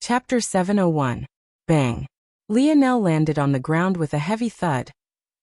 Chapter 701. Bang. Lionel landed on the ground with a heavy thud,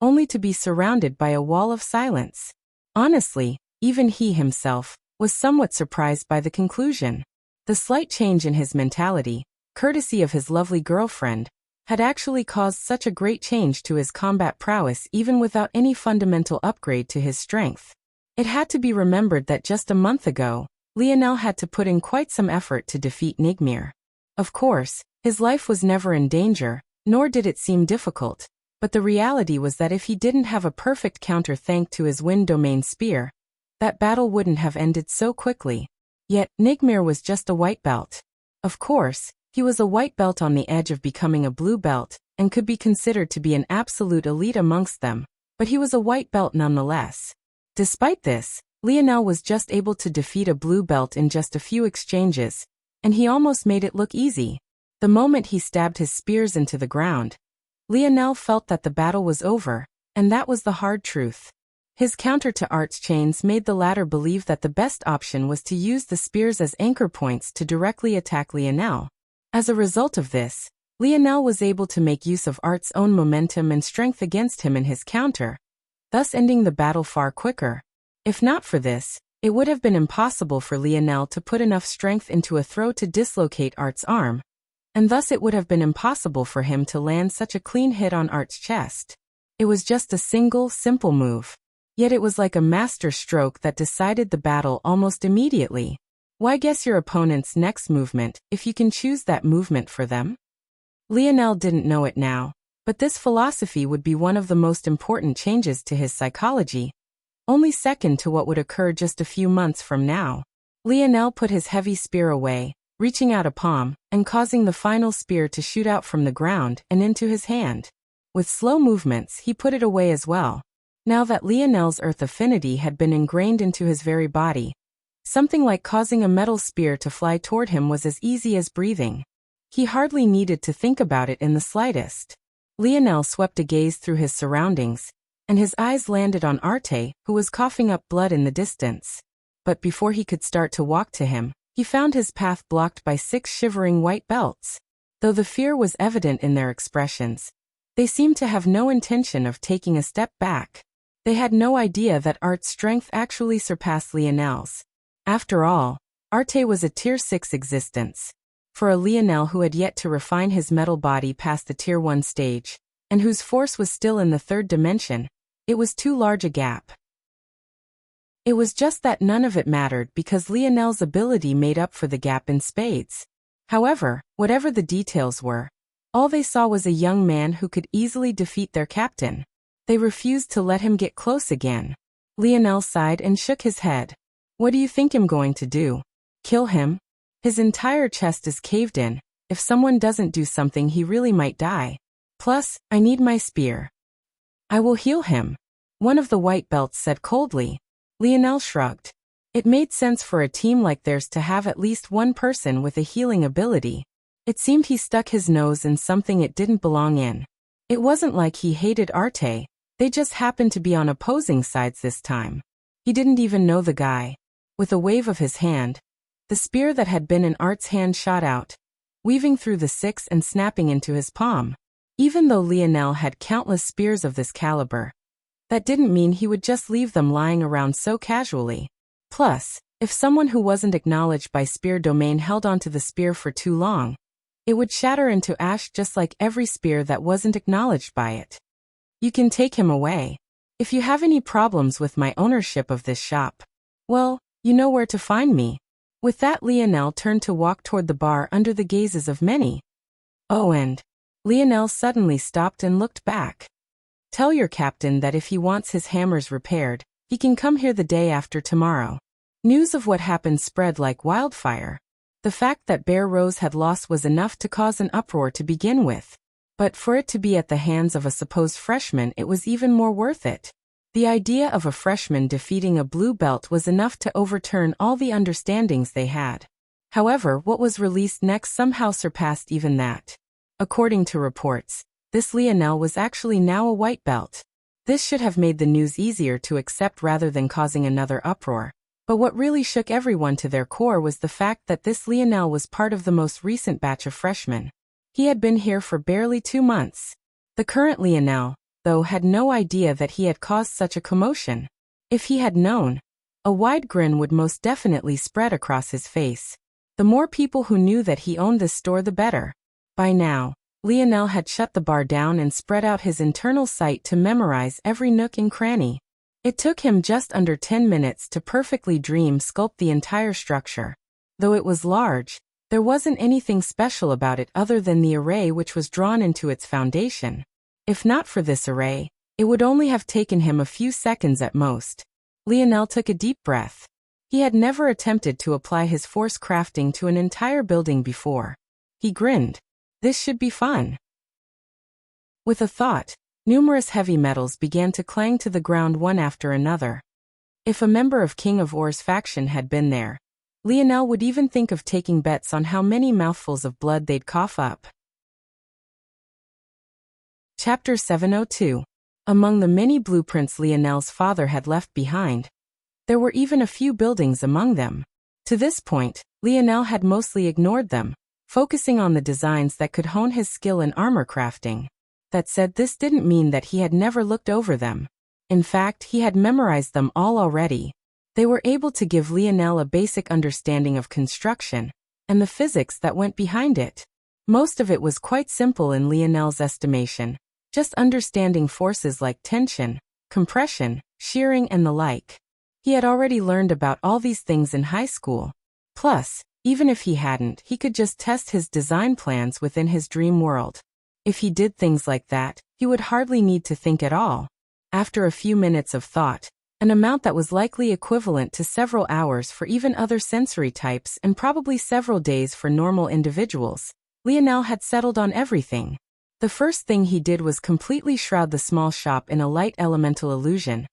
only to be surrounded by a wall of silence. Honestly, even he himself was somewhat surprised by the conclusion. The slight change in his mentality, courtesy of his lovely girlfriend, had actually caused such a great change to his combat prowess even without any fundamental upgrade to his strength. It had to be remembered that just a month ago, Lionel had to put in quite some effort to defeat Nigmir. Of course, his life was never in danger, nor did it seem difficult, but the reality was that if he didn't have a perfect counter thanks to his wind domain spear, that battle wouldn't have ended so quickly. Yet, Nigmir was just a white belt. Of course, he was a white belt on the edge of becoming a blue belt, and could be considered to be an absolute elite amongst them, but he was a white belt nonetheless. Despite this, Lionel was just able to defeat a blue belt in just a few exchanges, and he almost made it look easy. The moment he stabbed his spears into the ground, Lionel felt that the battle was over, and that was the hard truth. His counter to Art's chains made the latter believe that the best option was to use the spears as anchor points to directly attack Lionel. As a result of this, Lionel was able to make use of Art's own momentum and strength against him in his counter, thus ending the battle far quicker. If not for this, it would have been impossible for Lionel to put enough strength into a throw to dislocate Art's arm, and thus it would have been impossible for him to land such a clean hit on Art's chest. It was just a single, simple move. Yet it was like a master stroke that decided the battle almost immediately. Why guess your opponent's next movement if you can choose that movement for them? Lionel didn't know it now, but this philosophy would be one of the most important changes to his psychology, only second to what would occur just a few months from now. Lionel put his heavy spear away, reaching out a palm, and causing the final spear to shoot out from the ground and into his hand. With slow movements, he put it away as well. Now that Lionel's earth affinity had been ingrained into his very body, something like causing a metal spear to fly toward him was as easy as breathing. He hardly needed to think about it in the slightest. Lionel swept a gaze through his surroundings, and his eyes landed on Arte, who was coughing up blood in the distance. But before he could start to walk to him, he found his path blocked by 6 shivering white belts. Though the fear was evident in their expressions, they seemed to have no intention of taking a step back. They had no idea that Art's strength actually surpassed Lionel's. After all, Arte was a Tier 6 existence. For a Lionel who had yet to refine his metal body past the Tier 1 stage, and whose force was still in the 3rd dimension, it was too large a gap. It was just that none of it mattered because Lionel's ability made up for the gap in spades. However, whatever the details were, all they saw was a young man who could easily defeat their captain. They refused to let him get close again. Lionel sighed and shook his head. What do you think I'm going to do? Kill him? His entire chest is caved in. If someone doesn't do something, he really might die. Plus, I need my spear. I will heal him, one of the white belts said coldly. Lionel shrugged. It made sense for a team like theirs to have at least one person with a healing ability. It seemed he stuck his nose in something it didn't belong in. It wasn't like he hated Arte. They just happened to be on opposing sides this time. He didn't even know the guy. With a wave of his hand, the spear that had been in Art's hand shot out, weaving through the 6 and snapping into his palm. Even though Lionel had countless spears of this caliber, that didn't mean he would just leave them lying around so casually. Plus, if someone who wasn't acknowledged by spear domain held onto the spear for too long, it would shatter into ash just like every spear that wasn't acknowledged by it. You can take him away. If you have any problems with my ownership of this shop, well, you know where to find me. With that, Lionel turned to walk toward the bar under the gazes of many. Oh, and Lionel suddenly stopped and looked back. Tell your captain that if he wants his hammers repaired, he can come here the day after tomorrow. News of what happened spread like wildfire. The fact that Bear Rose had lost was enough to cause an uproar to begin with. But for it to be at the hands of a supposed freshman, it was even more worth it. The idea of a freshman defeating a blue belt was enough to overturn all the understandings they had. However, what was released next somehow surpassed even that. According to reports, this Lionel was actually now a white belt. This should have made the news easier to accept rather than causing another uproar. But what really shook everyone to their core was the fact that this Lionel was part of the most recent batch of freshmen. He had been here for barely 2 months. The current Lionel, though, had no idea that he had caused such a commotion. If he had known, a wide grin would most definitely spread across his face. The more people who knew that he owned this store, the better. By now, Lionel had shut the bar down and spread out his internal sight to memorize every nook and cranny. It took him just under 10 minutes to perfectly dream sculpt the entire structure. Though it was large, there wasn't anything special about it other than the array which was drawn into its foundation. If not for this array, it would only have taken him a few seconds at most. Lionel took a deep breath. He had never attempted to apply his force crafting to an entire building before. He grinned. This should be fun. With a thought, numerous heavy metals began to clang to the ground one after another. If a member of King of Or's faction had been there, Lionel would even think of taking bets on how many mouthfuls of blood they'd cough up. Chapter 702. Among the many blueprints Lionel's father had left behind, there were even a few buildings among them. To this point, Lionel had mostly ignored them, focusing on the designs that could hone his skill in armor crafting. That said, this didn't mean that he had never looked over them. In fact, he had memorized them all already. They were able to give Lionel a basic understanding of construction and the physics that went behind it. Most of it was quite simple in Lionel's estimation, just understanding forces like tension, compression, shearing, and the like. He had already learned about all these things in high school. Plus, even if he hadn't, he could just test his design plans within his dream world. If he did things like that, he would hardly need to think at all. After a few minutes of thought, an amount that was likely equivalent to several hours for even other sensory types and probably several days for normal individuals, Lionel had settled on everything. The first thing he did was completely shroud the small shop in a light elemental illusion,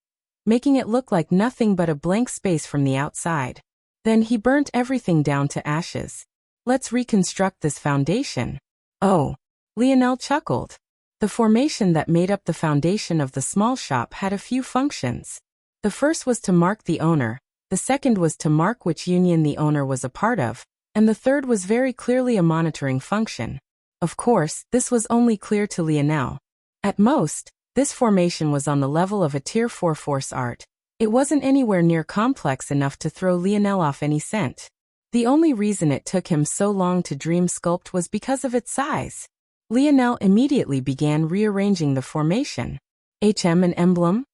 making it look like nothing but a blank space from the outside. Then he burnt everything down to ashes. Let's reconstruct this foundation. Oh, Lionel chuckled. The formation that made up the foundation of the small shop had a few functions. The first was to mark the owner, the second was to mark which union the owner was a part of, and the third was very clearly a monitoring function. Of course, this was only clear to Lionel. At most, this formation was on the level of a Tier 4 force art. It wasn't anywhere near complex enough to throw Lionel off any scent. The only reason it took him so long to dream sculpt was because of its size. Lionel immediately began rearranging the formation. An emblem?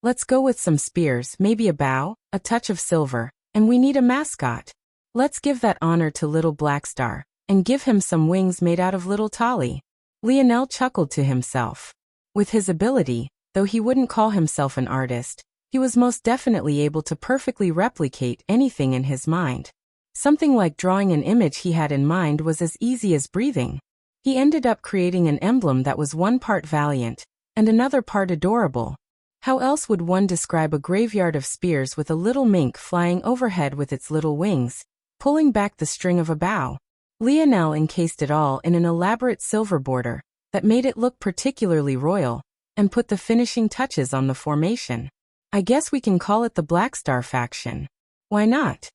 Let's go with some spears, maybe a bow, a touch of silver, and we need a mascot. Let's give that honor to Little Blackstar, and give him some wings made out of Little Tolly. Lionel chuckled to himself. With his ability, though he wouldn't call himself an artist, he was most definitely able to perfectly replicate anything in his mind. Something like drawing an image he had in mind was as easy as breathing. He ended up creating an emblem that was one part valiant, and another part adorable. How else would one describe a graveyard of spears with a little mink flying overhead with its little wings, pulling back the string of a bow? Lionel encased it all in an elaborate silver border that made it look particularly royal, and put the finishing touches on the formation. I guess we can call it the Blackstar faction. Why not?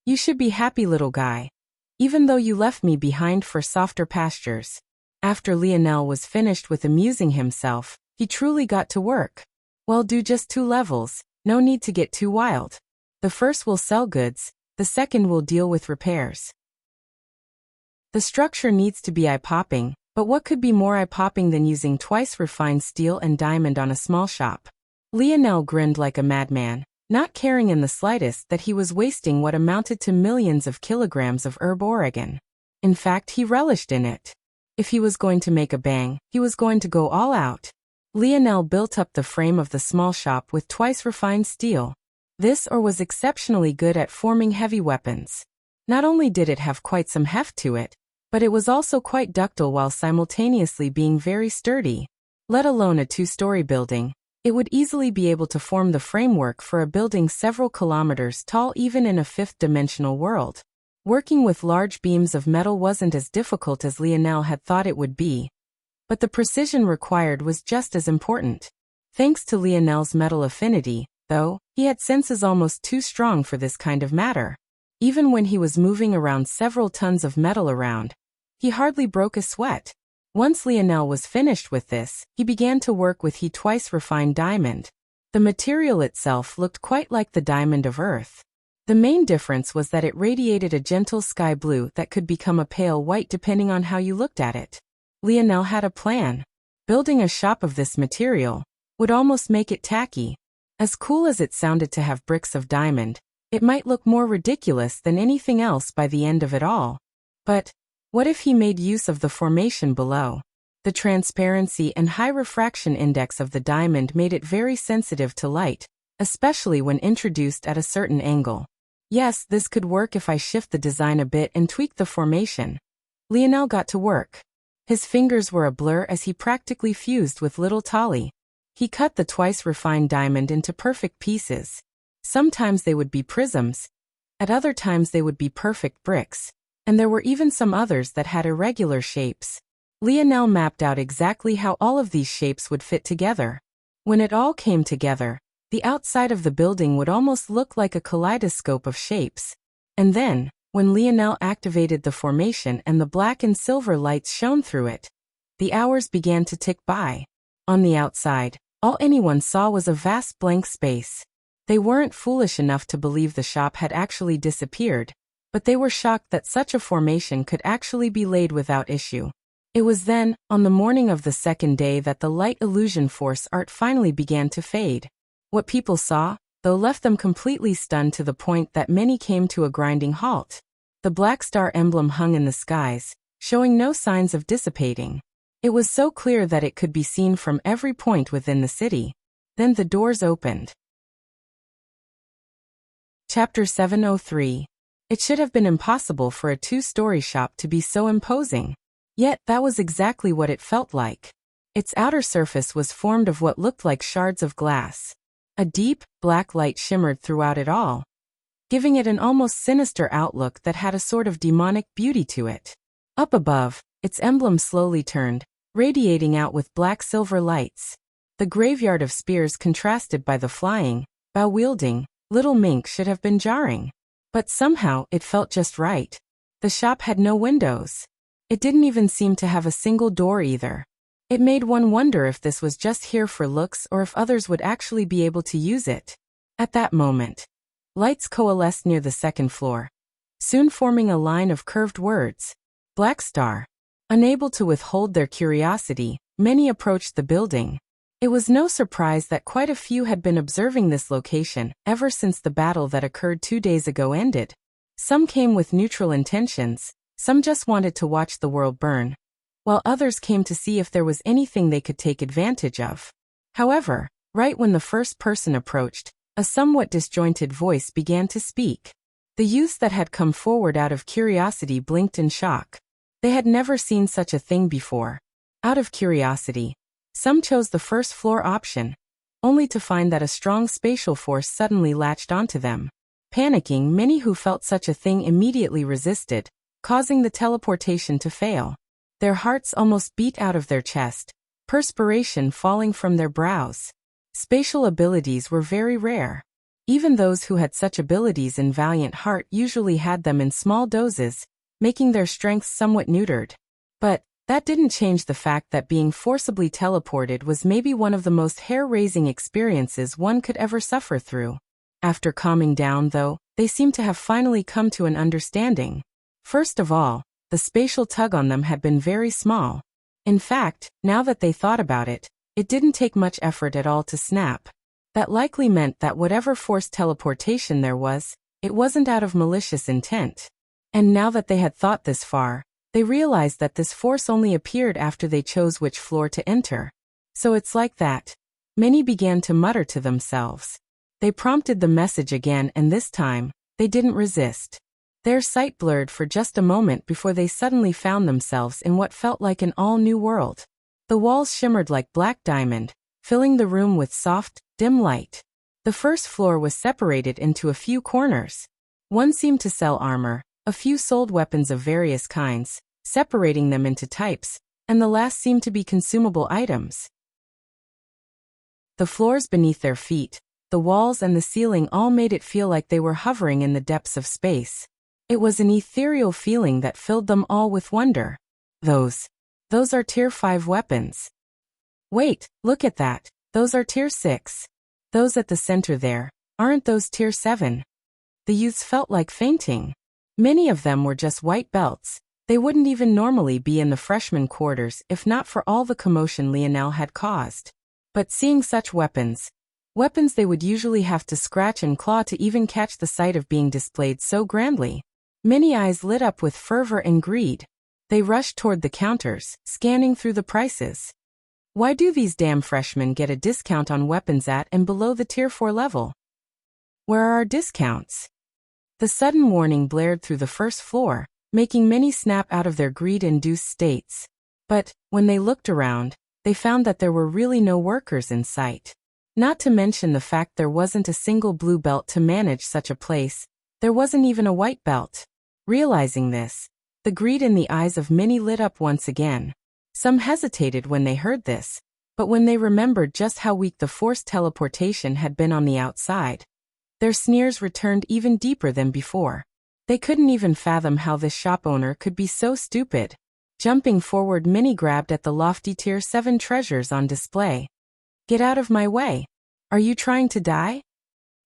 You should be happy, little guy. Even though you left me behind for softer pastures. After Lionel was finished with amusing himself, he truly got to work. Well, do just 2 levels, no need to get too wild. The first will sell goods, the second will deal with repairs. The structure needs to be eye-popping, but what could be more eye-popping than using twice refined steel and diamond on a small shop? Lionel grinned like a madman, not caring in the slightest that he was wasting what amounted to millions of kilograms of herb Oregon. In fact, he relished in it. If he was going to make a bang, he was going to go all out. Lionel built up the frame of the small shop with twice refined steel. This ore was exceptionally good at forming heavy weapons. Not only did it have quite some heft to it, but it was also quite ductile while simultaneously being very sturdy. Let alone a 2-story building, it would easily be able to form the framework for a building several kilometers tall even in a 5th-dimensional world. Working with large beams of metal wasn't as difficult as Lionel had thought it would be, but the precision required was just as important. Thanks to Lionel's metal affinity, though, he had senses almost too strong for this kind of matter. Even when he was moving around several tons of metal around, he hardly broke a sweat. Once Lionel was finished with this, he began to work with he twice refined diamond. The material itself looked quite like the diamond of Earth. The main difference was that it radiated a gentle sky blue that could become a pale white depending on how you looked at it. Lionel had a plan. Building a shop of this material would almost make it tacky. As cool as it sounded to have bricks of diamond, it might look more ridiculous than anything else by the end of it all. But what if he made use of the formation below? The transparency and high refraction index of the diamond made it very sensitive to light, especially when introduced at a certain angle. Yes, this could work if I shift the design a bit and tweak the formation. Lionel got to work. His fingers were a blur as he practically fused with little Tolly. He cut the twice refined diamond into perfect pieces. Sometimes they would be prisms. At other times they would be perfect bricks. And there were even some others that had irregular shapes. Lionel mapped out exactly how all of these shapes would fit together. When it all came together, the outside of the building would almost look like a kaleidoscope of shapes. And then, when Lionel activated the formation and the black and silver lights shone through it, the hours began to tick by. On the outside, all anyone saw was a vast blank space. They weren't foolish enough to believe the shop had actually disappeared, but they were shocked that such a formation could actually be laid without issue. It was then, on the morning of the second day, that the light illusion force art finally began to fade. What people saw, though, left them completely stunned to the point that many came to a grinding halt. The black star emblem hung in the skies, showing no signs of dissipating. It was so clear that it could be seen from every point within the city. Then the doors opened. Chapter 703. It should have been impossible for a two-story shop to be so imposing. Yet that was exactly what it felt like. Its outer surface was formed of what looked like shards of glass. A deep, black light shimmered throughout it all, giving it an almost sinister outlook that had a sort of demonic beauty to it. Up above, its emblem slowly turned, radiating out with black-silver lights. The graveyard of spears contrasted by the flying, bow-wielding, little mink should have been jarring. But somehow it felt just right. The shop had no windows. It didn't even seem to have a single door either. It made one wonder if this was just here for looks or if others would actually be able to use it. At that moment, lights coalesced near the second floor, soon forming a line of curved words. Black Star. Unable to withhold their curiosity, many approached the building. It was no surprise that quite a few had been observing this location ever since the battle that occurred 2 days ago ended. Some came with neutral intentions, some just wanted to watch the world burn, while others came to see if there was anything they could take advantage of. However, right when the first person approached, a somewhat disjointed voice began to speak. The youths that had come forward out of curiosity blinked in shock. They had never seen such a thing before. Out of curiosity, some chose the first floor option, only to find that a strong spatial force suddenly latched onto them. Panicking, many who felt such a thing immediately resisted, causing the teleportation to fail. Their hearts almost beat out of their chest, perspiration falling from their brows. Spatial abilities were very rare. Even those who had such abilities in Valiant Heart usually had them in small doses, making their strength somewhat neutered. But that didn't change the fact that being forcibly teleported was maybe one of the most hair-raising experiences one could ever suffer through. After calming down, though, they seemed to have finally come to an understanding. First of all, the spatial tug on them had been very small. In fact, now that they thought about it, it didn't take much effort at all to snap. That likely meant that whatever forced teleportation there was, it wasn't out of malicious intent. And now that they had thought this far, they realized that this force only appeared after they chose which floor to enter. So it's like that. Many began to mutter to themselves. They prompted the message again, and this time, they didn't resist. Their sight blurred for just a moment before they suddenly found themselves in what felt like an all-new world. The walls shimmered like black diamond, filling the room with soft, dim light. The first floor was separated into a few corners. One seemed to sell armor, a few sold weapons of various kinds, separating them into types, and the last seemed to be consumable items. The floors beneath their feet, the walls and the ceiling all made it feel like they were hovering in the depths of space. It was an ethereal feeling that filled them all with wonder. Those are Tier 5 weapons. Wait, look at that. Those are Tier 6. Those at the center there, aren't those Tier 7? The youths felt like fainting. Many of them were just white belts. They wouldn't even normally be in the freshman quarters if not for all the commotion Lionel had caused. But seeing such weapons they would usually have to scratch and claw to even catch the sight of being displayed so grandly. Many eyes lit up with fervor and greed. They rushed toward the counters, scanning through the prices. Why do these damn freshmen get a discount on weapons at and below the Tier 4 level? Where are our discounts? The sudden warning blared through the first floor, making many snap out of their greed-induced states. But, when they looked around, they found that there were really no workers in sight. Not to mention the fact there wasn't a single blue belt to manage such a place. There wasn't even a white belt. Realizing this, the greed in the eyes of many lit up once again. Some hesitated when they heard this, but when they remembered just how weak the forced teleportation had been on the outside, their sneers returned even deeper than before. They couldn't even fathom how this shop owner could be so stupid. Jumping forward, many grabbed at the lofty Tier 7 treasures on display. Get out of my way. Are you trying to die?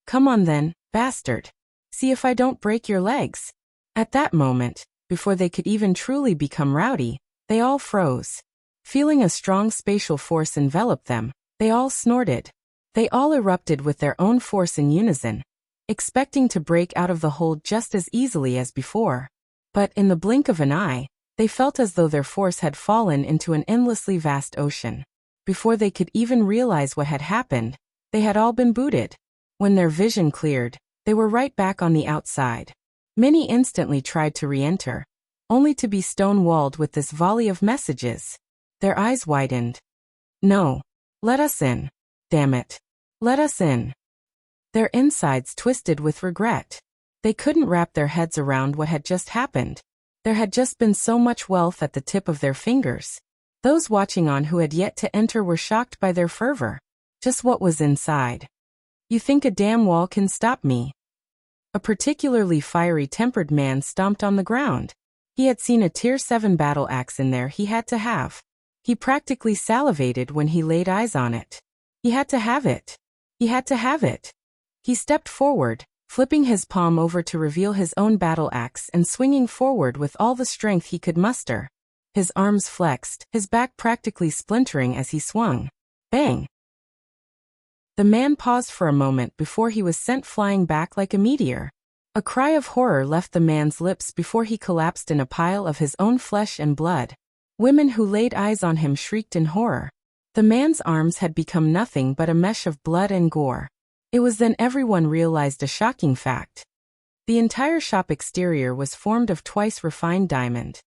Come on then, bastard. See if I don't break your legs. At that moment, before they could even truly become rowdy, they all froze. Feeling a strong spatial force envelop them, they all snorted. They all erupted with their own force in unison, expecting to break out of the hold just as easily as before. But in the blink of an eye, they felt as though their force had fallen into an endlessly vast ocean. Before they could even realize what had happened, they had all been booted. When their vision cleared, they were right back on the outside. Many instantly tried to re-enter, only to be stone-walled with this volley of messages. Their eyes widened. No. Let us in. Damn it. Let us in. Their insides twisted with regret. They couldn't wrap their heads around what had just happened. There had just been so much wealth at the tip of their fingers. Those watching on who had yet to enter were shocked by their fervor. Just what was inside? You think a damn wall can stop me? A particularly fiery-tempered man stomped on the ground. He had seen a Tier 7 battle axe in there he had to have. He practically salivated when he laid eyes on it. He had to have it. He had to have it. He stepped forward, flipping his palm over to reveal his own battle axe and swinging forward with all the strength he could muster. His arms flexed, his back practically splintering as he swung. Bang! The man paused for a moment before he was sent flying back like a meteor. A cry of horror left the man's lips before he collapsed in a pile of his own flesh and blood. Women who laid eyes on him shrieked in horror. The man's arms had become nothing but a mesh of blood and gore. It was then everyone realized a shocking fact. The entire shop exterior was formed of twice refined diamond.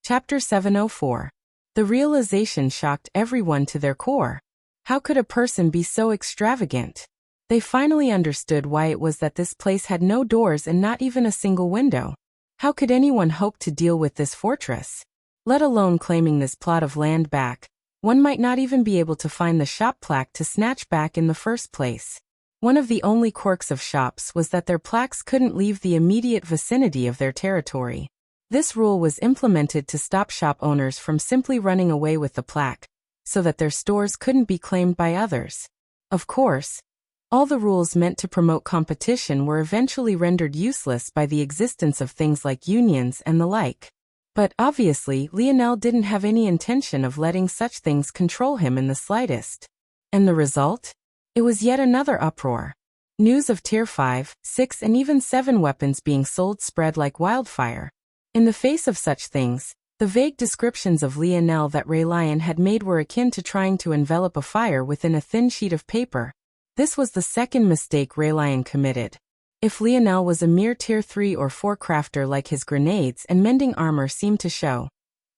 Chapter 704. The realization shocked everyone to their core. How could a person be so extravagant? They finally understood why it was that this place had no doors and not even a single window. How could anyone hope to deal with this fortress? Let alone claiming this plot of land back. One might not even be able to find the shop plaque to snatch back in the first place. One of the only quirks of shops was that their plaques couldn't leave the immediate vicinity of their territory. This rule was implemented to stop shop owners from simply running away with the plaque, so that their stores couldn't be claimed by others. Of course, all the rules meant to promote competition were eventually rendered useless by the existence of things like unions and the like. But obviously, Lionel didn't have any intention of letting such things control him in the slightest. And the result? It was yet another uproar. News of Tier 5, 6 and even 7 weapons being sold spread like wildfire. In the face of such things, the vague descriptions of Lionel that Raylion had made were akin to trying to envelop a fire within a thin sheet of paper. This was the second mistake Raylion committed. If Lionel was a mere Tier 3 or 4 crafter like his grenades and mending armor seemed to show,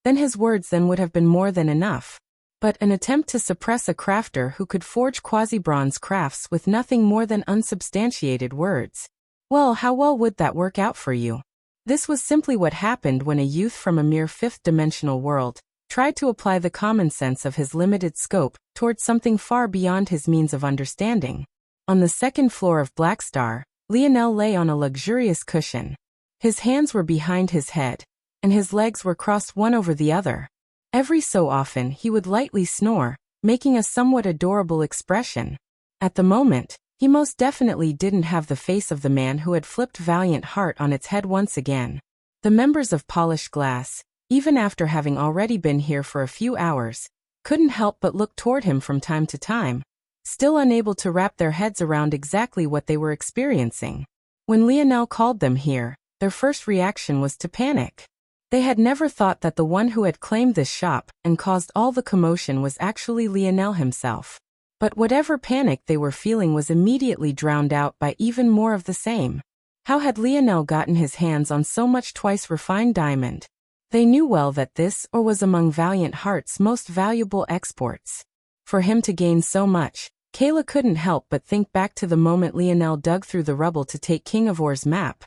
then his words then would have been more than enough. But an attempt to suppress a crafter who could forge quasi-bronze crafts with nothing more than unsubstantiated words. Well, how well would that work out for you? This was simply what happened when a youth from a mere fifth-dimensional world, tried to apply the common sense of his limited scope towards something far beyond his means of understanding. On the second floor of Blackstar, Lionel lay on a luxurious cushion. His hands were behind his head, and his legs were crossed one over the other. Every so often he would lightly snore, making a somewhat adorable expression. At the moment, he most definitely didn't have the face of the man who had flipped Valiant Heart on its head once again. The members of Polished Glass, even after having already been here for a few hours, couldn't help but look toward him from time to time, still unable to wrap their heads around exactly what they were experiencing. When Lionel called them here, their first reaction was to panic. They had never thought that the one who had claimed this shop and caused all the commotion was actually Lionel himself. But whatever panic they were feeling was immediately drowned out by even more of the same. How had Lionel gotten his hands on so much twice-refined diamond? They knew well that this was among Valiant Heart's most valuable exports. For him to gain so much, Kayla couldn't help but think back to the moment Lionel dug through the rubble to take King of Or's map.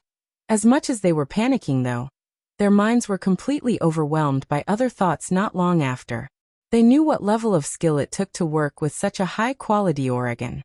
As much as they were panicking though, their minds were completely overwhelmed by other thoughts not long after. They knew what level of skill it took to work with such a high-quality organ.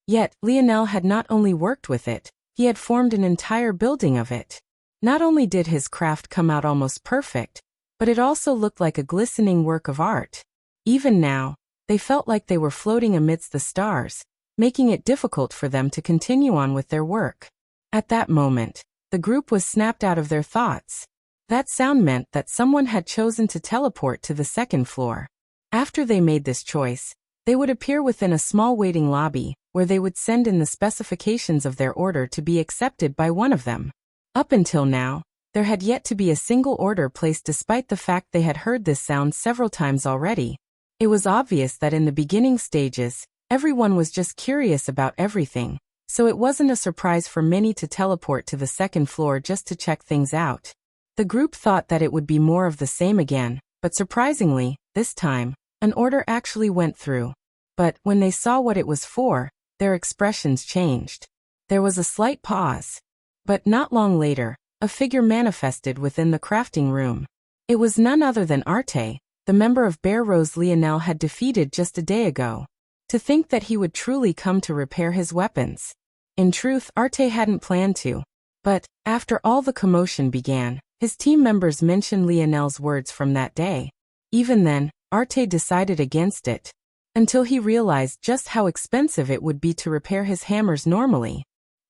Yet, Lionel had not only worked with it, he had formed an entire building of it. Not only did his craft come out almost perfect, but it also looked like a glistening work of art. Even now, they felt like they were floating amidst the stars, making it difficult for them to continue on with their work. At that moment, the group was snapped out of their thoughts. That sound meant that someone had chosen to teleport to the second floor. After they made this choice, they would appear within a small waiting lobby, where they would send in the specifications of their order to be accepted by one of them. Up until now, there had yet to be a single order placed despite the fact they had heard this sound several times already. It was obvious that in the beginning stages, everyone was just curious about everything, so it wasn't a surprise for many to teleport to the second floor just to check things out. The group thought that it would be more of the same again, but surprisingly, this time, an order actually went through. But when they saw what it was for, their expressions changed. There was a slight pause. But not long later, a figure manifested within the crafting room. It was none other than Arte, the member of Bear Rose Lionel had defeated just a day ago. To think that he would truly come to repair his weapons. In truth, Arte hadn't planned to. But, after all the commotion began, his team members mentioned Lionel's words from that day. Even then, Arte decided against it. Until he realized just how expensive it would be to repair his hammers normally.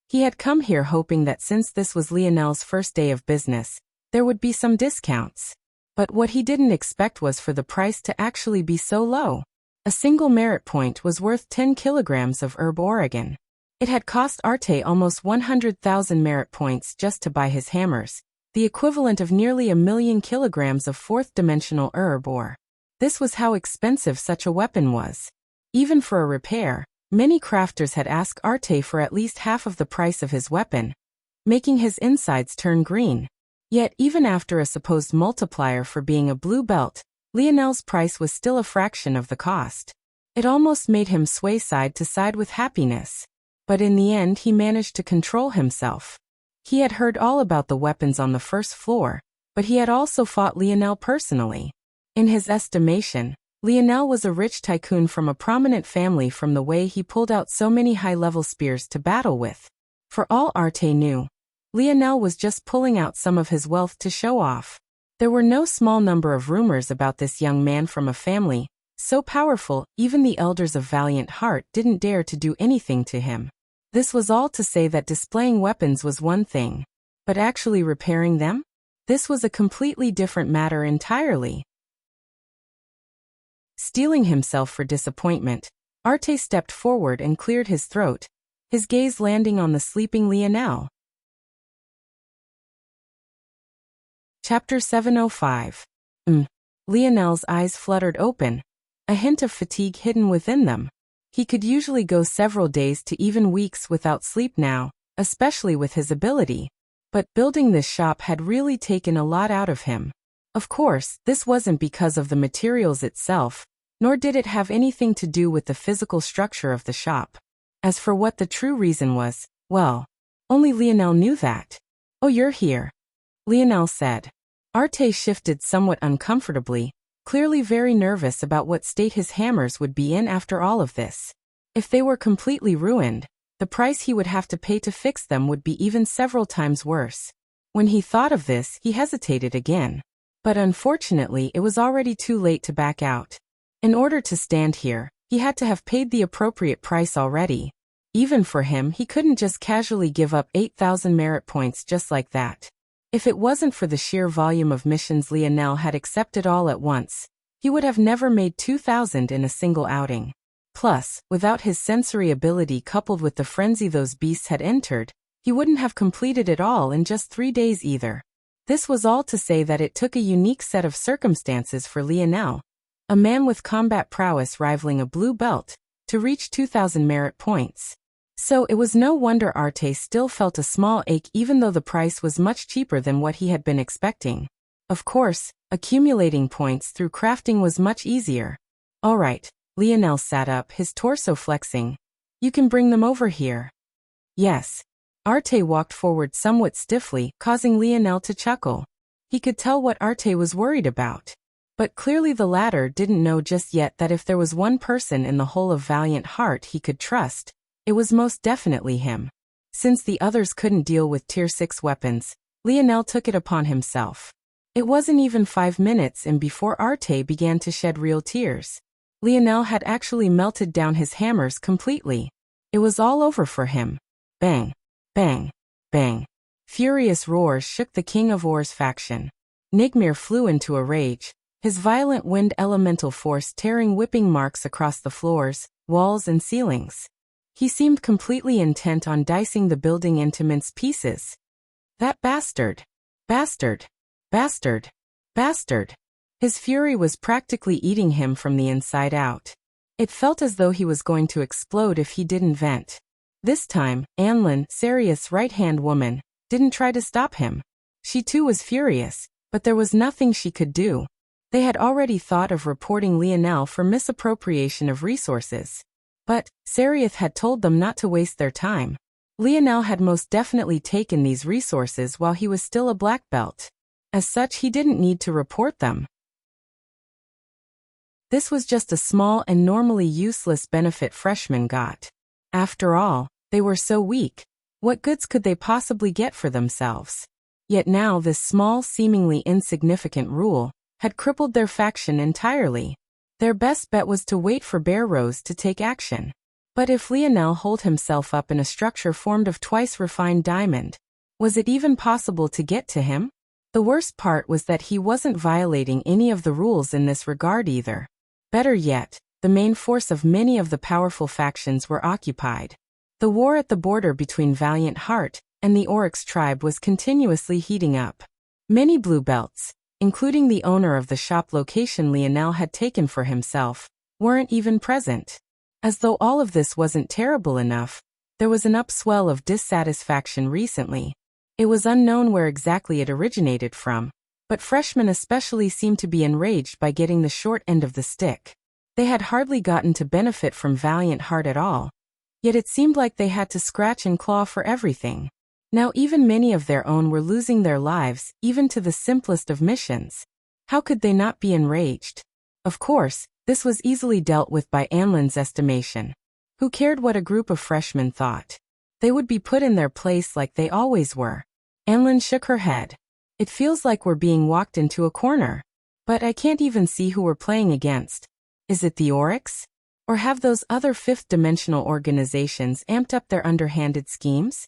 He had come here hoping that since this was Lionel's first day of business, there would be some discounts. But what he didn't expect was for the price to actually be so low. A single merit point was worth 10 kilograms of herb Oregon. It had cost Arte almost 100,000 merit points just to buy his hammers, the equivalent of nearly 1,000,000 kilograms of fourth-dimensional herb ore. This was how expensive such a weapon was. Even for a repair, many crafters had asked Arte for at least half of the price of his weapon, making his insides turn green. Yet even after a supposed multiplier for being a blue belt, Lionel's price was still a fraction of the cost. It almost made him sway side to side with happiness. But in the end he managed to control himself. He had heard all about the weapons on the first floor, but he had also fought Lionel personally. In his estimation, Lionel was a rich tycoon from a prominent family from the way he pulled out so many high-level spears to battle with. For all Arte knew, Lionel was just pulling out some of his wealth to show off. There were no small number of rumors about this young man from a family so powerful even the elders of Valiant Heart didn't dare to do anything to him. This was all to say that displaying weapons was one thing, but actually repairing them? This was a completely different matter entirely. Steeling himself for disappointment, Arte stepped forward and cleared his throat, his gaze landing on the sleeping Lionel. Chapter 705. Lionel's eyes fluttered open, a hint of fatigue hidden within them. He could usually go several days to even weeks without sleep now, especially with his ability. But building this shop had really taken a lot out of him. Of course, this wasn't because of the materials itself, nor did it have anything to do with the physical structure of the shop. As for what the true reason was, well, only Lionel knew that. "Oh, you're here," Lionel said. Arte shifted somewhat uncomfortably, clearly very nervous about what state his hammers would be in after all of this. If they were completely ruined, the price he would have to pay to fix them would be even several times worse. When he thought of this, he hesitated again. But unfortunately, it was already too late to back out. In order to stand here, he had to have paid the appropriate price already. Even for him, he couldn't just casually give up 8,000 merit points just like that. If it wasn't for the sheer volume of missions Lionel had accepted all at once, he would have never made 2,000 in a single outing. Plus, without his sensory ability coupled with the frenzy those beasts had entered, he wouldn't have completed it all in just 3 days either. This was all to say that it took a unique set of circumstances for Lionel, a man with combat prowess rivaling a blue belt, to reach 2,000 merit points. So it was no wonder Arte still felt a small ache even though the price was much cheaper than what he had been expecting. Of course, accumulating points through crafting was much easier. All right, Lionel sat up, his torso flexing. You can bring them over here. Yes. Arte walked forward somewhat stiffly, causing Lionel to chuckle. He could tell what Arte was worried about. But clearly the latter didn't know just yet that if there was one person in the whole of Valiant Heart he could trust, it was most definitely him. Since the others couldn't deal with Tier 6 weapons, Lionel took it upon himself. It wasn't even 5 minutes in before Arte began to shed real tears. Lionel had actually melted down his hammers completely. It was all over for him. Bang, bang, bang. Furious roars shook the King of War's faction. Nigmir flew into a rage, his violent wind elemental force tearing whipping marks across the floors, walls and ceilings. He seemed completely intent on dicing the building into mince pieces. That bastard! Bastard! Bastard! Bastard! His fury was practically eating him from the inside out. It felt as though he was going to explode if he didn't vent. This time, Anlin, Sariath's right-hand woman, didn't try to stop him. She too was furious, but there was nothing she could do. They had already thought of reporting Lionel for misappropriation of resources. But Sariath had told them not to waste their time. Lionel had most definitely taken these resources while he was still a black belt. As such, he didn't need to report them. This was just a small and normally useless benefit freshmen got. After all, they were so weak. What goods could they possibly get for themselves? Yet now this small, seemingly insignificant rule had crippled their faction entirely. Their best bet was to wait for Bear Rose to take action. But if Lionel holed himself up in a structure formed of twice refined diamond, was it even possible to get to him? The worst part was that he wasn't violating any of the rules in this regard either. Better yet, the main force of many of the powerful factions were occupied. The war at the border between Valiant Heart and the Oryx tribe was continuously heating up. Many blue belts, including the owner of the shop location Lionel had taken for himself, weren't even present. As though all of this wasn't terrible enough, there was an upswell of dissatisfaction recently. It was unknown where exactly it originated from, but freshmen especially seemed to be enraged by getting the short end of the stick. They had hardly gotten to benefit from Valiant Heart at all, yet it seemed like they had to scratch and claw for everything. Now even many of their own were losing their lives, even to the simplest of missions. How could they not be enraged? Of course, this was easily dealt with by Anlin's estimation. Who cared what a group of freshmen thought? They would be put in their place like they always were. Anlin shook her head. It feels like we're being walked into a corner. But I can't even see who we're playing against. Is it the Oryx? Or have those other fifth-dimensional organizations amped up their underhanded schemes?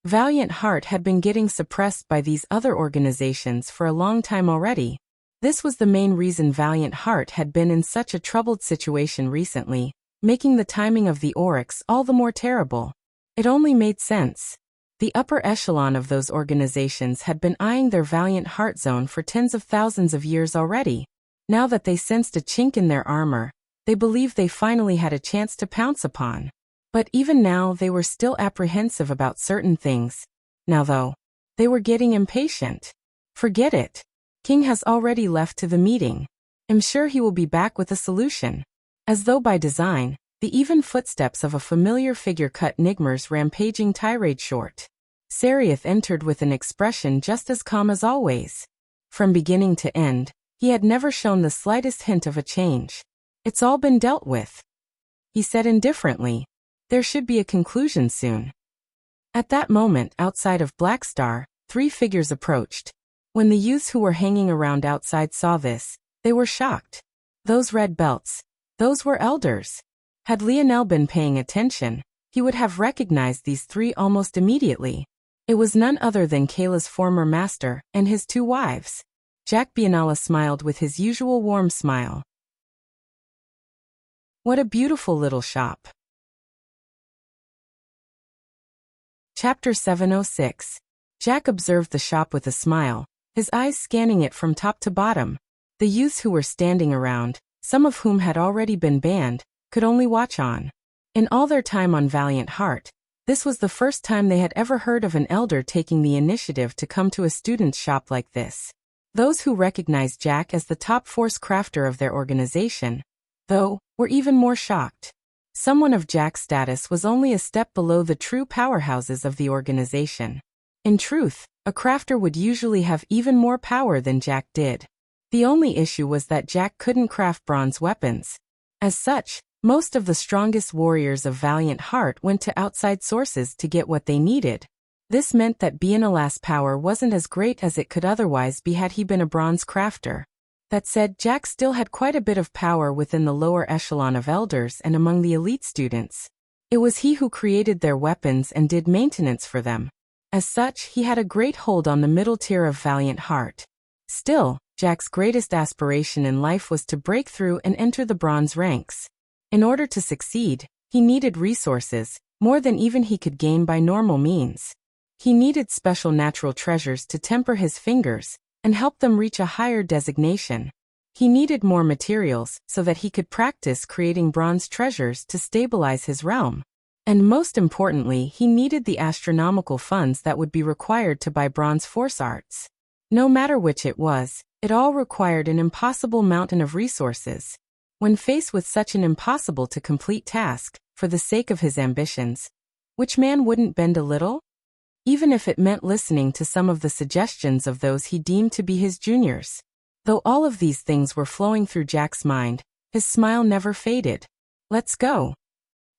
Valiant Heart had been getting suppressed by these other organizations for a long time already. This was the main reason Valiant Heart had been in such a troubled situation recently, making the timing of the Oryx all the more terrible. It only made sense. The upper echelon of those organizations had been eyeing their Valiant Heart zone for tens of thousands of years already. Now that they sensed a chink in their armor, they believed they finally had a chance to pounce upon. But even now they were still apprehensive about certain things. Now though, they were getting impatient. Forget it. King has already left to the meeting. I'm sure he will be back with a solution. As though by design, the even footsteps of a familiar figure cut Nigmir's rampaging tirade short. Sariath entered with an expression just as calm as always. From beginning to end, he had never shown the slightest hint of a change. It's all been dealt with, he said indifferently. There should be a conclusion soon. At that moment, outside of Black Star, 3 figures approached. When the youths who were hanging around outside saw this, they were shocked. Those red belts, those were elders. Had Lionel been paying attention, he would have recognized these 3 almost immediately. It was none other than Kayla's former master and his 2 wives. Jack Biennala smiled with his usual warm smile. What a beautiful little shop. Chapter 706. Jack observed the shop with a smile, his eyes scanning it from top to bottom. The youths who were standing around, some of whom had already been banned, could only watch on. In all their time on Valiant Heart, this was the first time they had ever heard of an elder taking the initiative to come to a student's shop like this. Those who recognized Jack as the top force crafter of their organization, though, were even more shocked. Someone of Jack's status was only a step below the true powerhouses of the organization. In truth, a crafter would usually have even more power than Jack did. The only issue was that Jack couldn't craft bronze weapons. As such, most of the strongest warriors of Valiant Heart went to outside sources to get what they needed. This meant that Biennala's power wasn't as great as it could otherwise be had he been a bronze crafter. That said, Jack still had quite a bit of power within the lower echelon of elders and among the elite students. It was he who created their weapons and did maintenance for them. As such, he had a great hold on the middle tier of Valiant Heart. Still, Jack's greatest aspiration in life was to break through and enter the bronze ranks. In order to succeed, he needed resources, more than even he could gain by normal means. He needed special natural treasures to temper his fingers and help them reach a higher designation. He needed more materials so that he could practice creating bronze treasures to stabilize his realm. And most importantly, he needed the astronomical funds that would be required to buy bronze force arts. No matter which it was, it all required an impossible mountain of resources. When faced with such an impossible to complete task, for the sake of his ambitions, which man wouldn't bend a little? Even if it meant listening to some of the suggestions of those he deemed to be his juniors. Though all of these things were flowing through Jack's mind, his smile never faded. "Let's go,"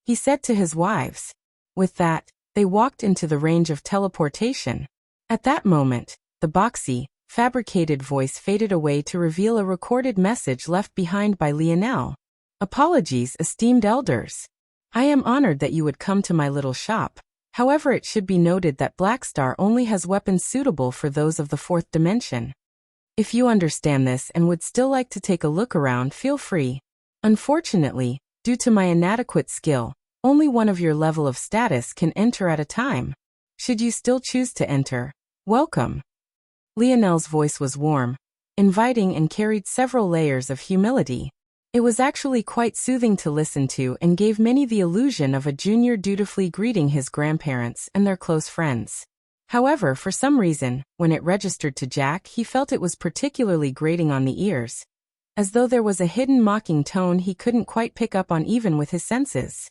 he said to his wives. With that, they walked into the range of teleportation. At that moment, the boxy, fabricated voice faded away to reveal a recorded message left behind by Lionel. "Apologies, esteemed elders. I am honored that you would come to my little shop. However, it should be noted that Black Star only has weapons suitable for those of the 4th dimension. If you understand this and would still like to take a look around, feel free. Unfortunately, due to my inadequate skill, only one of your level of status can enter at a time. Should you still choose to enter, welcome." Lionel's voice was warm, inviting, and carried several layers of humility. It was actually quite soothing to listen to and gave many the illusion of a junior dutifully greeting his grandparents and their close friends. However, for some reason, when it registered to Jack, he felt it was particularly grating on the ears, as though there was a hidden mocking tone he couldn't quite pick up on even with his senses.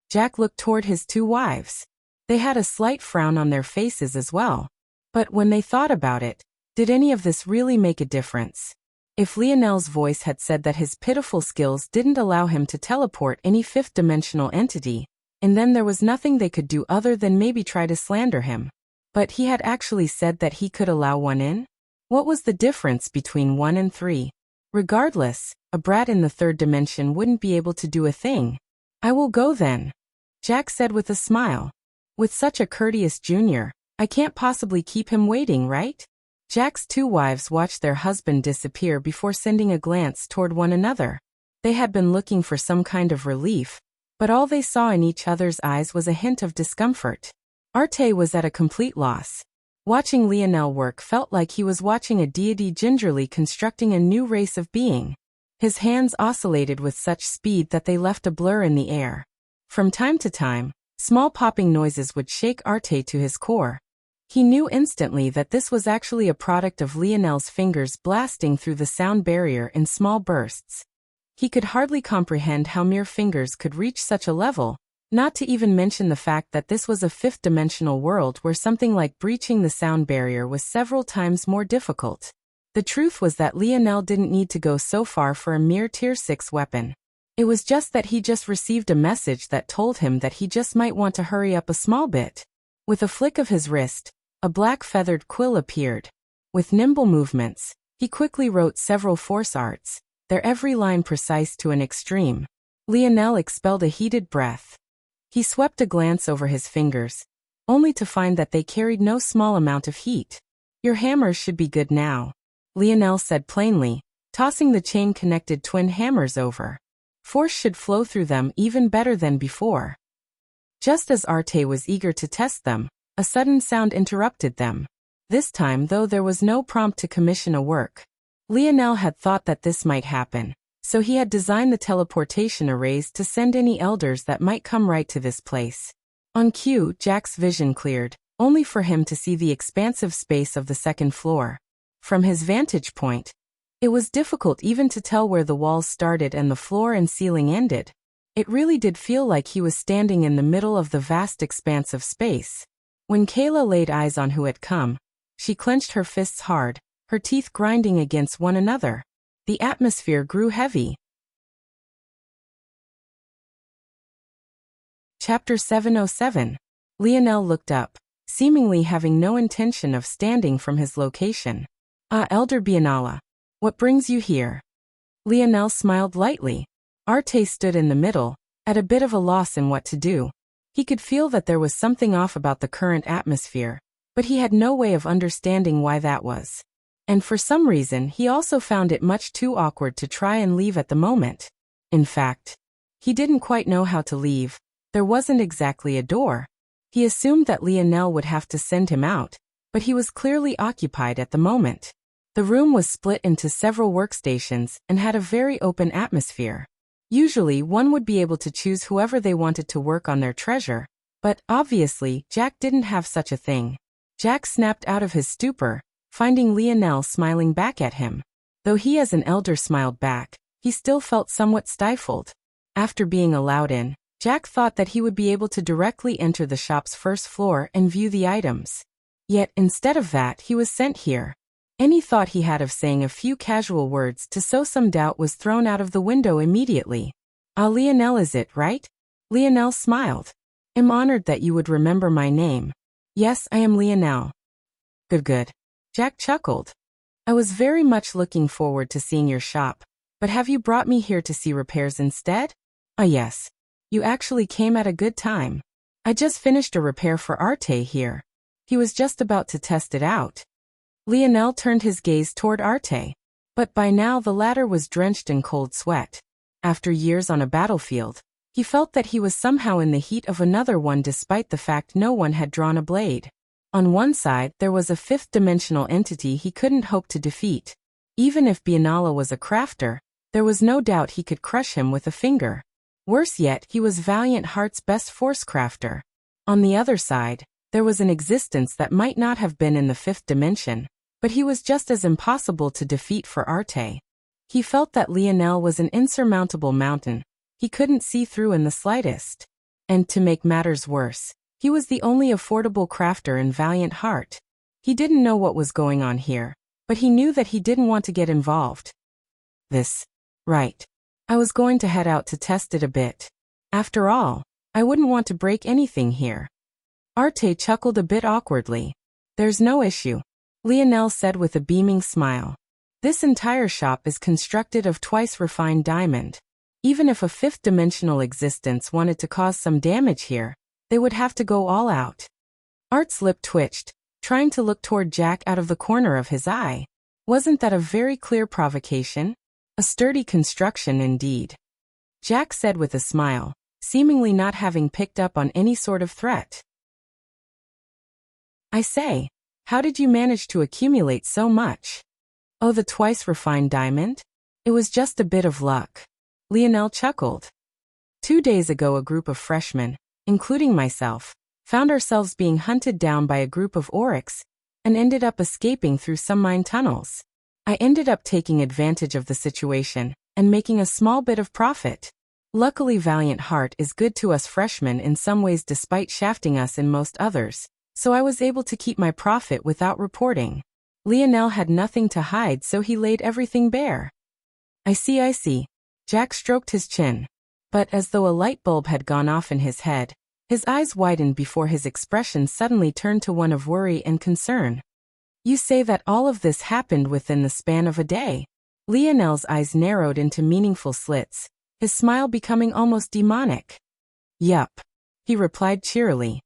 Jack looked toward his 2 wives. They had a slight frown on their faces as well. But when they thought about it, did any of this really make a difference? If Lionel's voice had said that his pitiful skills didn't allow him to teleport any 5th-dimensional entity, and then there was nothing they could do other than maybe try to slander him. But he had actually said that he could allow one in? What was the difference between 1 and 3? Regardless, a brat in the 3rd dimension wouldn't be able to do a thing. "I will go then," Jack said with a smile. With such a courteous junior, I can't possibly keep him waiting, right? Jack's 2 wives watched their husband disappear before sending a glance toward one another. They had been looking for some kind of relief, but all they saw in each other's eyes was a hint of discomfort. Arte was at a complete loss. Watching Lionel work felt like he was watching a deity gingerly constructing a new race of being. His hands oscillated with such speed that they left a blur in the air. From time to time, small popping noises would shake Arte to his core. He knew instantly that this was actually a product of Lionel's fingers blasting through the sound barrier in small bursts. He could hardly comprehend how mere fingers could reach such a level, Not to even mention the fact that this was a fifth-dimensional world where something like breaching the sound barrier was several times more difficult. The truth was that Lionel didn't need to go so far for a mere Tier 6 weapon. It was just that he just received a message that told him that he just might want to hurry up a small bit. With a flick of his wrist, a black feathered quill appeared. With nimble movements, he quickly wrote several force arts, their every line precise to an extreme. Lionel expelled a heated breath. He swept a glance over his fingers, only to find that they carried no small amount of heat. Your hammers should be good now, Lionel said plainly, tossing the chain-connected twin hammers over. Force should flow through them even better than before. Just as Arte was eager to test them, a sudden sound interrupted them. This time, though, there was no prompt to commission a work. Lionel had thought that this might happen, so he had designed the teleportation arrays to send any elders that might come right to this place. On cue, Jack's vision cleared, only for him to see the expansive space of the second floor. From his vantage point, it was difficult even to tell where the walls started and the floor and ceiling ended. It really did feel like he was standing in the middle of the vast expanse of space. When Kayla laid eyes on who had come, she clenched her fists hard, her teeth grinding against one another. The atmosphere grew heavy. Chapter 707. Lionel looked up, seemingly having no intention of standing from his location. "Ah, Elder Biennala. What brings you here?" Lionel smiled lightly. Arte stood in the middle, at a bit of a loss in what to do. He could feel that there was something off about the current atmosphere, but he had no way of understanding why that was. And for some reason, he also found it much too awkward to try and leave at the moment. In fact, he didn't quite know how to leave. There wasn't exactly a door. He assumed that Lionel would have to send him out, but he was clearly occupied at the moment. The room was split into several workstations and had a very open atmosphere. Usually, one would be able to choose whoever they wanted to work on their treasure, but obviously, Jack didn't have such a thing. Jack snapped out of his stupor, finding Lionel smiling back at him. Though he as an elder smiled back, he still felt somewhat stifled. After being allowed in, Jack thought that he would be able to directly enter the shop's first floor and view the items. Yet, instead of that, he was sent here. Any thought he had of saying a few casual words to sow some doubt was thrown out of the window immediately. "Ah, Lionel is it, right?" Lionel smiled. "I'm honored that you would remember my name." "Yes, I am Lionel." Good. Jack chuckled. "I was very much looking forward to seeing your shop, but have you brought me here to see repairs instead?" "Ah, yes. You actually came at a good time. I just finished a repair for Arte here. He was just about to test it out." Lionel turned his gaze toward Arte, but by now the latter was drenched in cold sweat. After years on a battlefield, he felt that he was somehow in the heat of another one despite the fact no one had drawn a blade. On one side, there was a fifth-dimensional entity he couldn't hope to defeat. Even if Biennala was a crafter, there was no doubt he could crush him with a finger. Worse yet, he was Valiant Heart's best force crafter. On the other side, there was an existence that might not have been in the fifth dimension, but he was just as impossible to defeat for Arte. He felt that Lionel was an insurmountable mountain he couldn't see through in the slightest. And to make matters worse, he was the only affordable crafter in Valiant Heart. He didn't know what was going on here, but he knew that he didn't want to get involved. Right. I was going to head out to test it a bit. After all, I wouldn't want to break anything here. Arte chuckled a bit awkwardly. "There's no issue," Lionel said with a beaming smile. "This entire shop is constructed of twice refined diamond. Even if a fifth-dimensional existence wanted to cause some damage here, they would have to go all out." Art's lip twitched, trying to look toward Jack out of the corner of his eye. Wasn't that a very clear provocation? A sturdy construction indeed. Jack said with a smile, seemingly not having picked up on any sort of threat. "I say, how did you manage to accumulate so much?" "Oh, the twice refined diamond? It was just a bit of luck." Lionel chuckled. 2 days ago a group of freshmen, including myself, found ourselves being hunted down by a group of oryx and ended up escaping through some mine tunnels. I ended up taking advantage of the situation and making a small bit of profit. Luckily Valiant Heart is good to us freshmen in some ways despite shafting us in most others, so I was able to keep my profit without reporting. Lionel had nothing to hide, so he laid everything bare. I see. Jack stroked his chin. But as though a light bulb had gone off in his head, his eyes widened before his expression suddenly turned to one of worry and concern. You say that all of this happened within the span of a day? Lionel's eyes narrowed into meaningful slits, his smile becoming almost demonic. Yup, he replied cheerily.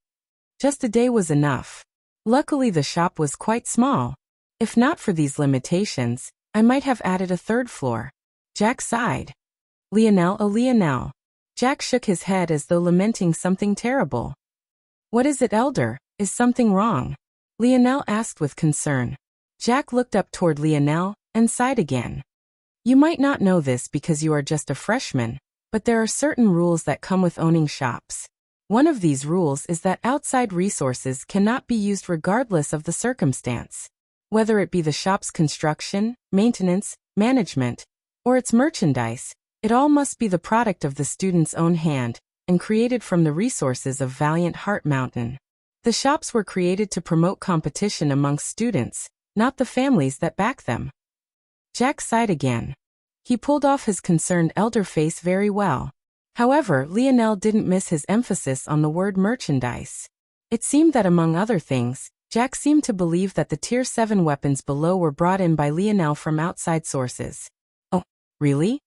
Just a day was enough. Luckily the shop was quite small. If not for these limitations, I might have added a third floor. Jack sighed. Lionel. Jack shook his head as though lamenting something terrible. What is it, Elder? Is something wrong? Lionel asked with concern. Jack looked up toward Lionel and sighed again. You might not know this because you are just a freshman, but there are certain rules that come with owning shops. One of these rules is that outside resources cannot be used regardless of the circumstance. Whether it be the shop's construction, maintenance, management, or its merchandise, it all must be the product of the student's own hand and created from the resources of Valiant Heart Mountain. The shops were created to promote competition amongst students, not the families that back them. Jack sighed again. He pulled off his concerned elder face very well. However, Lionel didn't miss his emphasis on the word merchandise. It seemed that among other things, Jack seemed to believe that the Tier 7 weapons below were brought in by Lionel from outside sources. Oh, really?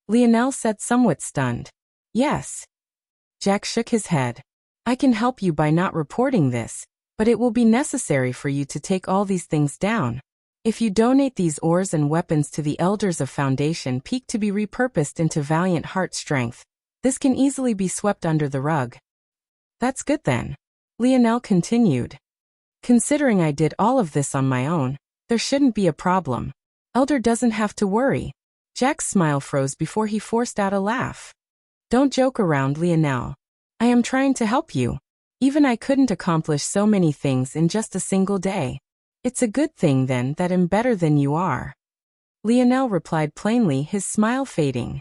Lionel said somewhat stunned. Yes. Jack shook his head. I can help you by not reporting this, but it will be necessary for you to take all these things down. If you donate these ores and weapons to the elders of Foundation Peak to be repurposed into Valiant Heart Strength, this can easily be swept under the rug. That's good then. Lionel continued. Considering I did all of this on my own, there shouldn't be a problem. Elder doesn't have to worry. Jack's smile froze before he forced out a laugh. Don't joke around, Lionel. I am trying to help you. Even I couldn't accomplish so many things in just a single day. It's a good thing then that I'm better than you are. Lionel replied plainly, his smile fading.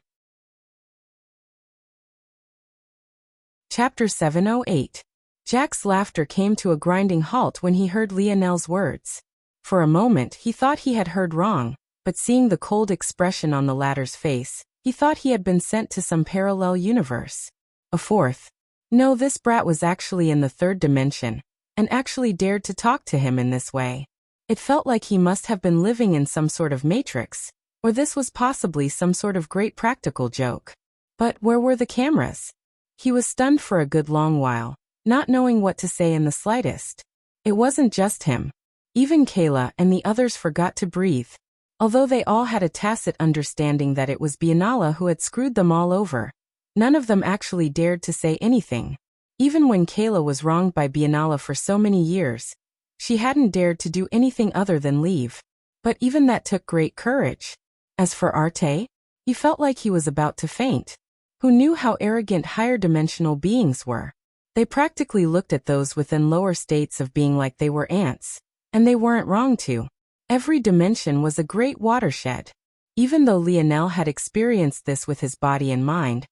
Chapter 708. Jack's laughter came to a grinding halt when he heard Lionel's words. For a moment he thought he had heard wrong, but seeing the cold expression on the latter's face, he thought he had been sent to some parallel universe. A fourth. No, this brat was actually in the third dimension, and actually dared to talk to him in this way. It felt like he must have been living in some sort of matrix, or this was possibly some sort of great practical joke. But where were the cameras? He was stunned for a good long while, not knowing what to say in the slightest. It wasn't just him. Even Kayla and the others forgot to breathe. Although they all had a tacit understanding that it was Biennala who had screwed them all over, none of them actually dared to say anything. Even when Kayla was wronged by Biennala for so many years, she hadn't dared to do anything other than leave. But even that took great courage. As for Arte, he felt like he was about to faint. Who knew how arrogant higher-dimensional beings were? They practically looked at those within lower states of being like they were ants, and they weren't wrong to. Every dimension was a great watershed. Even though Lionel had experienced this with his body and mind,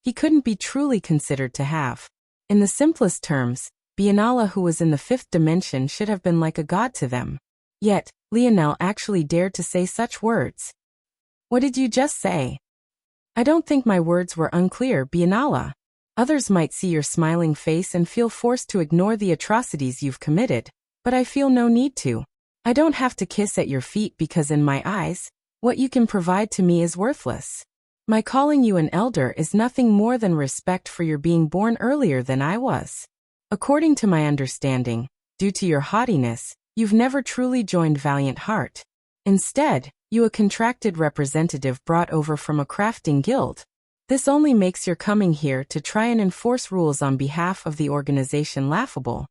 he couldn't be truly considered to have. In the simplest terms, Biennala, who was in the fifth dimension, should have been like a god to them. Yet, Lionel actually dared to say such words. What did you just say? I don't think my words were unclear, Biennala. Others might see your smiling face and feel forced to ignore the atrocities you've committed, but I feel no need to. I don't have to kiss at your feet because in my eyes, what you can provide to me is worthless. My calling you an elder is nothing more than respect for your being born earlier than I was. According to my understanding, due to your haughtiness, you've never truly joined Valiant Heart. Instead, you a contracted representative brought over from a crafting guild. This only makes your coming here to try and enforce rules on behalf of the organization laughable.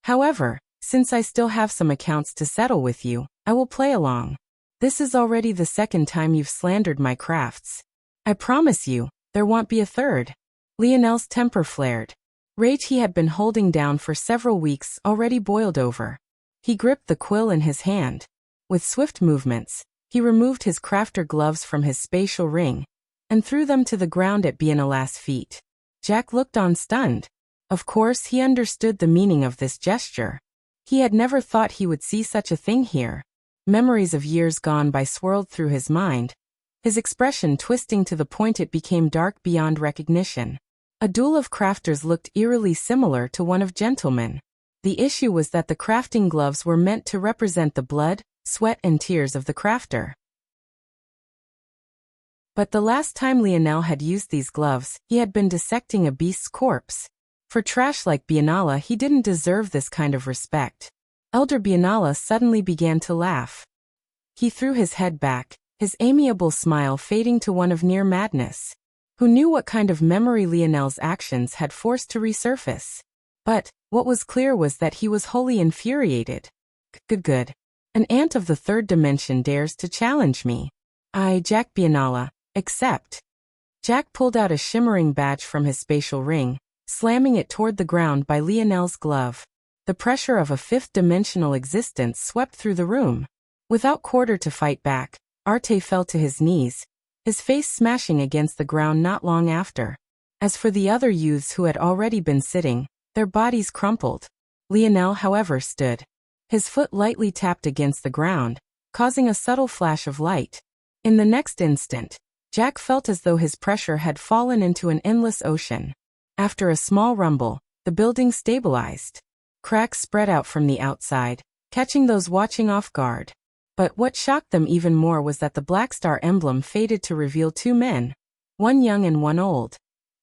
However, since I still have some accounts to settle with you, I will play along. This is already the second time you've slandered my crafts. I promise you, there won't be a third. Lionel's temper flared. Rage he had been holding down for several weeks already boiled over. He gripped the quill in his hand. With swift movements, he removed his crafter gloves from his spatial ring, and threw them to the ground at Biennale's feet. Jack looked on stunned. Of course, he understood the meaning of this gesture. He had never thought he would see such a thing here. Memories of years gone by swirled through his mind, his expression twisting to the point it became dark beyond recognition. A duel of crafters looked eerily similar to one of gentlemen. The issue was that the crafting gloves were meant to represent the blood, sweat and tears of the crafter. But the last time Lionel had used these gloves, he had been dissecting a beast's corpse. For trash like Biennale, he didn't deserve this kind of respect. Elder Biennale suddenly began to laugh. He threw his head back, his amiable smile fading to one of near madness. Who knew what kind of memory Lionel's actions had forced to resurface? But what was clear was that he was wholly infuriated. Good. An ant of the third dimension dares to challenge me. I, Jack Biennale, accept. Jack pulled out a shimmering badge from his spatial ring, slamming it toward the ground by Lionel's glove. The pressure of a fifth-dimensional existence swept through the room. Without quarter to fight back, Arte fell to his knees, his face smashing against the ground not long after. As for the other youths who had already been sitting, their bodies crumpled. Lionel, however, stood. His foot lightly tapped against the ground, causing a subtle flash of light. In the next instant, Jack felt as though his pressure had fallen into an endless ocean. After a small rumble, the building stabilized. Cracks spread out from the outside, catching those watching off guard. But what shocked them even more was that the Black Star emblem faded to reveal two men, one young and one old,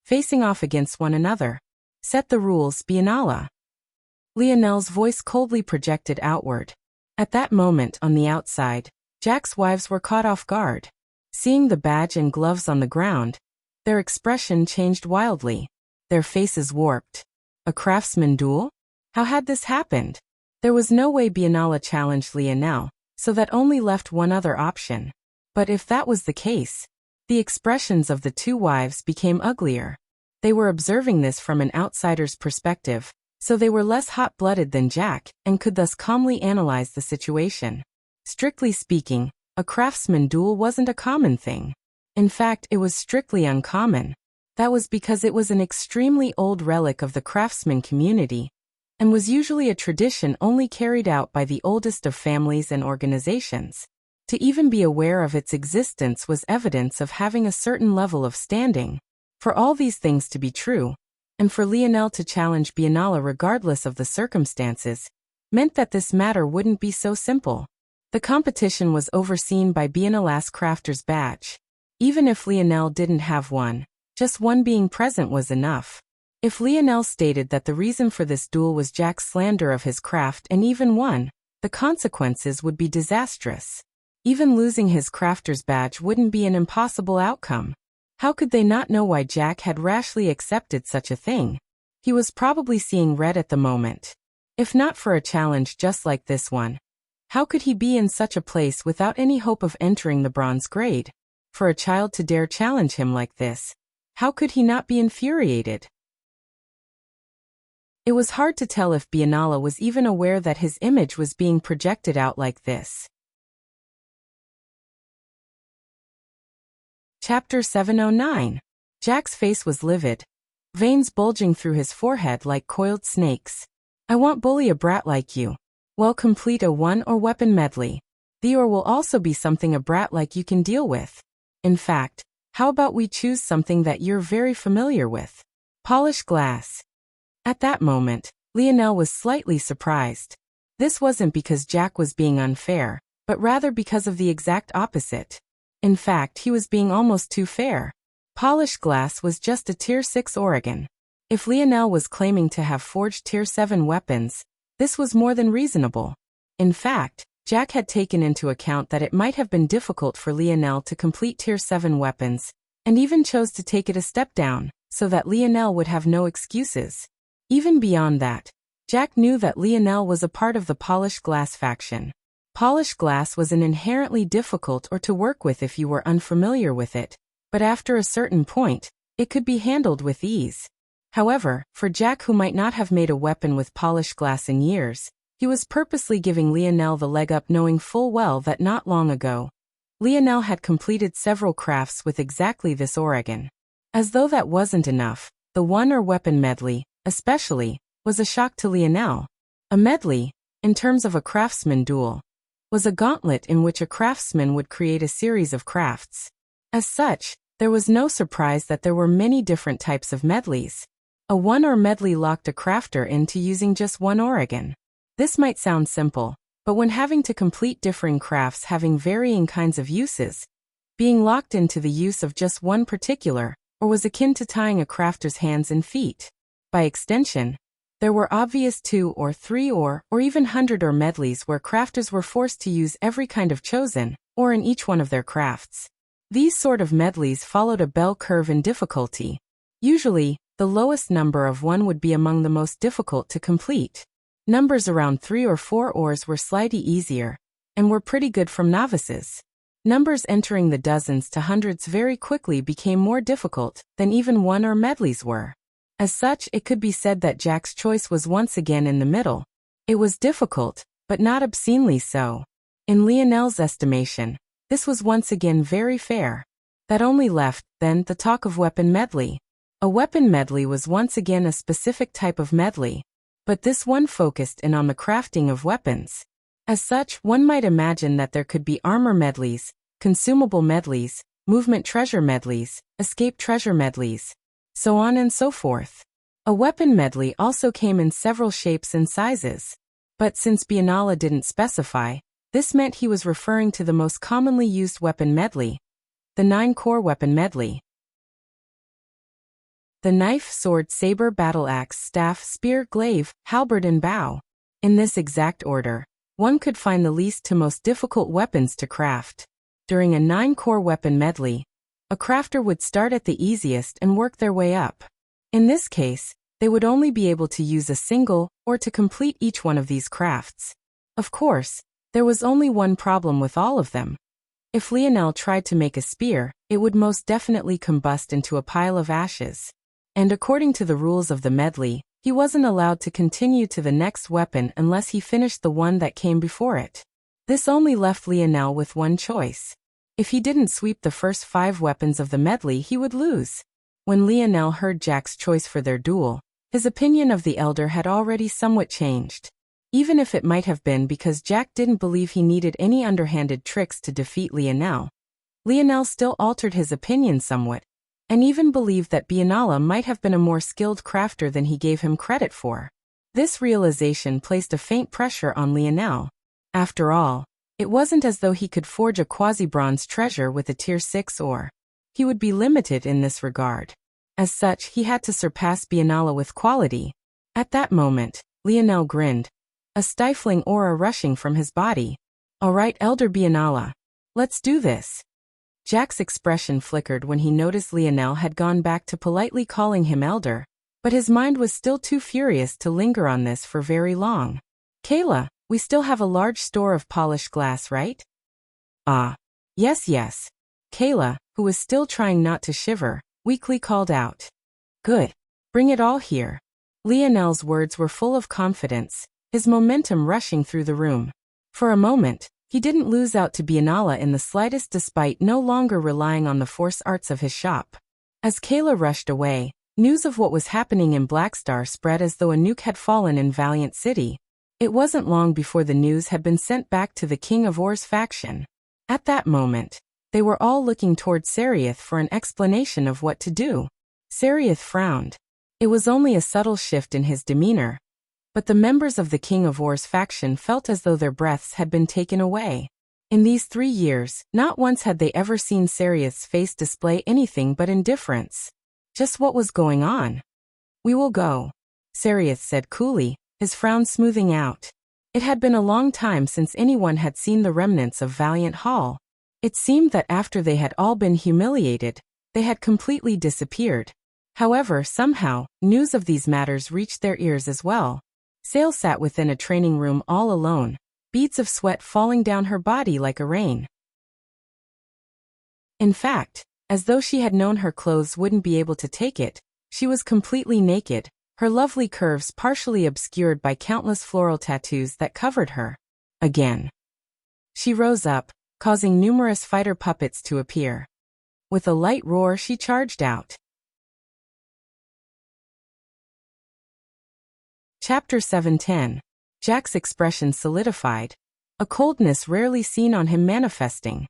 facing off against one another. Set the rules, Biennale. Lionel's voice coldly projected outward. At that moment on the outside, Jack's wives were caught off guard. Seeing the badge and gloves on the ground, their expression changed wildly. Their faces warped. A craftsman duel? How had this happened? There was no way Biennale challenged Lionel, so that only left one other option. But if that was the case, the expressions of the two wives became uglier. They were observing this from an outsider's perspective, so they were less hot-blooded than Jack, and could thus calmly analyze the situation. Strictly speaking, a craftsman duel wasn't a common thing. In fact, it was strictly uncommon. That was because it was an extremely old relic of the craftsman community, and was usually a tradition only carried out by the oldest of families and organizations. To even be aware of its existence was evidence of having a certain level of standing. For all these things to be true, and for Lionel to challenge Biennale regardless of the circumstances, meant that this matter wouldn't be so simple. The competition was overseen by Biennale's crafter's badge. Even if Lionel didn't have one, just one being present was enough. If Lionel stated that the reason for this duel was Jack's slander of his craft and even won, the consequences would be disastrous. Even losing his crafter's badge wouldn't be an impossible outcome. How could they not know why Jack had rashly accepted such a thing? He was probably seeing red at the moment. If not for a challenge just like this one, how could he be in such a place without any hope of entering the bronze grade? For a child to dare challenge him like this, how could he not be infuriated? It was hard to tell if Biennale was even aware that his image was being projected out like this. Chapter 709. Jack's face was livid, veins bulging through his forehead like coiled snakes. I won't bully a brat like you. Well, complete a one or weapon medley. The or will also be something a brat like you can deal with. In fact, how about we choose something that you're very familiar with? Polished glass. At that moment, Lionel was slightly surprised. This wasn't because Jack was being unfair, but rather because of the exact opposite. In fact, he was being almost too fair. Polished glass was just a Tier 6 Oregon. If Lionel was claiming to have forged Tier 7 weapons, this was more than reasonable. In fact, Jack had taken into account that it might have been difficult for Lionel to complete Tier 7 weapons, and even chose to take it a step down, so that Lionel would have no excuses. Even beyond that, Jack knew that Lionel was a part of the polished glass faction. Polished glass was an inherently difficult or to work with if you were unfamiliar with it, but after a certain point, it could be handled with ease. However, for Jack, who might not have made a weapon with polished glass in years, he was purposely giving Lionel the leg up, knowing full well that not long ago, Lionel had completed several crafts with exactly this organ. As though that wasn't enough, the one or weapon medley, especially, was a shock to Lionel. A medley, in terms of a craftsman duel, was a gauntlet in which a craftsman would create a series of crafts. As such, there was no surprise that there were many different types of medleys. A one-or medley locked a crafter into using just one organ. This might sound simple, but when having to complete differing crafts having varying kinds of uses, being locked into the use of just one particular, or was akin to tying a crafter's hands and feet. By extension, there were obvious 2 or 3 or even 100 or medleys where crafters were forced to use every kind of chosen, or in each one of their crafts. These sort of medleys followed a bell curve in difficulty. Usually, the lowest number of one would be among the most difficult to complete. Numbers around 3 or 4 ors were slightly easier, and were pretty good from novices. Numbers entering the dozens to hundreds very quickly became more difficult than even one or medleys were. As such, it could be said that Jack's choice was once again in the middle. It was difficult, but not obscenely so. In Lionel's estimation, this was once again very fair. That only left, then, the talk of weapon medley. A weapon medley was once again a specific type of medley, but this one focused in on the crafting of weapons. As such, one might imagine that there could be armor medleys, consumable medleys, movement treasure medleys, escape treasure medleys, so on and so forth. A weapon medley also came in several shapes and sizes. But since Biennala didn't specify, this meant he was referring to the most commonly used weapon medley, the 9-core weapon medley. The knife, sword, saber, battle axe, staff, spear, glaive, halberd and bow. In this exact order, one could find the least to most difficult weapons to craft. During a 9-core weapon medley, a crafter would start at the easiest and work their way up. In this case, they would only be able to use a single, or to complete each one of these crafts. Of course, there was only one problem with all of them. If Lionel tried to make a spear, it would most definitely combust into a pile of ashes. And according to the rules of the medley, he wasn't allowed to continue to the next weapon unless he finished the one that came before it. This only left Lionel with one choice. If he didn't sweep the first 5 weapons of the medley, he would lose. When Lionel heard Jack's choice for their duel, his opinion of the elder had already somewhat changed. Even if it might have been because Jack didn't believe he needed any underhanded tricks to defeat Lionel, Lionel still altered his opinion somewhat, and even believed that Biennala might have been a more skilled crafter than he gave him credit for. This realization placed a faint pressure on Lionel. After all, it wasn't as though he could forge a quasi-bronze treasure with a tier 6 ore. He would be limited in this regard. As such, he had to surpass Biennala with quality. At that moment, Lionel grinned, a stifling aura rushing from his body. "All right, Elder Biennala. Let's do this." Jack's expression flickered when he noticed Lionel had gone back to politely calling him elder, but his mind was still too furious to linger on this for very long. "Kayla, we still have a large store of polished glass, right?" "Ah. Yes. Kayla, who was still trying not to shiver, weakly called out. "Good. Bring it all here." Lionel's words were full of confidence, his momentum rushing through the room. For a moment, he didn't lose out to Biennala in the slightest despite no longer relying on the force arts of his shop. As Kayla rushed away, news of what was happening in Blackstar spread as though a nuke had fallen in Valiant City. It wasn't long before the news had been sent back to the King of Or's faction. At that moment, they were all looking toward Seriath for an explanation of what to do. Seriath frowned. It was only a subtle shift in his demeanor, but the members of the King of Or's faction felt as though their breaths had been taken away. In these 3 years, not once had they ever seen Seriath's face display anything but indifference. Just what was going on? "We will go," Seriath said coolly, his frown smoothing out. It had been a long time since anyone had seen the remnants of Valiant Hall. It seemed that after they had all been humiliated, they had completely disappeared. However, somehow, news of these matters reached their ears as well. Sale sat within a training room all alone, beads of sweat falling down her body like a rain. In fact, as though she had known her clothes wouldn't be able to take it, she was completely naked, her lovely curves partially obscured by countless floral tattoos that covered her. Again. She rose up, causing numerous fighter puppets to appear. With a light roar, she charged out. Chapter 7:10. Jack's expression solidified, a coldness rarely seen on him manifesting.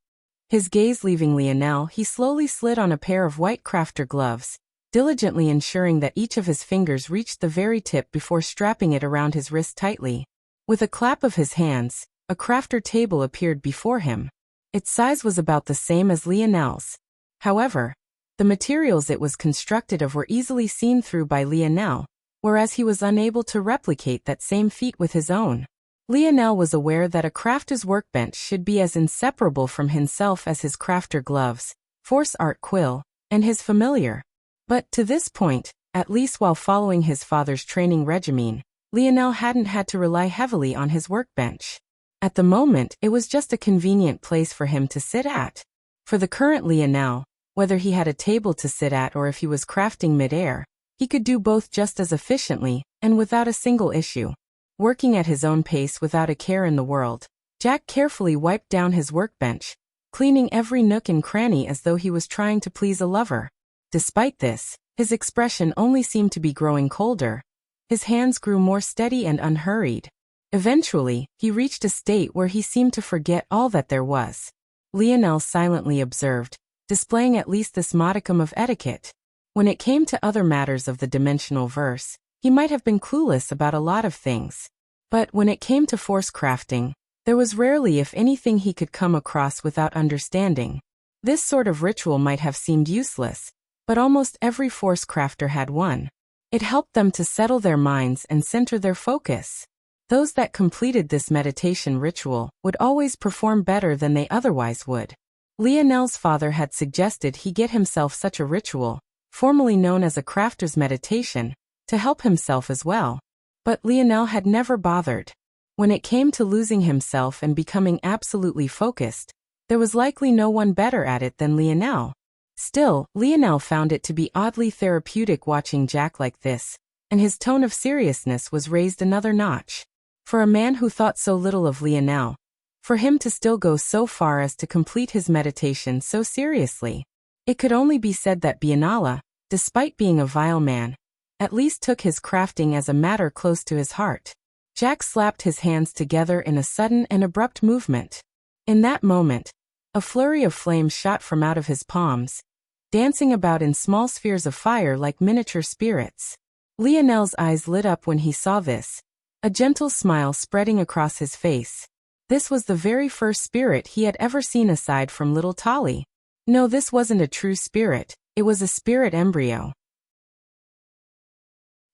His gaze leaving Lionel, he slowly slid on a pair of white crafter gloves, diligently ensuring that each of his fingers reached the very tip before strapping it around his wrist tightly. With a clap of his hands, a crafter table appeared before him. Its size was about the same as Lionel's. However, the materials it was constructed of were easily seen through by Lionel, whereas he was unable to replicate that same feat with his own. Lionel was aware that a crafter's workbench should be as inseparable from himself as his crafter gloves, force art quill, and his familiar. But to this point, at least while following his father's training regimen, Lionel hadn't had to rely heavily on his workbench. At the moment, it was just a convenient place for him to sit at. For the current Lionel, whether he had a table to sit at or if he was crafting mid-air, he could do both just as efficiently and without a single issue. Working at his own pace without a care in the world, Jack carefully wiped down his workbench, cleaning every nook and cranny as though he was trying to please a lover. Despite this, his expression only seemed to be growing colder. His hands grew more steady and unhurried. Eventually, he reached a state where he seemed to forget all that there was. Lionel silently observed, displaying at least this modicum of etiquette. When it came to other matters of the dimensional verse, he might have been clueless about a lot of things. But when it came to force crafting, there was rarely if anything he could come across without understanding. This sort of ritual might have seemed useless, but almost every force crafter had one. It helped them to settle their minds and center their focus. Those that completed this meditation ritual would always perform better than they otherwise would. Lionel's father had suggested he get himself such a ritual, formerly known as a crafter's meditation, to help himself as well. But Lionel had never bothered. When it came to losing himself and becoming absolutely focused, there was likely no one better at it than Lionel. Still, Lionel found it to be oddly therapeutic watching Jack like this, and his tone of seriousness was raised another notch. For a man who thought so little of Lionel, for him to still go so far as to complete his meditation so seriously, it could only be said that Biennala, despite being a vile man, at least took his crafting as a matter close to his heart. Jack slapped his hands together in a sudden and abrupt movement. In that moment, a flurry of flames shot from out of his palms, dancing about in small spheres of fire like miniature spirits. Lionel's eyes lit up when he saw this, a gentle smile spreading across his face. This was the very first spirit he had ever seen aside from little Tolly. No, this wasn't a true spirit, it was a spirit embryo.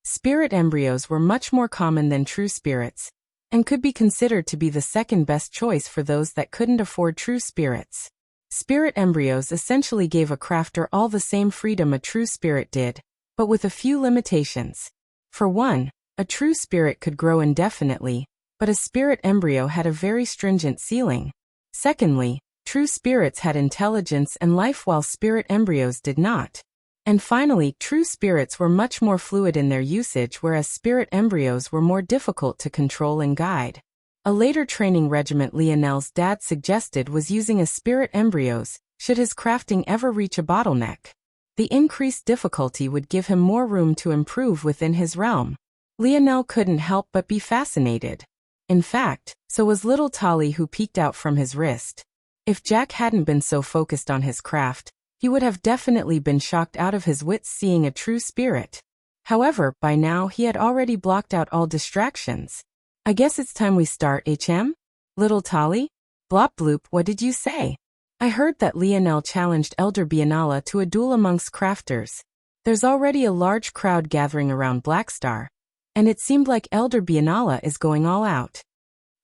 Spirit embryos were much more common than true spirits, and could be considered to be the second best choice for those that couldn't afford true spirits. Spirit embryos essentially gave a crafter all the same freedom a true spirit did, but with a few limitations. For one, a true spirit could grow indefinitely, but a spirit embryo had a very stringent ceiling. Secondly, true spirits had intelligence and life while spirit embryos did not. And finally, true spirits were much more fluid in their usage, whereas spirit embryos were more difficult to control and guide. A later training regimen Lionel's dad suggested was using a spirit embryos, should his crafting ever reach a bottleneck. The increased difficulty would give him more room to improve within his realm. Lionel couldn't help but be fascinated. In fact, so was little Tolly, who peeked out from his wrist. If Jack hadn't been so focused on his craft, he would have definitely been shocked out of his wits seeing a true spirit. However, by now he had already blocked out all distractions. "I guess it's time we start, HM? Little Tolly? Blop bloop, what did you say? I heard that Lionel challenged Elder Biennala to a duel amongst crafters. There's already a large crowd gathering around Blackstar, and it seemed like Elder Biennala is going all out."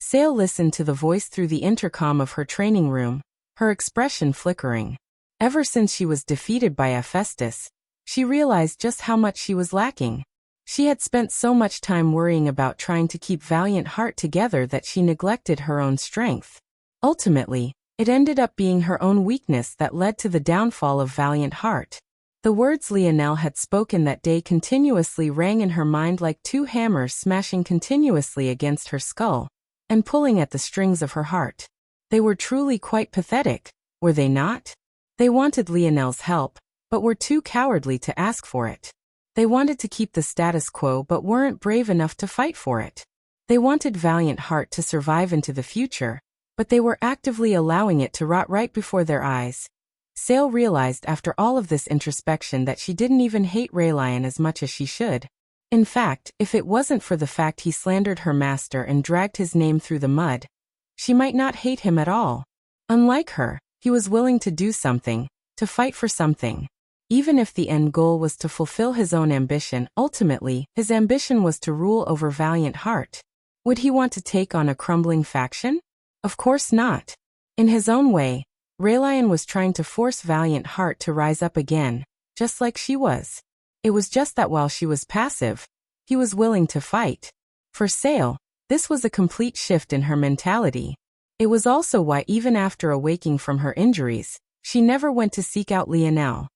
Sale listened to the voice through the intercom of her training room, her expression flickering. Ever since she was defeated by Hephaestus, she realized just how much she was lacking. She had spent so much time worrying about trying to keep Valiant Heart together that she neglected her own strength. Ultimately, it ended up being her own weakness that led to the downfall of Valiant Heart. The words Lionel had spoken that day continuously rang in her mind like two hammers smashing continuously against her skull and pulling at the strings of her heart. They were truly quite pathetic, were they not? They wanted Lionel's help, but were too cowardly to ask for it. They wanted to keep the status quo but weren't brave enough to fight for it. They wanted Valiant Heart to survive into the future, but they were actively allowing it to rot right before their eyes. Sale realized after all of this introspection that she didn't even hate Raylion as much as she should. In fact, if it wasn't for the fact he slandered her master and dragged his name through the mud, she might not hate him at all. Unlike her, he was willing to do something, to fight for something. Even if the end goal was to fulfill his own ambition, ultimately, his ambition was to rule over Valiant Heart. Would he want to take on a crumbling faction? Of course not. In his own way, Raylion was trying to force Valiant Heart to rise up again, just like she was. It was just that while she was passive, he was willing to fight. For Sale, this was a complete shift in her mentality. It was also why even after awaking from her injuries, she never went to seek out Lionel.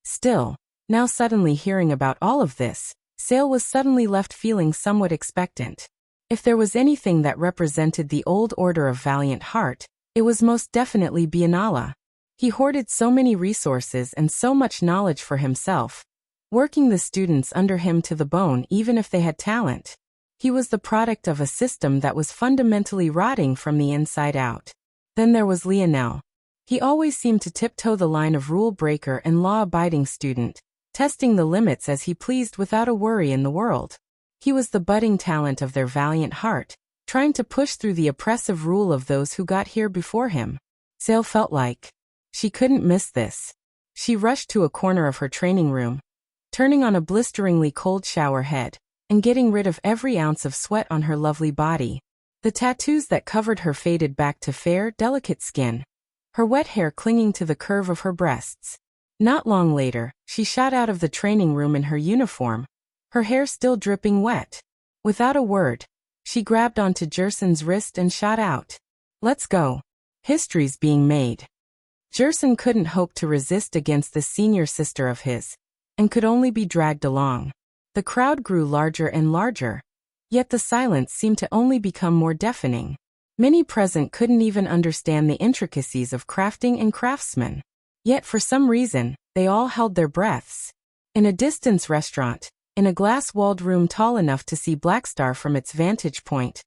Still, now suddenly hearing about all of this, Sale was suddenly left feeling somewhat expectant. If there was anything that represented the old order of Valiant Heart, it was most definitely Biennala. He hoarded so many resources and so much knowledge for himself, working the students under him to the bone even if they had talent. He was the product of a system that was fundamentally rotting from the inside out. Then there was Lionel. He always seemed to tiptoe the line of rule breaker and law-abiding student, testing the limits as he pleased without a worry in the world. He was the budding talent of their Valiant Heart, trying to push through the oppressive rule of those who got here before him. Sale felt like she couldn't miss this. She rushed to a corner of her training room, turning on a blisteringly cold shower head, and getting rid of every ounce of sweat on her lovely body. The tattoos that covered her faded back to fair, delicate skin, her wet hair clinging to the curve of her breasts. Not long later, she shot out of the training room in her uniform, her hair still dripping wet. Without a word, she grabbed onto Jerson's wrist and shot out. Let's go. History's being made. Jerson couldn't hope to resist against this senior sister of his, and could only be dragged along. The crowd grew larger and larger, yet the silence seemed to only become more deafening. Many present couldn't even understand the intricacies of crafting and craftsmen. Yet for some reason, they all held their breaths. In a distance restaurant, in a glass-walled room tall enough to see Blackstar from its vantage point,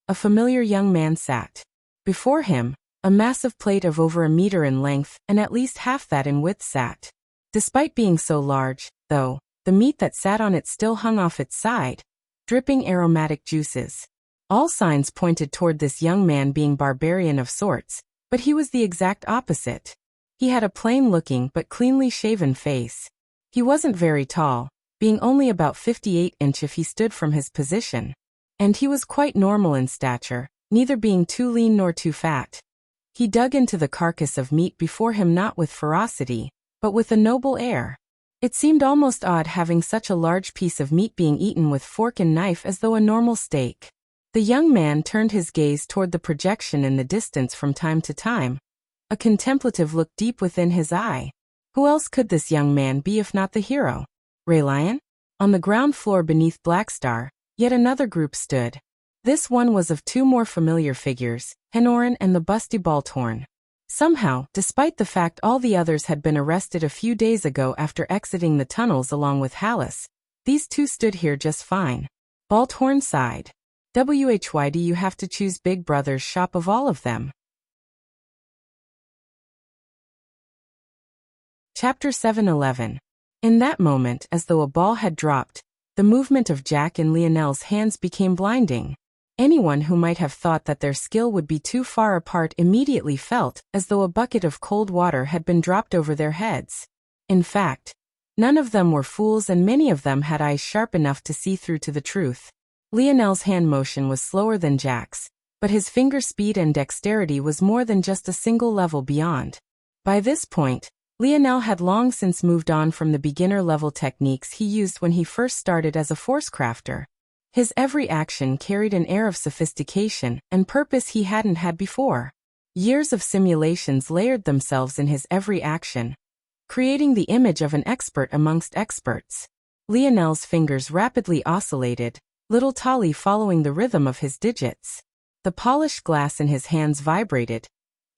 a familiar young man sat. Before him, a massive plate of over a meter in length and at least half that in width sat. Despite being so large, though, the meat that sat on it still hung off its side, dripping aromatic juices. All signs pointed toward this young man being barbarian of sorts, but he was the exact opposite. He had a plain-looking but cleanly shaven face. He wasn't very tall, being only about 58 inches if he stood from his position. And he was quite normal in stature, neither being too lean nor too fat. He dug into the carcass of meat before him not with ferocity, but with a noble air. It seemed almost odd having such a large piece of meat being eaten with fork and knife as though a normal steak. The young man turned his gaze toward the projection in the distance from time to time, a contemplative look deep within his eye. Who else could this young man be if not the hero? Raylion? On the ground floor beneath Blackstar, yet another group stood. This one was of two more familiar figures, Henoran and the busty Balthorn. Somehow, despite the fact all the others had been arrested a few days ago after exiting the tunnels along with Hallis, these two stood here just fine. Balthorn sighed. Why do you have to choose Big Brother's shop of all of them? Chapter 7:11. In that moment, as though a ball had dropped, the movement of Jack and Lionel's hands became blinding. Anyone who might have thought that their skill would be too far apart immediately felt as though a bucket of cold water had been dropped over their heads. In fact, none of them were fools and many of them had eyes sharp enough to see through to the truth. Lionel's hand motion was slower than Jack's, but his finger speed and dexterity was more than just a single level beyond. By this point, Lionel had long since moved on from the beginner-level techniques he used when he first started as a force crafter. His every action carried an air of sophistication and purpose he hadn't had before. Years of simulations layered themselves in his every action, creating the image of an expert amongst experts. Lionel's fingers rapidly oscillated, little Tolly following the rhythm of his digits. the polished glass in his hands vibrated,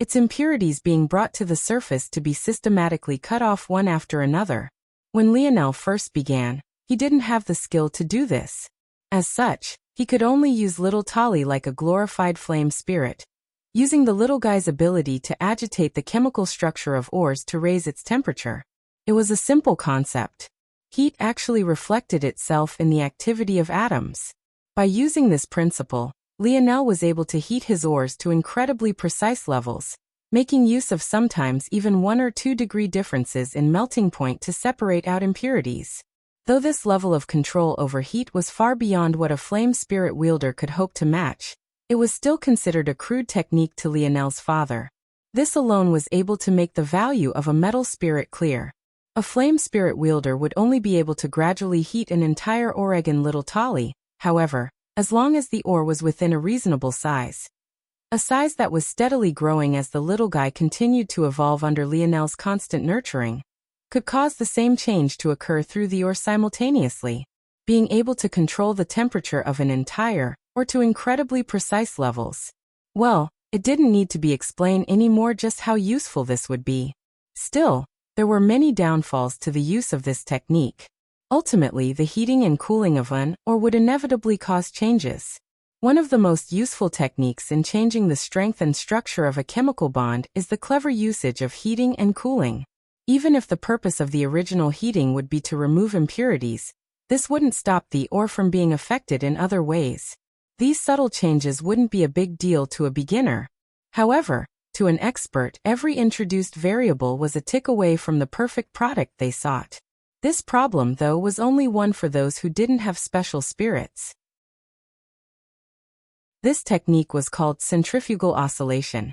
its impurities being brought to the surface to be systematically cut off one after another. When Lionel first began, he didn't have the skill to do this. As such, he could only use little Tali like a glorified flame spirit, using the little guy's ability to agitate the chemical structure of ores to raise its temperature. It was a simple concept. Heat actually reflected itself in the activity of atoms. By using this principle, Lionel was able to heat his ores to incredibly precise levels, making use of sometimes even 1 or 2 degree differences in melting point to separate out impurities. Though this level of control over heat was far beyond what a flame spirit wielder could hope to match, it was still considered a crude technique to Lionel's father. This alone was able to make the value of a metal spirit clear. A flame spirit wielder would only be able to gradually heat an entire Oregon little Tali, however, as long as the ore was within a reasonable size. A size that was steadily growing as the little guy continued to evolve under Lionel's constant nurturing, could cause the same change to occur through the ore simultaneously, being able to control the temperature of an entire, or to incredibly precise levels. Well, it didn't need to be explained anymore just how useful this would be. Still, there were many downfalls to the use of this technique. Ultimately, the heating and cooling of an ore would inevitably cause changes. One of the most useful techniques in changing the strength and structure of a chemical bond is the clever usage of heating and cooling. Even if the purpose of the original heating would be to remove impurities, this wouldn't stop the ore from being affected in other ways. These subtle changes wouldn't be a big deal to a beginner. However, to an expert, every introduced variable was a tick away from the perfect product they sought. This problem, though, was only one for those who didn't have special spirits. This technique was called centrifugal oscillation,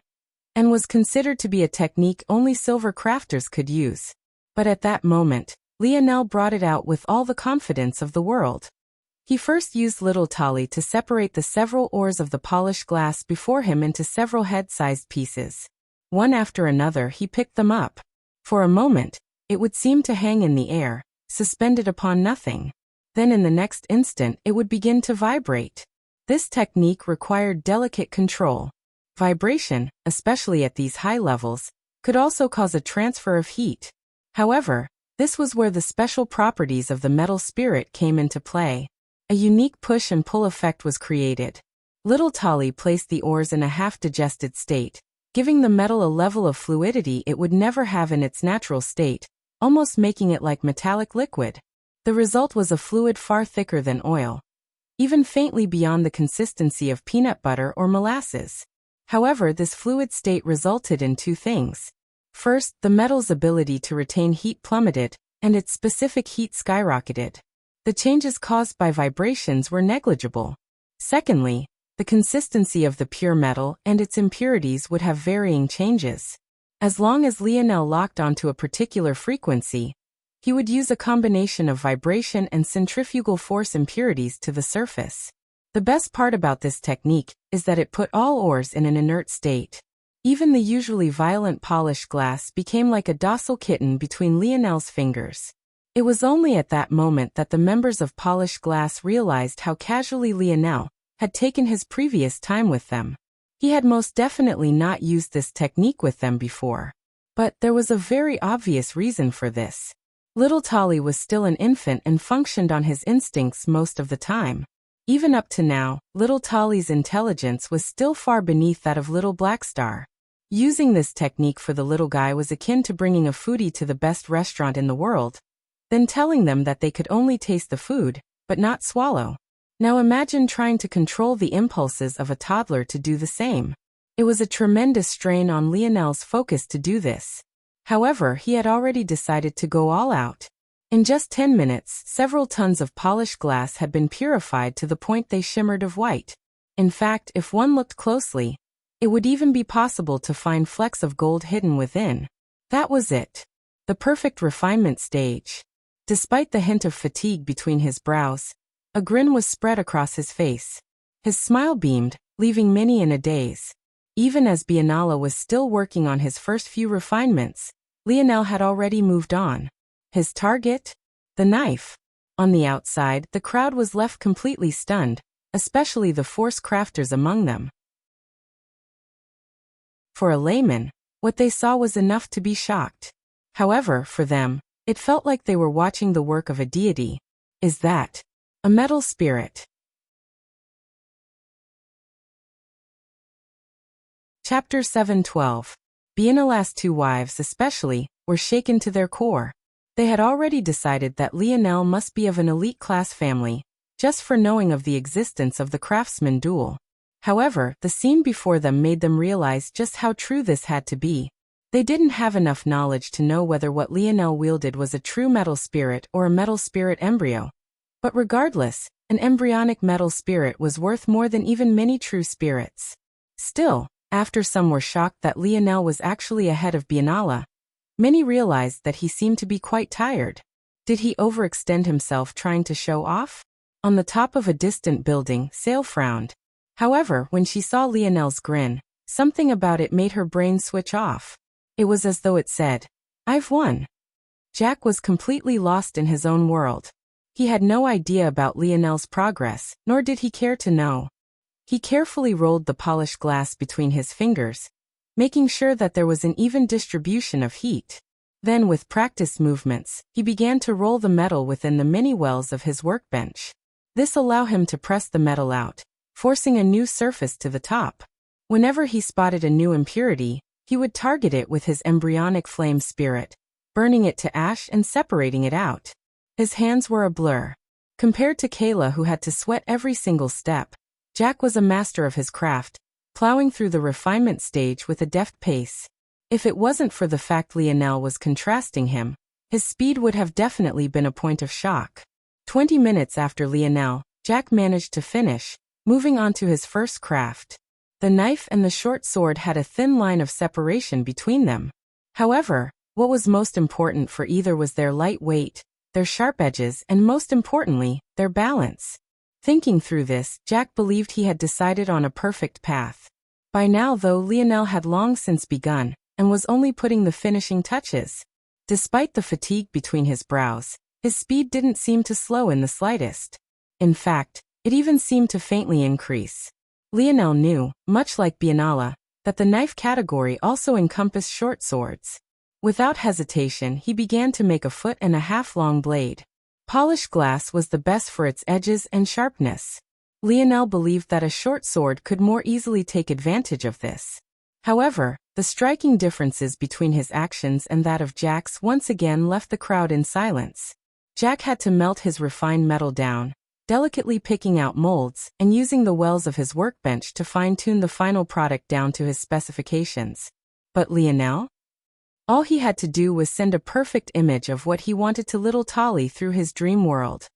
and was considered to be a technique only silver crafters could use. But at that moment, Lionel brought it out with all the confidence of the world. He first used little Tali to separate the several ores of the polished glass before him into several head-sized pieces. One after another he picked them up. For a moment, it would seem to hang in the air, suspended upon nothing. Then in the next instant it would begin to vibrate. This technique required delicate control. Vibration, especially at these high levels, could also cause a transfer of heat. However, this was where the special properties of the metal spirit came into play. A unique push and pull effect was created. Little Tali placed the ores in a half-digested state, giving the metal a level of fluidity it would never have in its natural state, almost making it like metallic liquid. The result was a fluid far thicker than oil, even faintly beyond the consistency of peanut butter or molasses. However, this fluid state resulted in 2 things. First, the metal's ability to retain heat plummeted, and its specific heat skyrocketed. The changes caused by vibrations were negligible. Secondly, the consistency of the pure metal and its impurities would have varying changes. As long as Lionel locked onto a particular frequency, he would use a combination of vibration and centrifugal force impurities to the surface. The best part about this technique is that it put all ores in an inert state. Even the usually violent polished glass became like a docile kitten between Lionel's fingers. It was only at that moment that the members of Polished Glass realized how casually Lionel had taken his previous time with them. He had most definitely not used this technique with them before. But there was a very obvious reason for this. Little Tali was still an infant and functioned on his instincts most of the time. Even up to now, little Tali's intelligence was still far beneath that of little Blackstar. Using this technique for the little guy was akin to bringing a foodie to the best restaurant in the world, then telling them that they could only taste the food, but not swallow. Now imagine trying to control the impulses of a toddler to do the same. It was a tremendous strain on Lionel's focus to do this. However, he had already decided to go all out. In just 10 minutes, several tons of polished glass had been purified to the point they shimmered of white. In fact, if one looked closely, it would even be possible to find flecks of gold hidden within. That was it. The perfect refinement stage. Despite the hint of fatigue between his brows, a grin was spread across his face. His smile beamed, leaving many in a daze. Even as Biennala was still working on his first few refinements, Lionel had already moved on. His target? The knife. On the outside, the crowd was left completely stunned, especially the force crafters among them. For a layman, what they saw was enough to be shocked. However, for them, it felt like they were watching the work of a deity. Is that a metal spirit? Chapter 7:12. Biennale's two wives especially were shaken to their core. They had already decided that Lionel must be of an elite class family, just for knowing of the existence of the craftsman duel. However, the scene before them made them realize just how true this had to be. They didn't have enough knowledge to know whether what Lionel wielded was a true metal spirit or a metal spirit embryo. But regardless, an embryonic metal spirit was worth more than even many true spirits. Still, after some were shocked that Lionel was actually ahead of Biennale, many realized that he seemed to be quite tired. Did he overextend himself trying to show off? On the top of a distant building, Sale frowned. However, when she saw Lionel's grin, something about it made her brain switch off. It was as though it said, "I've won." Jack was completely lost in his own world. He had no idea about Lionel's progress, nor did he care to know. He carefully rolled the polished glass between his fingers, making sure that there was an even distribution of heat. Then, with practiced movements, he began to roll the metal within the many wells of his workbench. This allowed him to press the metal out, forcing a new surface to the top. Whenever he spotted a new impurity, he would target it with his embryonic flame spirit, burning it to ash and separating it out. His hands were a blur. Compared to Kayla, who had to sweat every single step, Jack was a master of his craft, plowing through the refinement stage with a deft pace. If it wasn't for the fact Lionel was contrasting him, his speed would have definitely been a point of shock. 20 minutes after Lionel, Jack managed to finish, moving on to his first craft. The knife and the short sword had a thin line of separation between them. However, what was most important for either was their light weight, their sharp edges, and most importantly, their balance. Thinking through this, Jack believed he had decided on a perfect path. By now, though, Lionel had long since begun, and was only putting the finishing touches. Despite the fatigue between his brows, his speed didn't seem to slow in the slightest. In fact, it even seemed to faintly increase. Lionel knew, much like Biennale, that the knife category also encompassed short swords. Without hesitation, he began to make a 1.5-foot long blade. Polished glass was the best for its edges and sharpness. Lionel believed that a short sword could more easily take advantage of this. However, the striking differences between his actions and that of Jack's once again left the crowd in silence. Jack had to melt his refined metal down, delicately picking out molds and using the wells of his workbench to fine-tune the final product down to his specifications. But Lionel? All he had to do was send a perfect image of what he wanted to little Tolly through his dream world.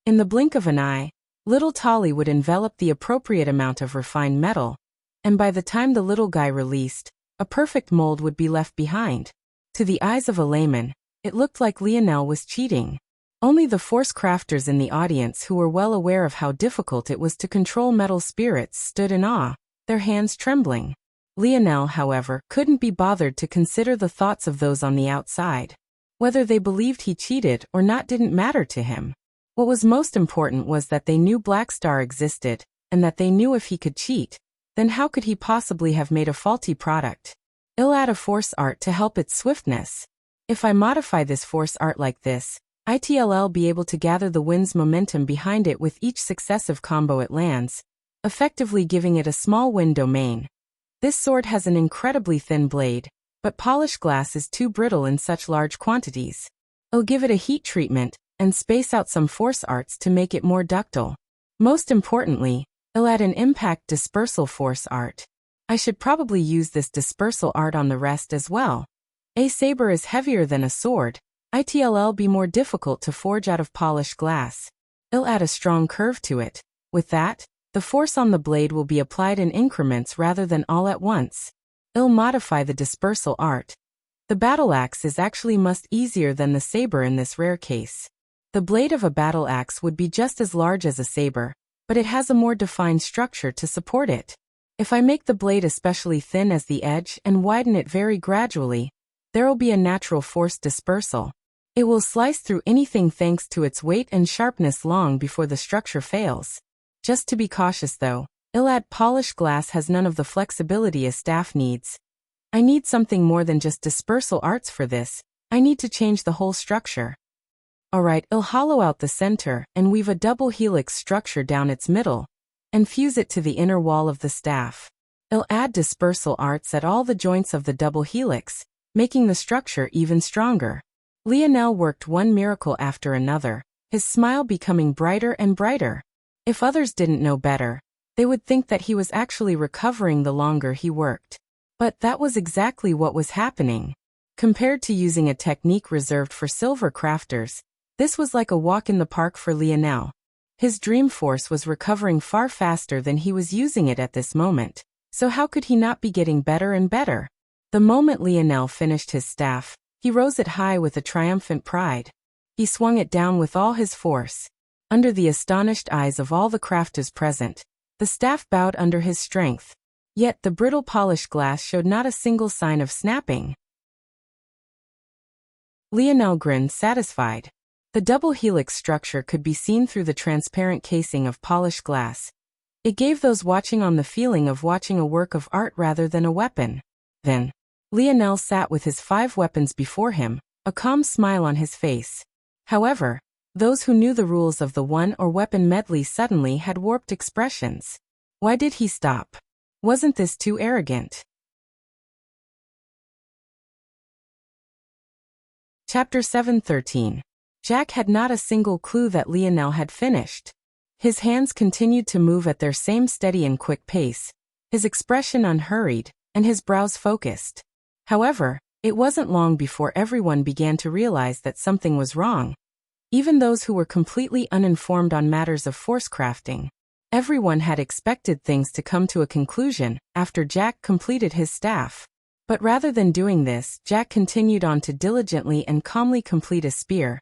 In the blink of an eye, little Tolly would envelop the appropriate amount of refined metal, and by the time the little guy released, a perfect mold would be left behind. To the eyes of a layman, it looked like Lionel was cheating. Only the force crafters in the audience, who were well aware of how difficult it was to control metal spirits, stood in awe, their hands trembling. Lionel, however, couldn't be bothered to consider the thoughts of those on the outside. Whether they believed he cheated or not didn't matter to him. What was most important was that they knew Black Star existed, and that they knew if he could cheat, then how could he possibly have made a faulty product? I'll add a force art to help its swiftness. If I modify this force art like this, I'll be able to gather the wind's momentum behind it with each successive combo it lands, effectively giving it a small wind domain. This sword has an incredibly thin blade, but polished glass is too brittle in such large quantities. I'll give it a heat treatment, and space out some force arts to make it more ductile. Most importantly, I'll add an impact dispersal force art. I should probably use this dispersal art on the rest as well. A saber is heavier than a sword. It'll be more difficult to forge out of polished glass. I'll add a strong curve to it. With that, the force on the blade will be applied in increments rather than all at once. I'll modify the dispersal art. The battle axe is actually much easier than the saber in this rare case. The blade of a battle axe would be just as large as a saber, but it has a more defined structure to support it. If I make the blade especially thin as the edge and widen it very gradually, there will be a natural force dispersal. It will slice through anything thanks to its weight and sharpness long before the structure fails. Just to be cautious though, Add polished glass has none of the flexibility a staff needs. I need something more than just dispersal arts for this. I need to change the whole structure. Alright, I'll hollow out the center and weave a double helix structure down its middle and fuse it to the inner wall of the staff. I'll add dispersal arts at all the joints of the double helix, making the structure even stronger. Lionel worked one miracle after another, his smile becoming brighter and brighter. If others didn't know better, they would think that he was actually recovering the longer he worked. But that was exactly what was happening. Compared to using a technique reserved for silver crafters, this was like a walk in the park for Lionel. His dream force was recovering far faster than he was using it at this moment, so how could he not be getting better and better? The moment Lionel finished his staff, he rose it high with a triumphant pride. He swung it down with all his force. Under the astonished eyes of all the crafters present, the staff bowed under his strength. Yet the brittle polished glass showed not a single sign of snapping. Lionel grinned satisfied. The double helix structure could be seen through the transparent casing of polished glass. It gave those watching on the feeling of watching a work of art rather than a weapon. Then, Lionel sat with his 5 weapons before him, a calm smile on his face. However, those who knew the rules of the one or weapon medley suddenly had warped expressions. Why did he stop? Wasn't this too arrogant? Chapter 7:13. Jack had not a single clue that Lionel had finished. His hands continued to move at their same steady and quick pace, his expression unhurried, and his brows focused. However, it wasn't long before everyone began to realize that something was wrong. Even those who were completely uninformed on matters of force crafting. Everyone had expected things to come to a conclusion after Jack completed his staff. But rather than doing this, Jack continued on to diligently and calmly complete a spear,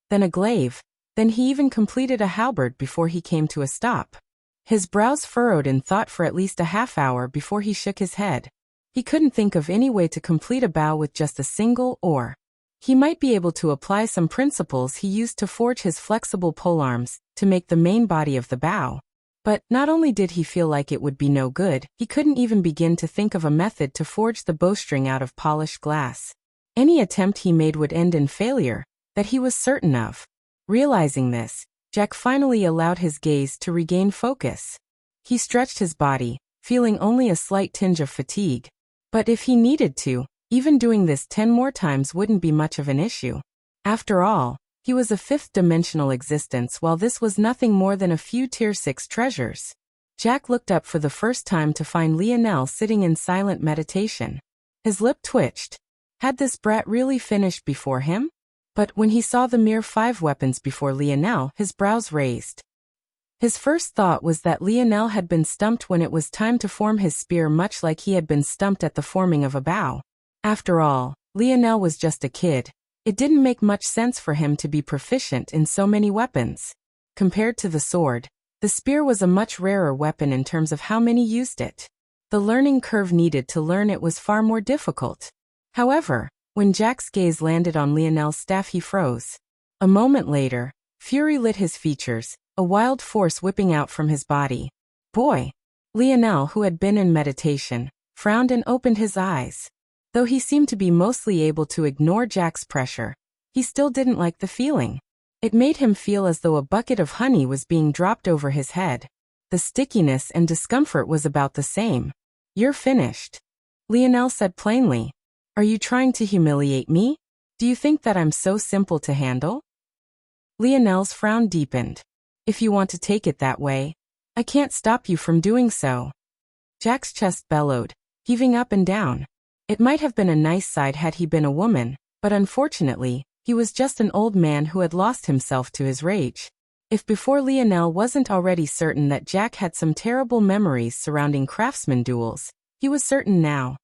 then a glaive, then he even completed a halberd before he came to a stop. His brows furrowed in thought for at least a half hour before he shook his head. He couldn't think of any way to complete a bow with just a single oar. He might be able to apply some principles he used to forge his flexible polearms to make the main body of the bow. But not only did he feel like it would be no good, he couldn't even begin to think of a method to forge the bowstring out of polished glass. Any attempt he made would end in failure, that he was certain of. Realizing this, Jack finally allowed his gaze to regain focus. He stretched his body, feeling only a slight tinge of fatigue. But if he needed to, even doing this 10 more times wouldn't be much of an issue. After all, he was a 5th-dimensional existence while this was nothing more than a few Tier 6 treasures. Jack looked up for the first time to find Lionel sitting in silent meditation. His lip twitched. Had this brat really finished before him? But when he saw the mere 5 weapons before Lionel, his brows raised. His first thought was that Lionel had been stumped when it was time to form his spear, much like he had been stumped at the forming of a bow. After all, Lionel was just a kid. It didn't make much sense for him to be proficient in so many weapons. Compared to the sword, the spear was a much rarer weapon in terms of how many used it. The learning curve needed to learn it was far more difficult. However, when Jack's gaze landed on Lionel's staff, he froze. A moment later, fury lit his features, a wild force whipping out from his body. Boy! Lionel, who had been in meditation, frowned and opened his eyes. Though he seemed to be mostly able to ignore Jack's pressure, he still didn't like the feeling. It made him feel as though a bucket of honey was being dropped over his head. The stickiness and discomfort was about the same. You're finished, Lionel said plainly. Are you trying to humiliate me? Do you think that I'm so simple to handle? Lionel's frown deepened. If you want to take it that way, I can't stop you from doing so. Jack's chest bellowed, heaving up and down. It might have been a nice sight had he been a woman, but unfortunately, he was just an old man who had lost himself to his rage. If before Lionel wasn't already certain that Jack had some terrible memories surrounding craftsman duels, he was certain now.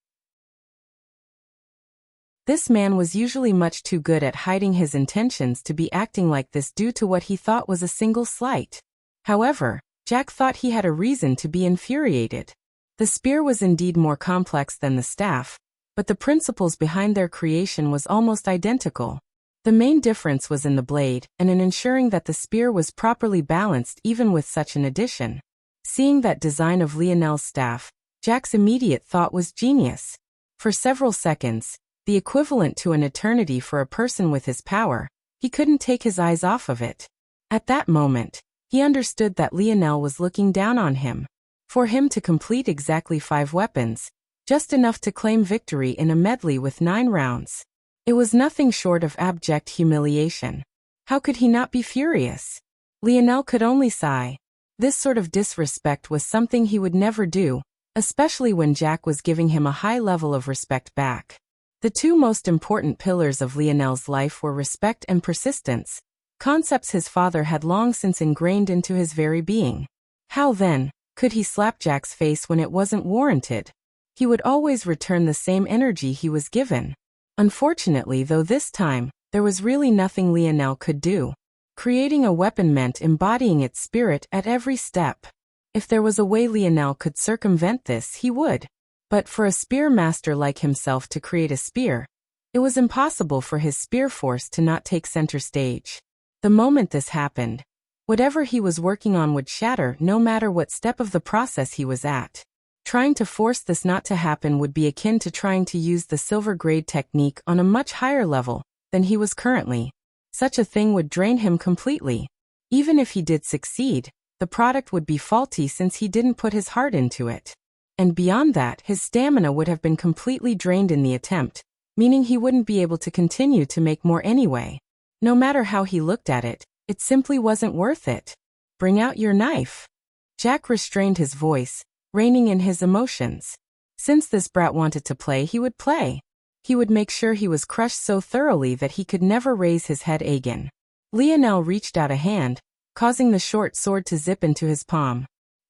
This man was usually much too good at hiding his intentions to be acting like this due to what he thought was a single slight. However, Jack thought he had a reason to be infuriated. The spear was indeed more complex than the staff, but the principles behind their creation was almost identical. The main difference was in the blade and in ensuring that the spear was properly balanced even with such an addition. Seeing that design of Lionel's staff, Jack's immediate thought was genius. For several seconds, the equivalent to an eternity for a person with his power, he couldn't take his eyes off of it. At that moment, he understood that Lionel was looking down on him. For him to complete exactly 5 weapons, just enough to claim victory in a medley with 9 rounds. It was nothing short of abject humiliation. How could he not be furious? Lionel could only sigh. This sort of disrespect was something he would never do, especially when Jack was giving him a high level of respect back. The 2 most important pillars of Lionel's life were respect and persistence, concepts his father had long since ingrained into his very being. How then could he slap Jack's face when it wasn't warranted? He would always return the same energy he was given. Unfortunately, though, this time, there was really nothing Lionel could do. Creating a weapon meant embodying its spirit at every step. If there was a way Lionel could circumvent this, he would. But for a spear master like himself to create a spear, it was impossible for his spear force to not take center stage. The moment this happened, whatever he was working on would shatter no matter what step of the process he was at. Trying to force this not to happen would be akin to trying to use the silver grade technique on a much higher level than he was currently. Such a thing would drain him completely. Even if he did succeed, the product would be faulty since he didn't put his heart into it. And beyond that, his stamina would have been completely drained in the attempt, meaning he wouldn't be able to continue to make more anyway. No matter how he looked at it, it simply wasn't worth it. Bring out your knife. Jack restrained his voice, reining in his emotions. Since this brat wanted to play, he would play. He would make sure he was crushed so thoroughly that he could never raise his head again. Lionel reached out a hand, causing the short sword to zip into his palm.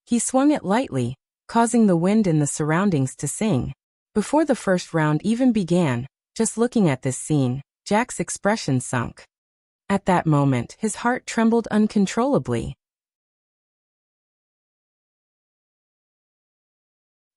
He swung it lightly, causing the wind in the surroundings to sing. Before the first round even began, just looking at this scene, Jack's expression sunk. At that moment, his heart trembled uncontrollably.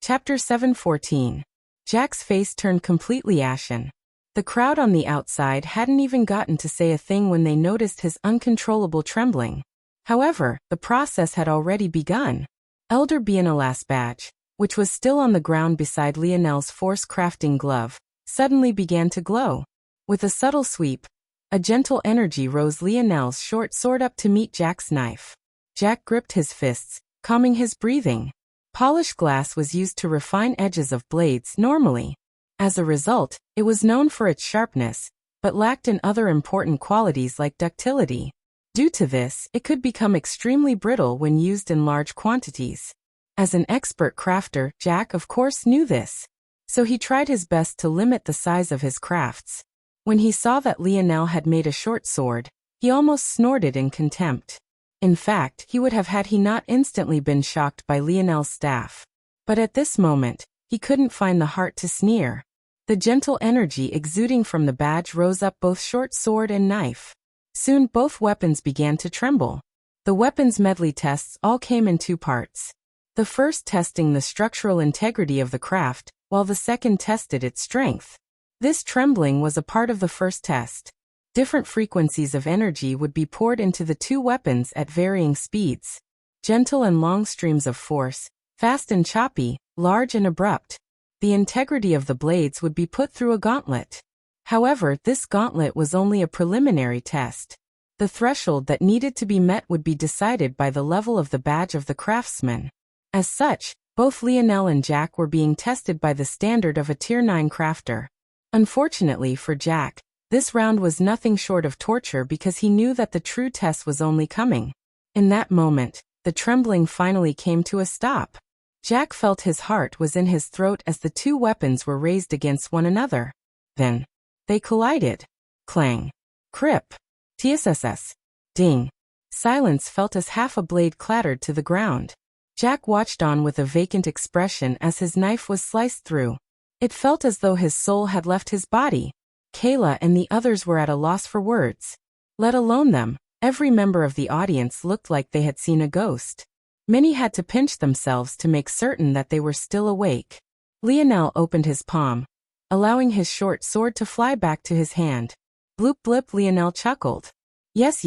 Chapter 7:14. Jack's face turned completely ashen. The crowd on the outside hadn't even gotten to say a thing when they noticed his uncontrollable trembling. However, the process had already begun. Elder Bianalas' badge, which was still on the ground beside Lionel's force crafting glove, suddenly began to glow. With a subtle sweep, a gentle energy rose Lionel's short sword up to meet Jack's knife. Jack gripped his fists, calming his breathing. Polished glass was used to refine edges of blades normally. As a result, it was known for its sharpness, but lacked in other important qualities like ductility. Due to this, it could become extremely brittle when used in large quantities. As an expert crafter, Jack of course knew this. So he tried his best to limit the size of his crafts. When he saw that Lionel had made a short sword, he almost snorted in contempt. In fact, he would have had he not instantly been shocked by Lionel's staff. But at this moment, he couldn't find the heart to sneer. The gentle energy exuding from the badge rose up both short sword and knife. Soon both weapons began to tremble. The weapons medley tests all came in 2 parts. The first testing the structural integrity of the craft, while the second tested its strength. This trembling was a part of the first test. Different frequencies of energy would be poured into the 2 weapons at varying speeds. Gentle and long streams of force, fast and choppy, large and abrupt. The integrity of the blades would be put through a gauntlet. However, this gauntlet was only a preliminary test. The threshold that needed to be met would be decided by the level of the badge of the craftsman. As such, both Lionel and Jack were being tested by the standard of a Tier 9 crafter. Unfortunately for Jack, this round was nothing short of torture because he knew that the true test was only coming. In that moment, the trembling finally came to a stop. Jack felt his heart was in his throat as the 2 weapons were raised against one another. Then, they collided. Clang. Crip. TSSS. Ding. Silence felt as half a blade clattered to the ground. Jack watched on with a vacant expression as his knife was sliced through. It felt as though his soul had left his body. Kayla and the others were at a loss for words. Let alone them, every member of the audience looked like they had seen a ghost. Many had to pinch themselves to make certain that they were still awake. Lionel opened his palm, allowing his short sword to fly back to his hand. Bloop blip, Lionel chuckled. Yes,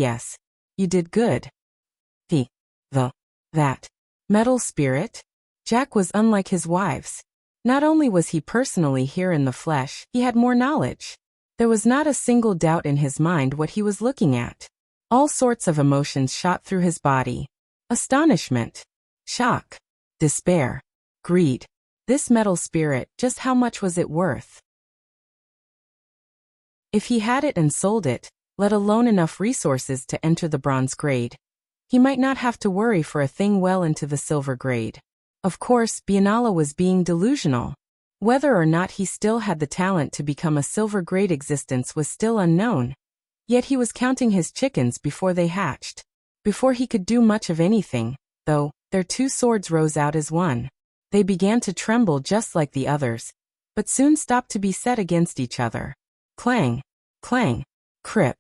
you did good. That Metal spirit? Jack was unlike his wives. Not only was he personally here in the flesh, he had more knowledge. There was not a single doubt in his mind what he was looking at. All sorts of emotions shot through his body. Astonishment, shock, despair, greed. This metal spirit, just how much was it worth? If he had it and sold it, let alone enough resources to enter the bronze grade, he might not have to worry for a thing well into the silver grade. Of course, Biennala was being delusional. Whether or not he still had the talent to become a silver grade existence was still unknown. Yet he was counting his chickens before they hatched. Before he could do much of anything, though, their two swords rose out as one. They began to tremble just like the others, but soon stopped to be set against each other. Clang, clang, crip,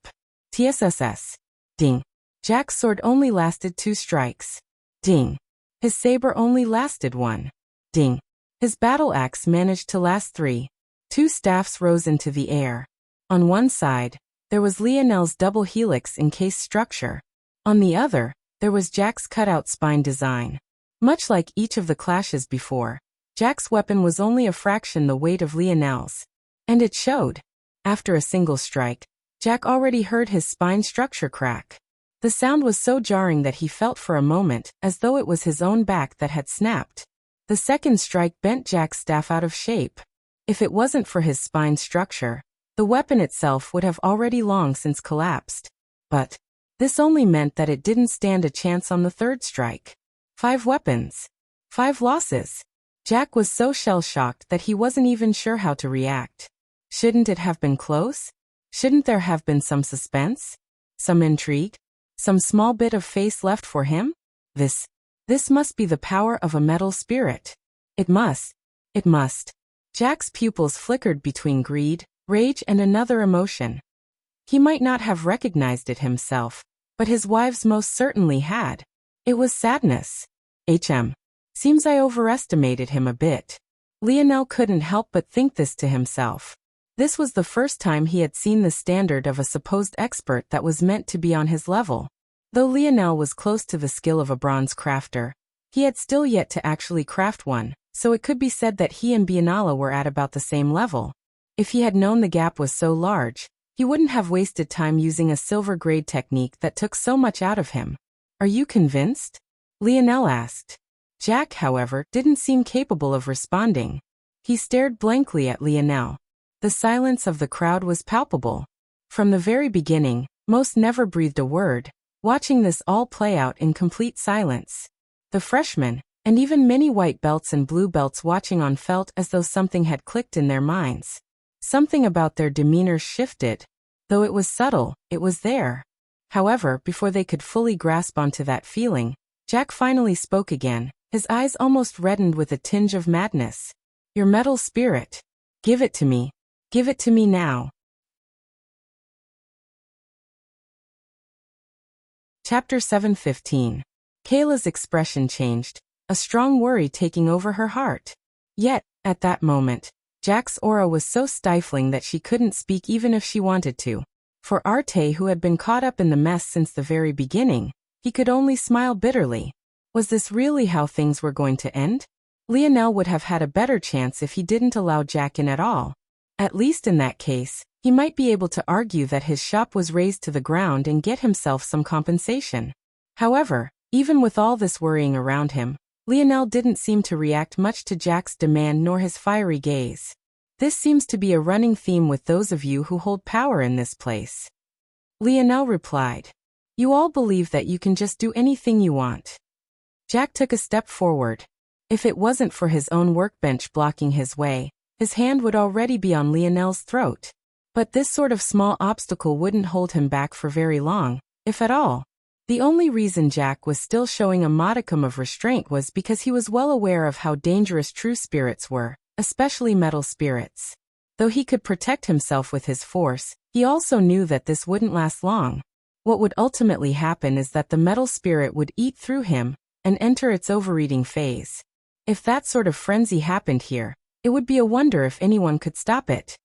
tss, ding. Jack's sword only lasted 2 strikes. Ding. His saber only lasted 1. Ding. His battle axe managed to last 3. 2 staffs rose into the air. On one side, there was Lionel's double helix encased structure. On the other, there was Jack's cutout spine design. Much like each of the clashes before, Jack's weapon was only a fraction the weight of Lionel's. And it showed. After a single strike, Jack already heard his spine structure crack. The sound was so jarring that he felt for a moment as though it was his own back that had snapped. The second strike bent Jack's staff out of shape. If it wasn't for his spine structure, the weapon itself would have already long since collapsed. But this only meant that it didn't stand a chance on the third strike. 5 weapons. 5 losses. Jack was so shell-shocked that he wasn't even sure how to react. Shouldn't it have been close? Shouldn't there have been some suspense? Some intrigue? Some small bit of face left for him? This must be the power of a metal spirit. It must. Jack's pupils flickered between greed, rage and another emotion. He might not have recognized it himself, but his wives most certainly had. It was sadness. Seems I overestimated him a bit. Lionel couldn't help but think this to himself. This was the first time he had seen the standard of a supposed expert that was meant to be on his level. Though Lionel was close to the skill of a bronze crafter, he had still yet to actually craft one, so it could be said that he and Biennala were at about the same level. If he had known the gap was so large, he wouldn't have wasted time using a silver grade technique that took so much out of him. Are you convinced? Lionel asked. Jack, however, didn't seem capable of responding. He stared blankly at Lionel. The silence of the crowd was palpable. From the very beginning, most never breathed a word, watching this all play out in complete silence. The freshmen, and even many white belts and blue belts watching on felt as though something had clicked in their minds. Something about their demeanors shifted. Though it was subtle, it was there. However, before they could fully grasp onto that feeling, Jack finally spoke again, his eyes almost reddened with a tinge of madness. Your metal spirit. Give it to me. Give it to me now. Chapter 7:15. Kayla's expression changed, a strong worry taking over her heart. Yet, at that moment, Jack's aura was so stifling that she couldn't speak even if she wanted to. For Arte, who had been caught up in the mess since the very beginning, he could only smile bitterly. Was this really how things were going to end? Lionel would have had a better chance if he didn't allow Jack in at all. At least in that case, he might be able to argue that his shop was razed to the ground and get himself some compensation. However, even with all this worrying around him, Lionel didn't seem to react much to Jack's demand nor his fiery gaze. This seems to be a running theme with those of you who hold power in this place. Lionel replied. You all believe that you can just do anything you want. Jack took a step forward. If it wasn't for his own workbench blocking his way, his hand would already be on Lionel's throat. But this sort of small obstacle wouldn't hold him back for very long, if at all. The only reason Jack was still showing a modicum of restraint was because he was well aware of how dangerous true spirits were, especially metal spirits. Though he could protect himself with his force, he also knew that this wouldn't last long. What would ultimately happen is that the metal spirit would eat through him and enter its overeating phase. If that sort of frenzy happened here, it would be a wonder if anyone could stop it.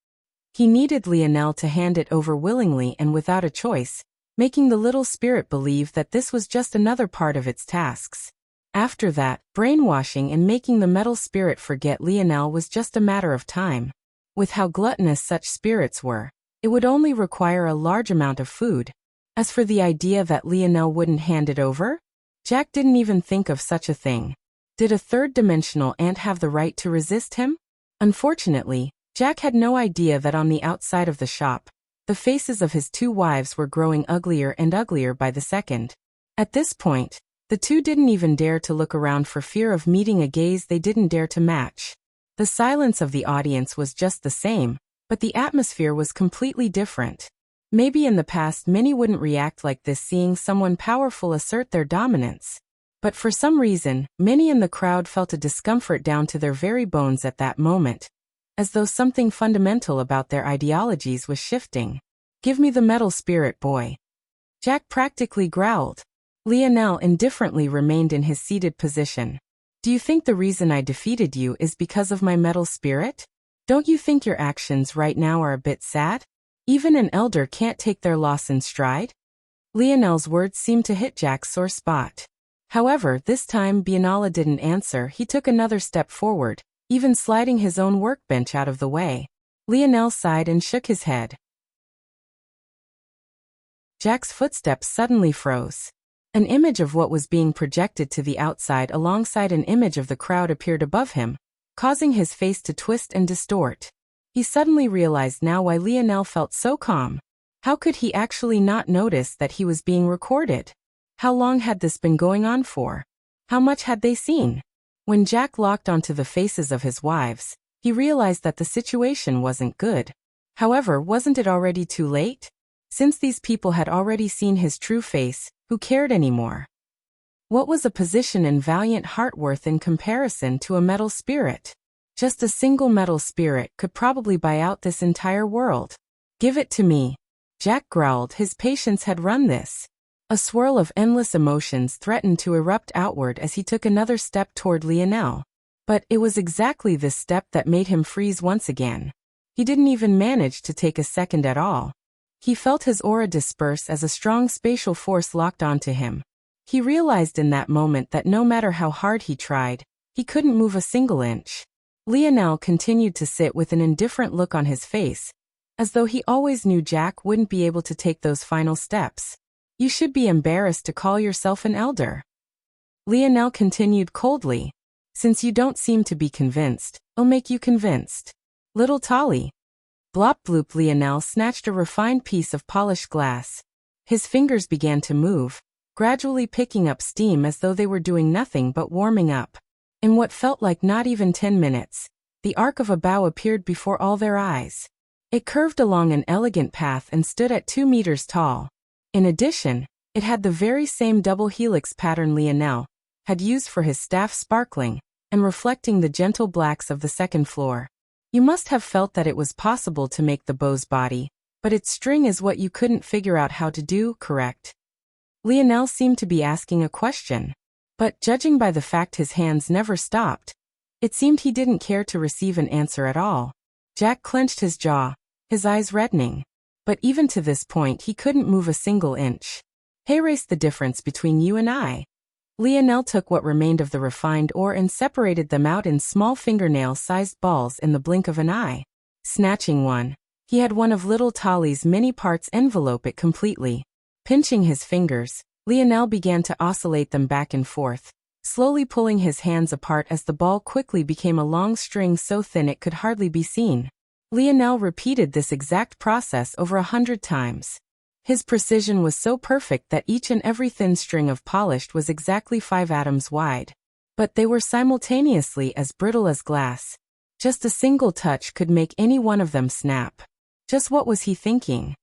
He needed Lionel to hand it over willingly and without a choice, making the little spirit believe that this was just another part of its tasks. After that, brainwashing and making the metal spirit forget Lionel was just a matter of time. With how gluttonous such spirits were, it would only require a large amount of food. As for the idea that Lionel wouldn't hand it over, Jack didn't even think of such a thing. Did a third-dimensional ant have the right to resist him? Unfortunately, Jack had no idea that on the outside of the shop, the faces of his two wives were growing uglier and uglier by the second. At this point, the two didn't even dare to look around for fear of meeting a gaze they didn't dare to match. The silence of the audience was just the same, but the atmosphere was completely different. Maybe in the past many wouldn't react like this seeing someone powerful assert their dominance. But for some reason, many in the crowd felt a discomfort down to their very bones at that moment, as though something fundamental about their ideologies was shifting. "Give me the metal spirit, boy." Jack practically growled. Lionel indifferently remained in his seated position. "Do you think the reason I defeated you is because of my metal spirit? Don't you think your actions right now are a bit sad? Even an elder can't take their loss in stride?" Lionel's words seemed to hit Jack's sore spot. However, this time Biennala didn't answer. He took another step forward, even sliding his own workbench out of the way. Lionel sighed and shook his head. Jack's footsteps suddenly froze. An image of what was being projected to the outside alongside an image of the crowd appeared above him, causing his face to twist and distort. He suddenly realized now why Lionel felt so calm. How could he actually not notice that he was being recorded? How long had this been going on for? How much had they seen? When Jack locked onto the faces of his wives, he realized that the situation wasn't good. However, wasn't it already too late? Since these people had already seen his true face, who cared anymore? What was a position in valiant heart worth in comparison to a metal spirit? Just a single metal spirit could probably buy out this entire world. "Give it to me." Jack growled. His patience had run this. A swirl of endless emotions threatened to erupt outward as he took another step toward Lionel. But it was exactly this step that made him freeze once again. He didn't even manage to take a second at all. He felt his aura disperse as a strong spatial force locked onto him. He realized in that moment that no matter how hard he tried, he couldn't move a single inch. Lionel continued to sit with an indifferent look on his face, as though he always knew Jack wouldn't be able to take those final steps. "You should be embarrassed to call yourself an elder." Lionel continued coldly. "Since you don't seem to be convinced, I'll make you convinced. Little Tolly." Blop bloop. Lionel snatched a refined piece of polished glass. His fingers began to move, gradually picking up steam as though they were doing nothing but warming up. In what felt like not even 10 minutes, the arc of a bow appeared before all their eyes. It curved along an elegant path and stood at 2 meters tall. In addition, it had the very same double helix pattern Lionel had used for his staff, sparkling and reflecting the gentle blacks of the second floor. You must have felt that it was possible to make the bow's body, but its string is what you couldn't figure out how to do, correct? Lionel seemed to be asking a question. But judging by the fact his hands never stopped, it seemed he didn't care to receive an answer at all. Jack clenched his jaw, his eyes reddening. But even to this point he couldn't move a single inch. "Hey, race the difference between you and I." Lionel took what remained of the refined ore and separated them out in small fingernail-sized balls in the blink of an eye. Snatching one, he had one of little Tolly's many parts envelope it completely. Pinching his fingers, Lionel began to oscillate them back and forth, slowly pulling his hands apart as the ball quickly became a long string so thin it could hardly be seen. Lionel repeated this exact process over 100 times. His precision was so perfect that each and every thin string of polished was exactly 5 atoms wide. But they were simultaneously as brittle as glass. Just a single touch could make any one of them snap. Just what was he thinking?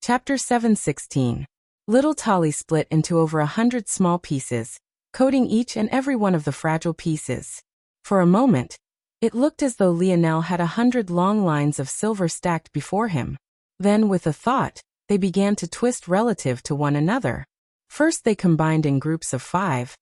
Chapter 7:16. Little Tolly split into over 100 small pieces, coating each and every one of the fragile pieces. For a moment, it looked as though Lionel had 100 long lines of silver stacked before him. Then, with a thought, they began to twist relative to one another. First they combined in groups of 5,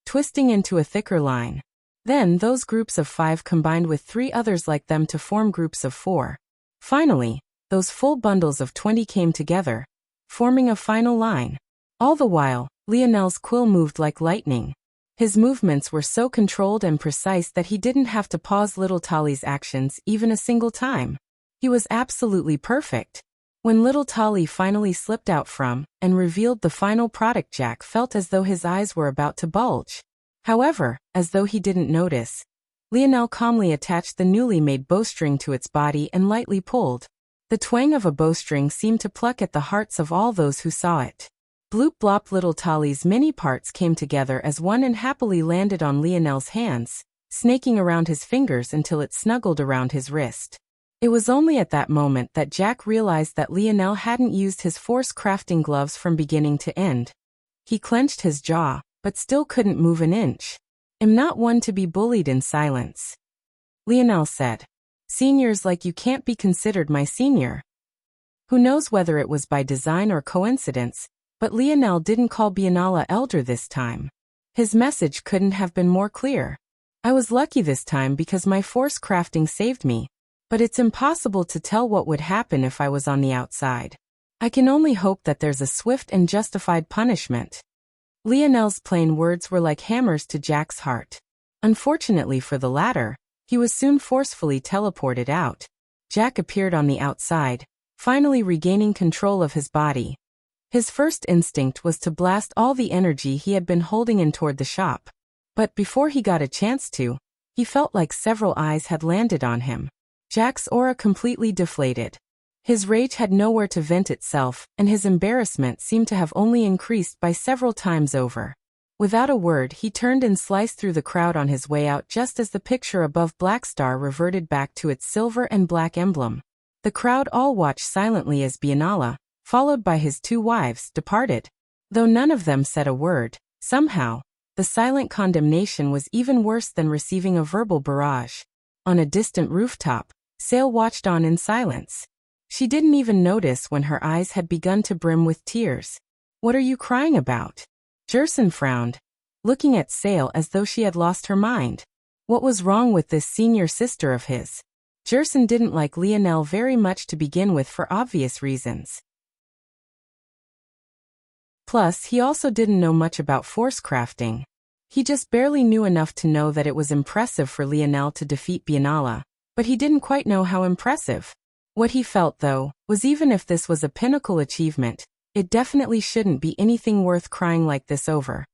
twisting into a thicker line. Then those groups of 5 combined with 3 others like them to form groups of 4. Finally, those full bundles of 20 came together, forming a final line. All the while, Lionel's quill moved like lightning. His movements were so controlled and precise that he didn't have to pause little Tali's actions even a single time. He was absolutely perfect. When little Tali finally slipped out from and revealed the final product, Jack felt as though his eyes were about to bulge. However, as though he didn't notice, Lionel calmly attached the newly made bowstring to its body and lightly pulled. The twang of a bowstring seemed to pluck at the hearts of all those who saw it. Bloop blop, little Tali's many parts came together as one and happily landed on Lionel's hands, snaking around his fingers until it snuggled around his wrist. It was only at that moment that Jack realized that Lionel hadn't used his force crafting gloves from beginning to end. He clenched his jaw, but still couldn't move an inch. "I'm not one to be bullied in silence," Lionel said. "Seniors like you can't be considered my senior." Who knows whether it was by design or coincidence, but Lionel didn't call Biennala elder this time. His message couldn't have been more clear. "I was lucky this time because my force crafting saved me, but it's impossible to tell what would happen if I was on the outside. I can only hope that there's a swift and justified punishment." Lionel's plain words were like hammers to Jack's heart. Unfortunately for the latter, he was soon forcefully teleported out. Jack appeared on the outside, finally regaining control of his body. His first instinct was to blast all the energy he had been holding in toward the shop. But before he got a chance to, he felt like several eyes had landed on him. Jack's aura completely deflated. His rage had nowhere to vent itself, and his embarrassment seemed to have only increased by several times over. Without a word, he turned and sliced through the crowd on his way out just as the picture above Black Star reverted back to its silver and black emblem. The crowd all watched silently as Biennala, followed by his two wives, departed. Though none of them said a word, somehow, the silent condemnation was even worse than receiving a verbal barrage. On a distant rooftop, Sale watched on in silence. She didn't even notice when her eyes had begun to brim with tears. "What are you crying about?" Jerson frowned, looking at Sale as though she had lost her mind. What was wrong with this senior sister of his? Jerson didn't like Lionel very much to begin with for obvious reasons. Plus, he also didn't know much about force crafting. He just barely knew enough to know that it was impressive for Lionel to defeat Biennala, but he didn't quite know how impressive. What he felt, though, was even if this was a pinnacle achievement, it definitely shouldn't be anything worth crying like this over.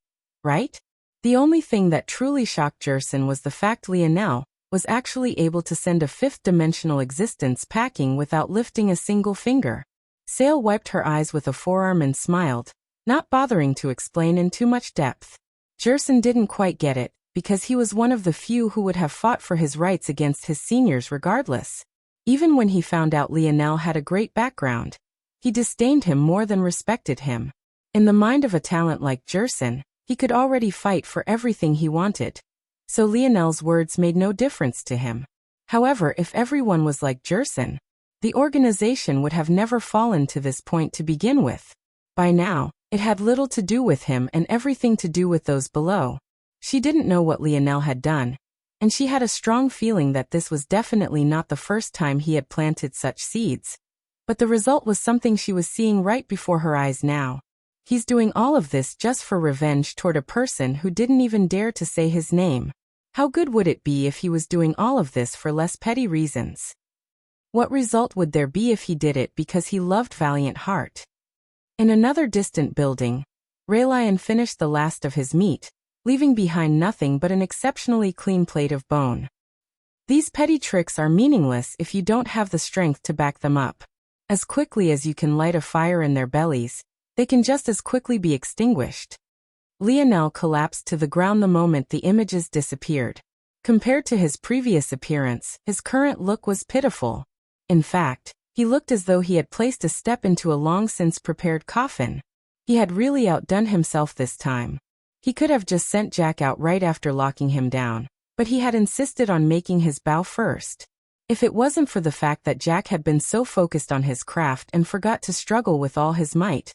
Right? The only thing that truly shocked Jerson was the fact Lionel was actually able to send a fifth-dimensional existence packing without lifting a single finger. Sale wiped her eyes with a forearm and smiled, not bothering to explain in too much depth. Jerson didn't quite get it, because he was one of the few who would have fought for his rights against his seniors regardless. Even when he found out Lionel had a great background, he disdained him more than respected him. In the mind of a talent like Jerson, he could already fight for everything he wanted. So Lionel's words made no difference to him. However, if everyone was like Jerson, the organization would have never fallen to this point to begin with. By now, it had little to do with him and everything to do with those below. She didn't know what Lionel had done, and she had a strong feeling that this was definitely not the first time he had planted such seeds. But the result was something she was seeing right before her eyes now. He's doing all of this just for revenge toward a person who didn't even dare to say his name. How good would it be if he was doing all of this for less petty reasons? What result would there be if he did it because he loved Valiant Heart? In another distant building, Raylion finished the last of his meat, leaving behind nothing but an exceptionally clean plate of bone. These petty tricks are meaningless if you don't have the strength to back them up. As quickly as you can light a fire in their bellies, they can just as quickly be extinguished. Lionel collapsed to the ground the moment the images disappeared. Compared to his previous appearance, his current look was pitiful. In fact, he looked as though he had placed a step into a long-since-prepared coffin. He had really outdone himself this time. He could have just sent Jack out right after locking him down, but he had insisted on making his bow first. If it wasn't for the fact that Jack had been so focused on his craft and forgot to struggle with all his might,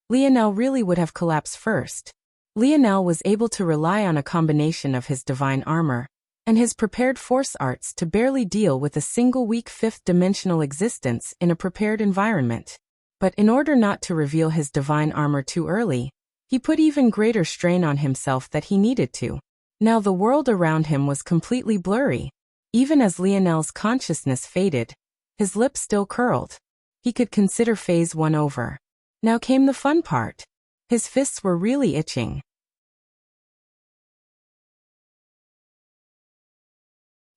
Lionel really would have collapsed first. Lionel was able to rely on a combination of his divine armor and his prepared force arts to barely deal with a single weak fifth-dimensional existence in a prepared environment. But in order not to reveal his divine armor too early, he put even greater strain on himself that he needed to. Now the world around him was completely blurry. Even as Lionel's consciousness faded, his lips still curled. He could consider phase 1 over. Now came the fun part. His fists were really itching.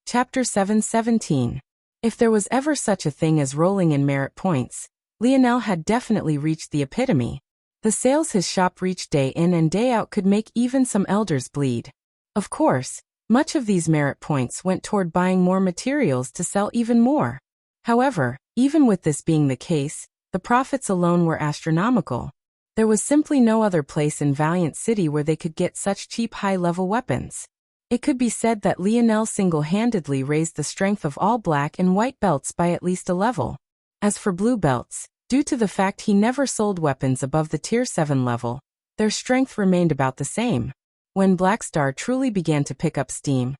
Chapter 7:17. If there was ever such a thing as rolling in merit points, Lionel had definitely reached the epitome. The sales his shop reached day in and day out could make even some elders bleed. Of course, much of these merit points went toward buying more materials to sell even more. However, even with this being the case, the profits alone were astronomical. There was simply no other place in Valiant City where they could get such cheap high-level weapons. It could be said that Lionel single-handedly raised the strength of all black and white belts by at least a level. As for blue belts, due to the fact he never sold weapons above the Tier 7 level, their strength remained about the same. When Blackstar truly began to pick up steam,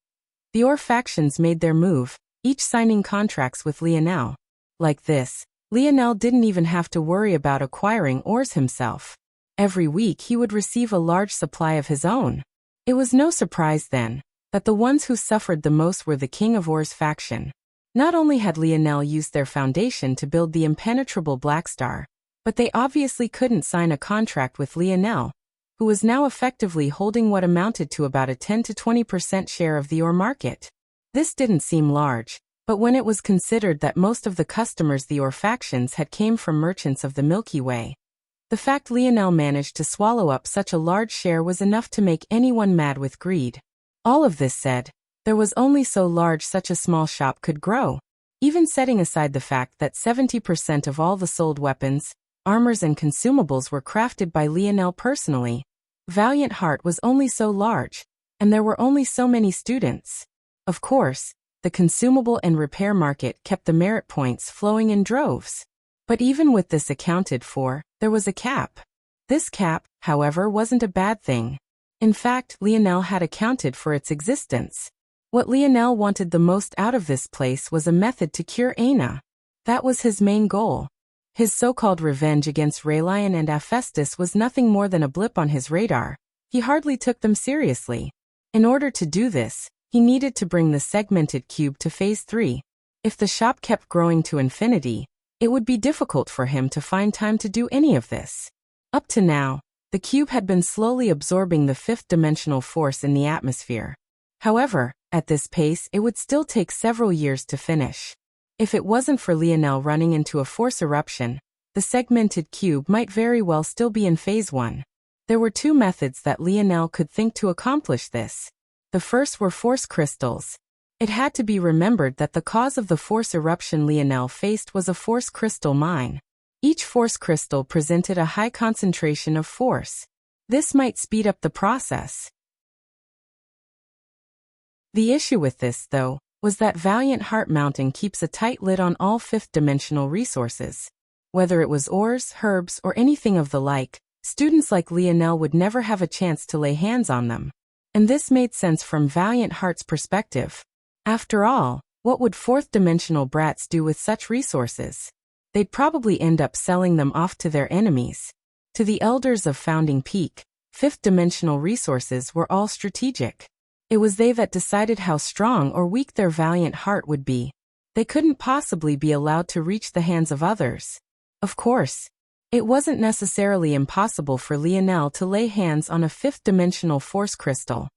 the Ore factions made their move, each signing contracts with Lionel. Like this, Lionel didn't even have to worry about acquiring ores himself. Every week he would receive a large supply of his own. It was no surprise then that the ones who suffered the most were the King of Ores faction. Not only had Lionel used their foundation to build the impenetrable Blackstar, but they obviously couldn't sign a contract with Lionel, who was now effectively holding what amounted to about a 10 to 20% share of the ore market. This didn't seem large, but when it was considered that most of the customers the Ore factions had came from merchants of the Milky Way, the fact Lionel managed to swallow up such a large share was enough to make anyone mad with greed. All of this said, there was only so large such a small shop could grow. Even setting aside the fact that 70% of all the sold weapons, armors and consumables were crafted by Lionel personally, Valiant Heart was only so large, and there were only so many students. Of course, the consumable and repair market kept the merit points flowing in droves. But even with this accounted for, there was a cap. This cap, however, wasn't a bad thing. In fact, Lionel had accounted for its existence. What Lionel wanted the most out of this place was a method to cure Aina. That was his main goal. His so-called revenge against Raylion and Hephaestus was nothing more than a blip on his radar. He hardly took them seriously. In order to do this, he needed to bring the segmented cube to phase 3. If the shop kept growing to infinity, it would be difficult for him to find time to do any of this. Up to now, the cube had been slowly absorbing the fifth-dimensional force in the atmosphere. However, at this pace it would still take several years to finish. If it wasn't for Lionel running into a force eruption, the segmented cube might very well still be in phase 1. There were 2 methods that Lionel could think to accomplish this. The first were force crystals. It had to be remembered that the cause of the force eruption Lionel faced was a force crystal mine. Each force crystal presented a high concentration of force. This might speed up the process. The issue with this, though, was that Valiant Heart Mountain keeps a tight lid on all fifth-dimensional resources. Whether it was ores, herbs, or anything of the like, students like Lionel would never have a chance to lay hands on them. And this made sense from Valiant Heart's perspective. After all, what would fourth-dimensional brats do with such resources? They'd probably end up selling them off to their enemies. To the elders of Founding Peak, fifth-dimensional resources were all strategic. It was they that decided how strong or weak their Valiant Heart would be. They couldn't possibly be allowed to reach the hands of others. Of course, it wasn't necessarily impossible for Lionel to lay hands on a fifth-dimensional force crystal.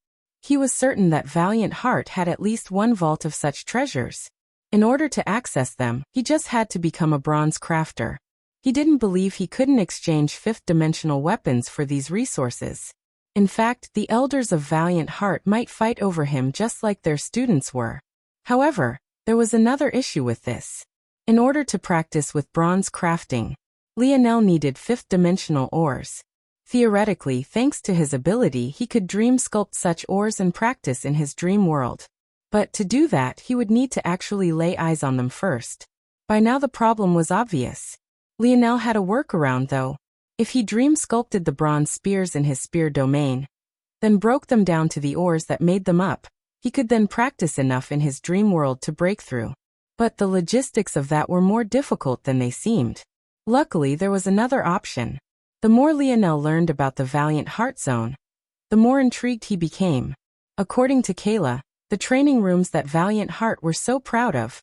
He was certain that Valiant Heart had at least one vault of such treasures. In order to access them, he just had to become a bronze crafter. He didn't believe he couldn't exchange fifth-dimensional weapons for these resources. In fact, the elders of Valiant Heart might fight over him just like their students were. However, there was another issue with this. In order to practice with bronze crafting, Lionel needed fifth-dimensional ores. Theoretically, thanks to his ability, he could dream sculpt such ores and practice in his dream world. But to do that, he would need to actually lay eyes on them first. By now the problem was obvious. Lionel had a workaround though. If he dream sculpted the bronze spears in his spear domain, then broke them down to the ores that made them up, he could then practice enough in his dream world to break through. But the logistics of that were more difficult than they seemed. Luckily, there was another option. The more Lionel learned about the Valiant Heart Zone, the more intrigued he became. According to Kayla, the training rooms that Valiant Heart were so proud of,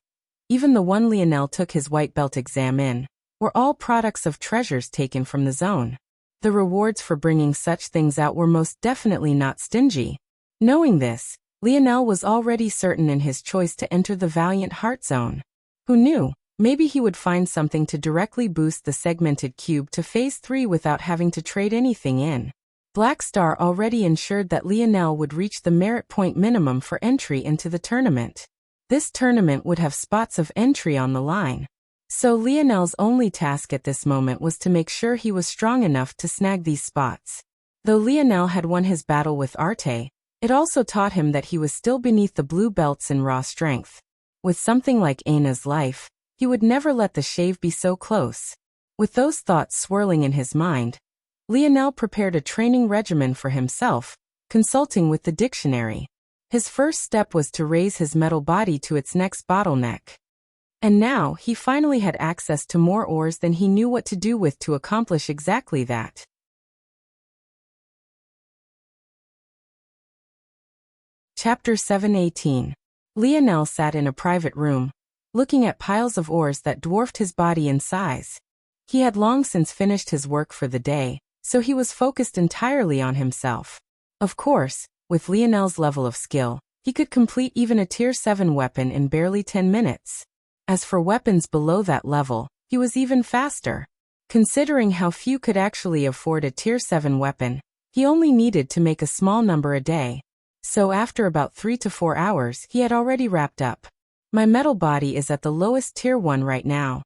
even the one Lionel took his white belt exam in, were all products of treasures taken from the zone. The rewards for bringing such things out were most definitely not stingy. Knowing this, Lionel was already certain in his choice to enter the Valiant Heart Zone. Who knew? Maybe he would find something to directly boost the segmented cube to Phase 3 without having to trade anything in. Black Star already ensured that Lionel would reach the merit point minimum for entry into the tournament. This tournament would have spots of entry on the line. So Lionel's only task at this moment was to make sure he was strong enough to snag these spots. Though Lionel had won his battle with Arte, it also taught him that he was still beneath the blue belts in raw strength. With something like Aina's life, he would never let the shave be so close. With those thoughts swirling in his mind, Lionel prepared a training regimen for himself, consulting with the dictionary. His first step was to raise his metal body to its next bottleneck. And now, he finally had access to more ores than he knew what to do with to accomplish exactly that. Chapter 7:18. Lionel sat in a private room, looking at piles of ores that dwarfed his body in size. He had long since finished his work for the day, so he was focused entirely on himself. Of course, with Lionel's level of skill, he could complete even a Tier 7 weapon in barely 10 minutes. As for weapons below that level, he was even faster. Considering how few could actually afford a Tier 7 weapon, he only needed to make a small number a day. So after about 3 to 4 hours, he had already wrapped up. My metal body is at the lowest Tier 1 right now.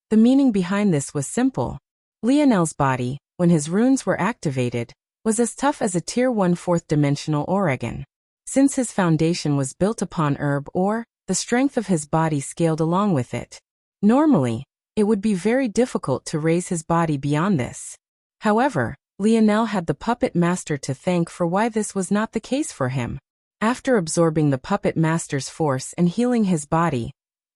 The meaning behind this was simple. Lionel's body, when his runes were activated, was as tough as a Tier 1 fourth-dimensional Oregon. Since his foundation was built upon herb ore, the strength of his body scaled along with it. Normally, it would be very difficult to raise his body beyond this. However, Lionel had the puppet master to thank for why this was not the case for him. After absorbing the puppet master's force and healing his body,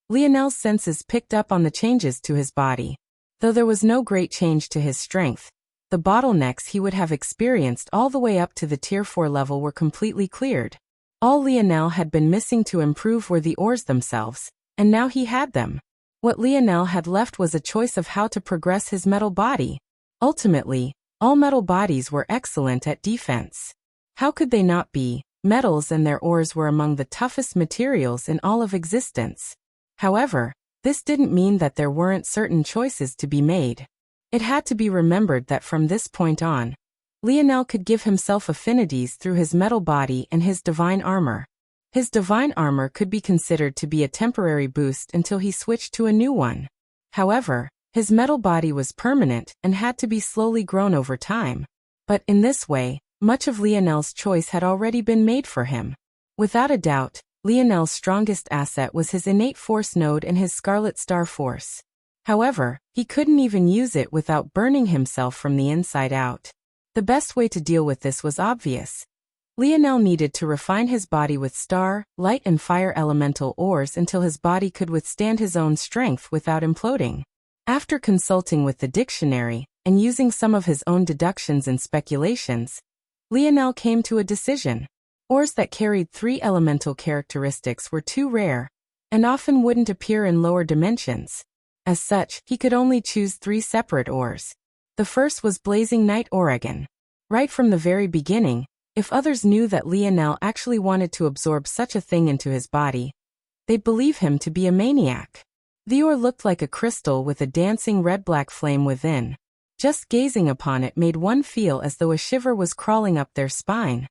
Lionel's senses picked up on the changes to his body. Though there was no great change to his strength, the bottlenecks he would have experienced all the way up to the Tier 4 level were completely cleared. All Lionel had been missing to improve were the ores themselves, and now he had them. What Lionel had left was a choice of how to progress his metal body. Ultimately, all metal bodies were excellent at defense. How could they not be? Metals and their ores were among the toughest materials in all of existence. However, this didn't mean that there weren't certain choices to be made. It had to be remembered that from this point on, Lionel could give himself affinities through his metal body and his divine armor. His divine armor could be considered to be a temporary boost until he switched to a new one. However, his metal body was permanent and had to be slowly grown over time. But in this way, much of Lionel's choice had already been made for him. Without a doubt, Lionel's strongest asset was his innate force node and his Scarlet Star force. However, he couldn't even use it without burning himself from the inside out. The best way to deal with this was obvious. Lionel needed to refine his body with star, light and fire elemental ores until his body could withstand his own strength without imploding. After consulting with the dictionary, and using some of his own deductions and speculations, Lionel came to a decision. Ores that carried 3 elemental characteristics were too rare, and often wouldn't appear in lower dimensions. As such, he could only choose 3 separate ores. The first was Blazing Night Oregon. Right from the very beginning, if others knew that Lionel actually wanted to absorb such a thing into his body, they'd believe him to be a maniac. The ore looked like a crystal with a dancing red-black flame within. Just gazing upon it made one feel as though a shiver was crawling up their spine.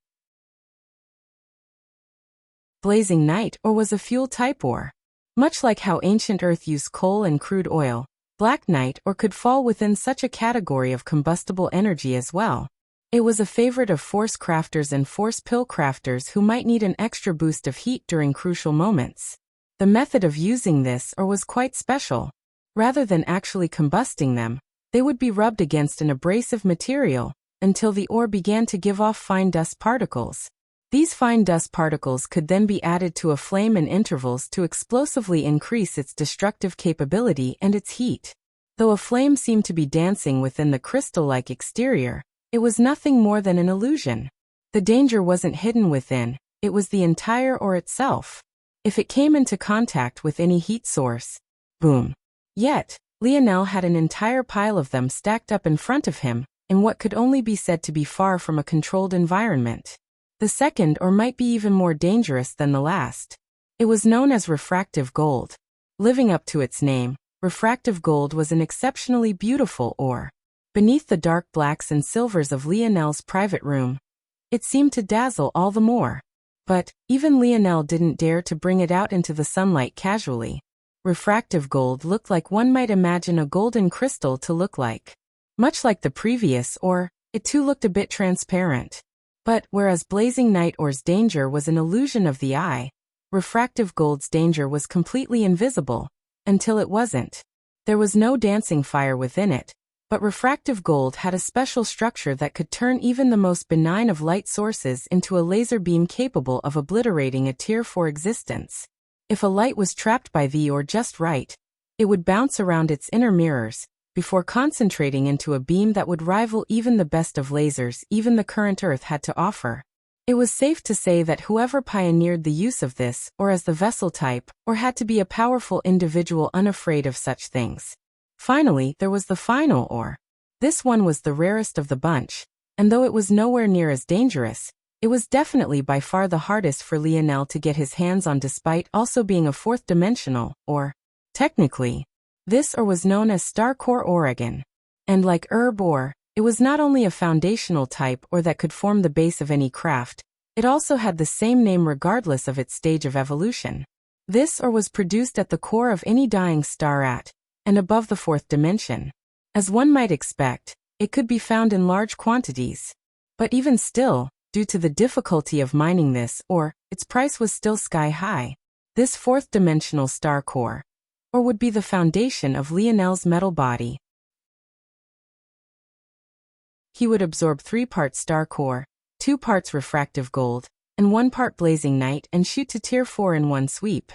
Blazing Night ore was a fuel-type ore. Much like how ancient Earth used coal and crude oil, Black Night ore could fall within such a category of combustible energy as well. It was a favorite of force crafters and force pill crafters who might need an extra boost of heat during crucial moments. The method of using this ore was quite special. Rather than actually combusting them, they would be rubbed against an abrasive material until the ore began to give off fine dust particles. These fine dust particles could then be added to a flame in intervals to explosively increase its destructive capability and its heat. Though a flame seemed to be dancing within the crystal-like exterior, it was nothing more than an illusion. The danger wasn't hidden within, it was the entire ore itself. If it came into contact with any heat source, boom. Yet, Lionel had an entire pile of them stacked up in front of him, in what could only be said to be far from a controlled environment. The second ore might be even more dangerous than the last. It was known as refractive gold. Living up to its name, refractive gold was an exceptionally beautiful ore. Beneath the dark blacks and silvers of Lionel's private room, it seemed to dazzle all the more. But, even Lionel didn't dare to bring it out into the sunlight casually. Refractive gold looked like one might imagine a golden crystal to look like. Much like the previous ore, it too looked a bit transparent. But, whereas blazing night ore's danger was an illusion of the eye, refractive gold's danger was completely invisible, until it wasn't. There was no dancing fire within it, but refractive gold had a special structure that could turn even the most benign of light sources into a laser beam capable of obliterating a Tier 4 existence. If a light was trapped by the ore just right, it would bounce around its inner mirrors, before concentrating into a beam that would rival even the best of lasers even the current Earth had to offer. It was safe to say that whoever pioneered the use of this, or as the vessel type, or had to be a powerful individual unafraid of such things. Finally, there was the final ore. This one was the rarest of the bunch, and though it was nowhere near as dangerous, it was definitely by far the hardest for Lionel to get his hands on despite also being a fourth-dimensional, or, technically, this ore was known as Star Core Oregon. And like herb ore, it was not only a foundational type ore that could form the base of any craft, it also had the same name regardless of its stage of evolution. This ore was produced at the core of any dying star at, and above the fourth dimension. As one might expect, it could be found in large quantities. But even still, due to the difficulty of mining this ore, its price was still sky high. This fourth-dimensional star core, or would be the foundation of Lionel's metal body. He would absorb 3 parts star core, 2 parts refractive gold, and 1 part blazing night and shoot to Tier 4 in one sweep.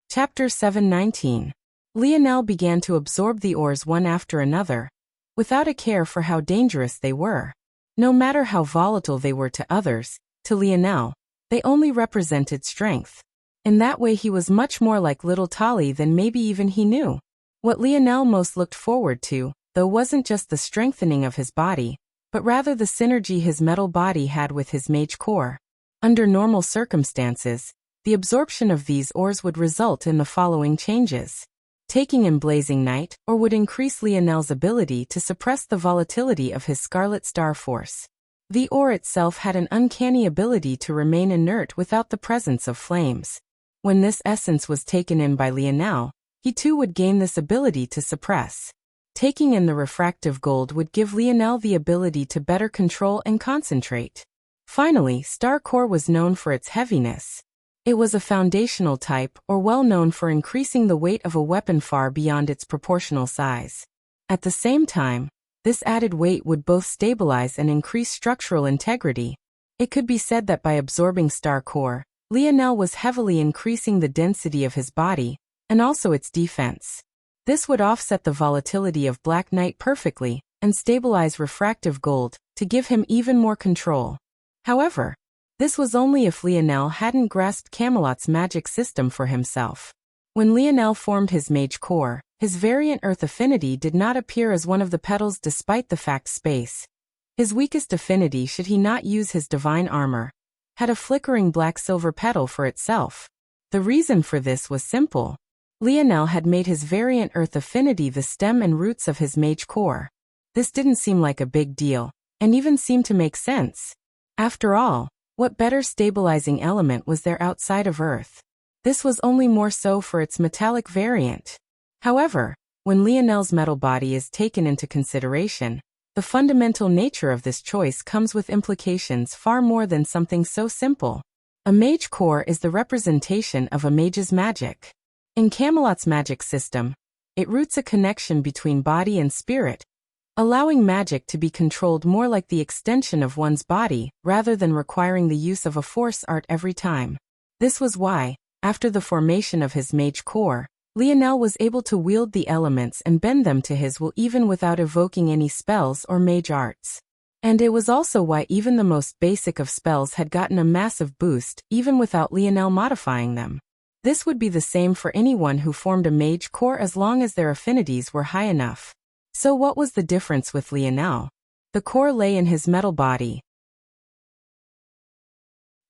Chapter 719. Lionel began to absorb the ores one after another, without a care for how dangerous they were. No matter how volatile they were to others, to Lionel, they only represented strength. In that way he was much more like little Tali than maybe even he knew. What Lionel most looked forward to, though, wasn't just the strengthening of his body, but rather the synergy his metal body had with his mage core. Under normal circumstances, the absorption of these ores would result in the following changes. Taking in blazing night ore would increase Lionel's ability to suppress the volatility of his scarlet star force. The ore itself had an uncanny ability to remain inert without the presence of flames. When this essence was taken in by Lionel, he too would gain this ability to suppress. Taking in the refractive gold would give Lionel the ability to better control and concentrate. Finally, Star Core was known for its heaviness. It was a foundational type, or well known for increasing the weight of a weapon far beyond its proportional size. At the same time, this added weight would both stabilize and increase structural integrity. It could be said that by absorbing Star Core, Lionel was heavily increasing the density of his body, and also its defense. This would offset the volatility of Black Knight perfectly, and stabilize refractive gold, to give him even more control. However, this was only if Lionel hadn't grasped Camelot's magic system for himself. When Lionel formed his mage core, his variant earth affinity did not appear as one of the petals despite the fact space. His weakest affinity, should he not use his divine armor, had a flickering black-silver petal for itself. The reason for this was simple. Lionel had made his variant earth affinity the stem and roots of his mage core. This didn't seem like a big deal, and even seemed to make sense. After all, what better stabilizing element was there outside of Earth? This was only more so for its metallic variant. However, when Lionel's metal body is taken into consideration, the fundamental nature of this choice comes with implications far more than something so simple. A mage core is the representation of a mage's magic. In Camelot's magic system, it roots a connection between body and spirit, allowing magic to be controlled more like the extension of one's body rather than requiring the use of a force art every time. This was why, After the formation of his mage core, Lionel was able to wield the elements and bend them to his will even without evoking any spells or mage arts. And it was also why even the most basic of spells had gotten a massive boost, even without Lionel modifying them. This would be the same for anyone who formed a mage core as long as their affinities were high enough. So what was the difference with Lionel? The core lay in his metal body.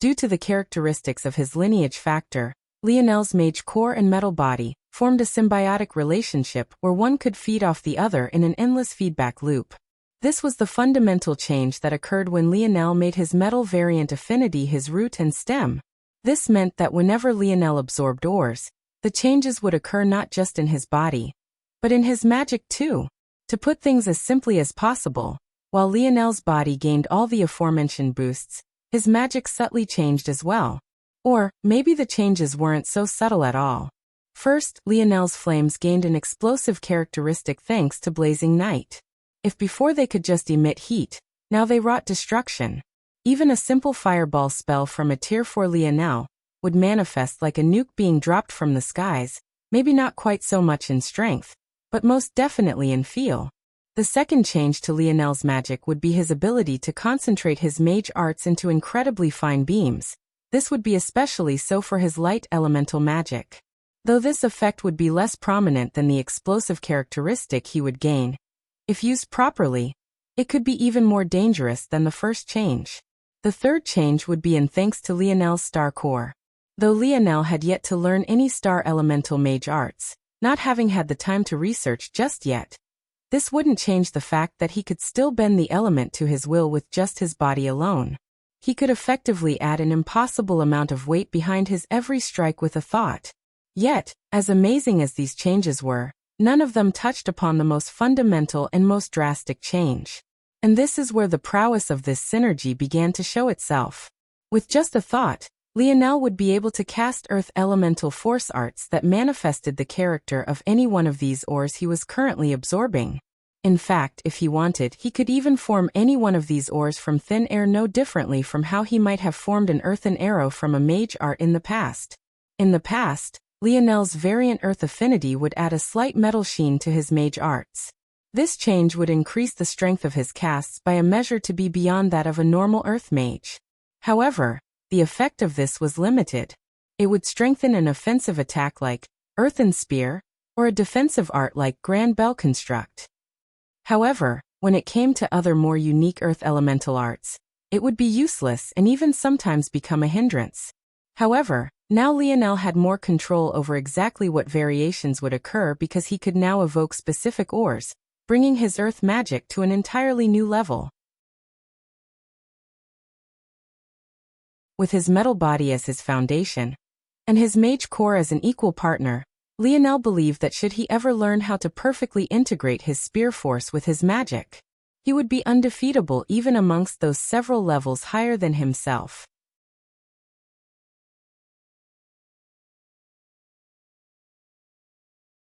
Due to the characteristics of his lineage factor, Lionel's mage core and metal body formed a symbiotic relationship where one could feed off the other in an endless feedback loop. This was the fundamental change that occurred when Lionel made his metal variant affinity his root and stem. This meant that whenever Lionel absorbed ores, the changes would occur not just in his body, but in his magic too. To put things as simply as possible, while Lionel's body gained all the aforementioned boosts, his magic subtly changed as well. Or maybe the changes weren't so subtle at all. First, Lionel's flames gained an explosive characteristic thanks to blazing night. If before they could just emit heat, now they wrought destruction. Even a simple fireball spell from a tier 4 Lionel would manifest like a nuke being dropped from the skies, maybe not quite so much in strength, but most definitely in feel. The second change to Lionel's magic would be his ability to concentrate his mage arts into incredibly fine beams. This would be especially so for his light elemental magic. Though this effect would be less prominent than the explosive characteristic he would gain, if used properly, it could be even more dangerous than the first change. The third change would be in thanks to Lionel's star core. Though Lionel had yet to learn any star elemental mage arts, not having had the time to research just yet, this wouldn't change the fact that he could still bend the element to his will with just his body alone. He could effectively add an impossible amount of weight behind his every strike with a thought. Yet, as amazing as these changes were, none of them touched upon the most fundamental and most drastic change. And this is where the prowess of this synergy began to show itself. With just a thought, Lionel would be able to cast earth elemental force arts that manifested the character of any one of these ores he was currently absorbing. In fact, if he wanted, he could even form any one of these ores from thin air no differently from how he might have formed an earthen arrow from a mage art in the past. In the past, Lionel's variant earth affinity would add a slight metal sheen to his mage arts. This change would increase the strength of his casts by a measure to be beyond that of a normal earth mage. However, the effect of this was limited. It would strengthen an offensive attack like Earthen Spear, or a defensive art like Grand Bell Construct. However, when it came to other more unique earth elemental arts, it would be useless and even sometimes become a hindrance. However, now Lionel had more control over exactly what variations would occur because he could now evoke specific ores, bringing his earth magic to an entirely new level. With his metal body as his foundation, and his mage core as an equal partner, Lionel believed that should he ever learn how to perfectly integrate his spear force with his magic, he would be undefeatable even amongst those several levels higher than himself.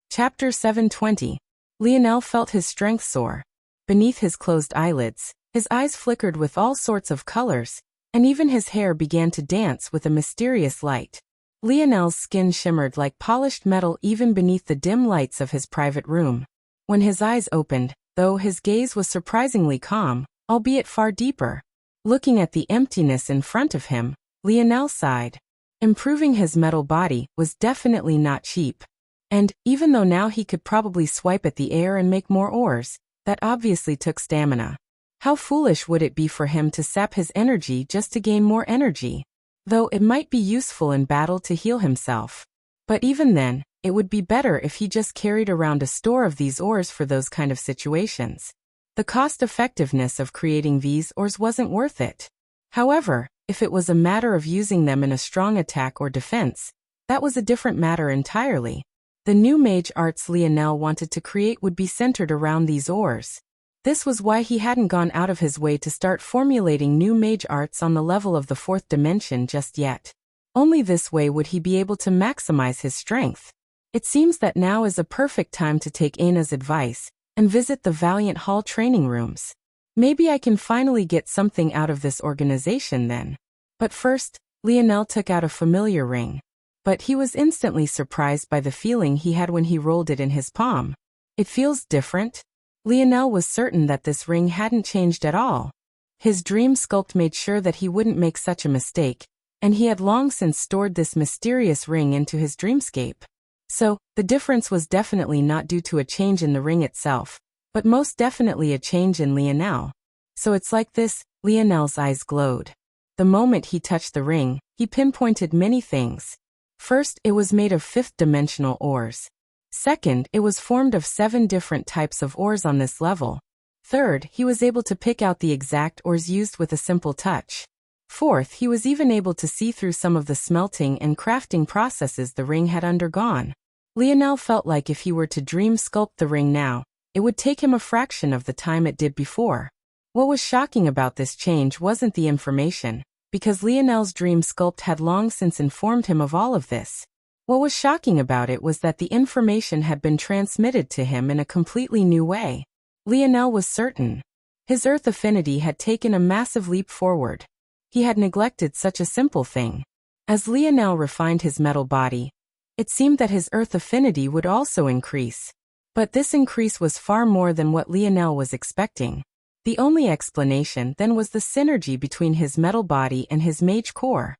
Chapter 720. Lionel felt his strength soar. Beneath his closed eyelids, his eyes flickered with all sorts of colors, and even his hair began to dance with a mysterious light. Lionel's skin shimmered like polished metal even beneath the dim lights of his private room. When his eyes opened, though, his gaze was surprisingly calm, albeit far deeper. Looking at the emptiness in front of him, Lionel sighed. Improving his metal body was definitely not cheap. And, even though now he could probably swipe at the air and make more ores, that obviously took stamina. How foolish would it be for him to sap his energy just to gain more energy? Though it might be useful in battle to heal himself. But even then, it would be better if he just carried around a store of these ores for those kind of situations. The cost-effectiveness of creating these ores wasn't worth it. However, if it was a matter of using them in a strong attack or defense, that was a different matter entirely. The new mage arts Lionel wanted to create would be centered around these ores. This was why he hadn't gone out of his way to start formulating new mage arts on the level of the fourth dimension just yet. Only this way would he be able to maximize his strength. It seems that now is a perfect time to take Aina's advice and visit the Valiant Hall training rooms. Maybe I can finally get something out of this organization then. But first, Lionel took out a familiar ring. But he was instantly surprised by the feeling he had when he rolled it in his palm. It feels different? Lionel was certain that this ring hadn't changed at all. His dream sculpt made sure that he wouldn't make such a mistake, and he had long since stored this mysterious ring into his dreamscape. So, the difference was definitely not due to a change in the ring itself, but most definitely a change in Lionel. So it's like this, Lionel's eyes glowed. The moment he touched the ring, he pinpointed many things. First, it was made of fifth-dimensional ores. Second, it was formed of 7 different types of ores on this level. Third, he was able to pick out the exact ores used with a simple touch. Fourth, he was even able to see through some of the smelting and crafting processes the ring had undergone. Lionel felt like if he were to dream sculpt the ring now, it would take him a fraction of the time it did before. What was shocking about this change wasn't the information, because Lionel's dream sculpt had long since informed him of all of this. What was shocking about it was that the information had been transmitted to him in a completely new way. Lionel was certain. His Earth affinity had taken a massive leap forward. He had neglected such a simple thing. As Lionel refined his metal body, it seemed that his Earth affinity would also increase. But this increase was far more than what Lionel was expecting. The only explanation then was the synergy between his metal body and his mage core.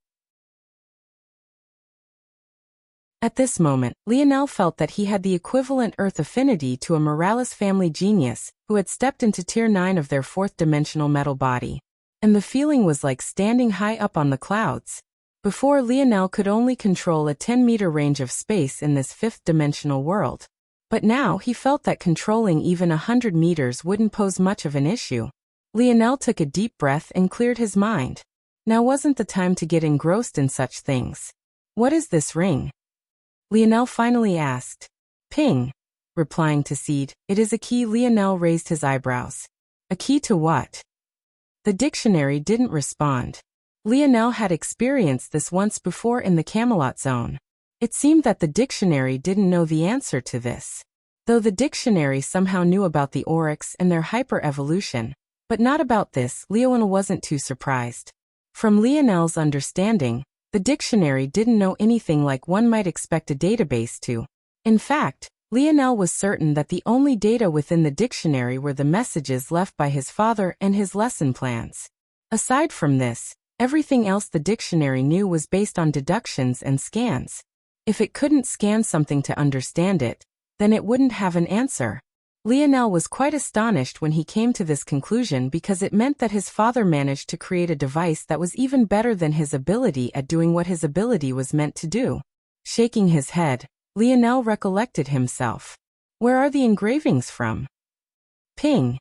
At this moment, Lionel felt that he had the equivalent Earth affinity to a Morales family genius who had stepped into Tier 9 of their 4th-dimensional metal body. And the feeling was like standing high up on the clouds. Before, Lionel could only control a 10-meter range of space in this 5th-dimensional world. But now he felt that controlling even 100 meters wouldn't pose much of an issue. Lionel took a deep breath and cleared his mind. Now wasn't the time to get engrossed in such things. What is this ring? Lionel finally asked. Ping. Replying to Seed, it is a key. Lionel raised his eyebrows. A key to what? The dictionary didn't respond. Lionel had experienced this once before in the Camelot Zone. It seemed that the dictionary didn't know the answer to this. Though the dictionary somehow knew about the Oryx and their hyper-evolution, but not about this, Lionel wasn't too surprised. From Lionel's understanding, the dictionary didn't know anything like one might expect a database to. In fact, Lionel was certain that the only data within the dictionary were the messages left by his father and his lesson plans. Aside from this, everything else the dictionary knew was based on deductions and scans. If it couldn't scan something to understand it, then it wouldn't have an answer. Lionel was quite astonished when he came to this conclusion because it meant that his father managed to create a device that was even better than his ability at doing what his ability was meant to do. Shaking his head, Lionel recollected himself. Where are the engravings from? Ping.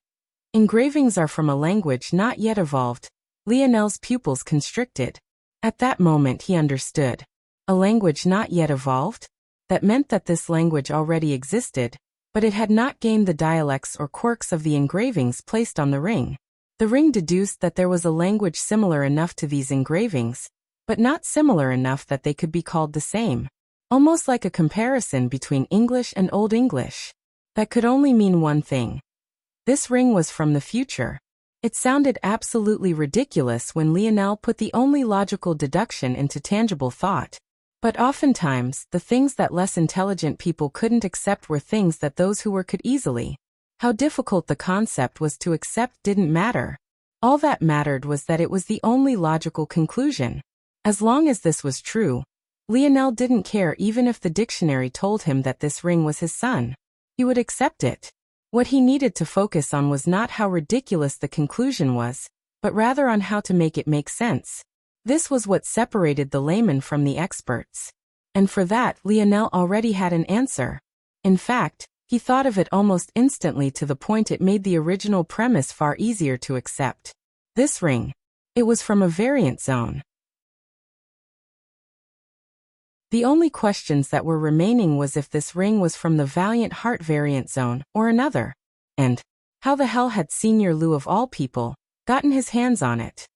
Engravings are from a language not yet evolved. Lionel's pupils constricted. At that moment he understood. A language not yet evolved? That meant that this language already existed, but it had not gained the dialects or quirks of the engravings placed on the ring. The ring deduced that there was a language similar enough to these engravings, but not similar enough that they could be called the same. Almost like a comparison between English and Old English. That could only mean one thing. This ring was from the future. It sounded absolutely ridiculous when Lionel put the only logical deduction into tangible thought. But oftentimes, the things that less intelligent people couldn't accept were things that those who were could easily. How difficult the concept was to accept didn't matter. All that mattered was that it was the only logical conclusion. As long as this was true, Lionel didn't care even if the dictionary told him that this ring was his son. He would accept it. What he needed to focus on was not how ridiculous the conclusion was, but rather on how to make it make sense. This was what separated the layman from the experts. And for that, Lionel already had an answer. In fact, he thought of it almost instantly to the point it made the original premise far easier to accept. This ring. It was from a variant zone. The only questions that were remaining was if this ring was from the Valiant Heart variant zone or another. And how the hell had Senior Lou of all people gotten his hands on it?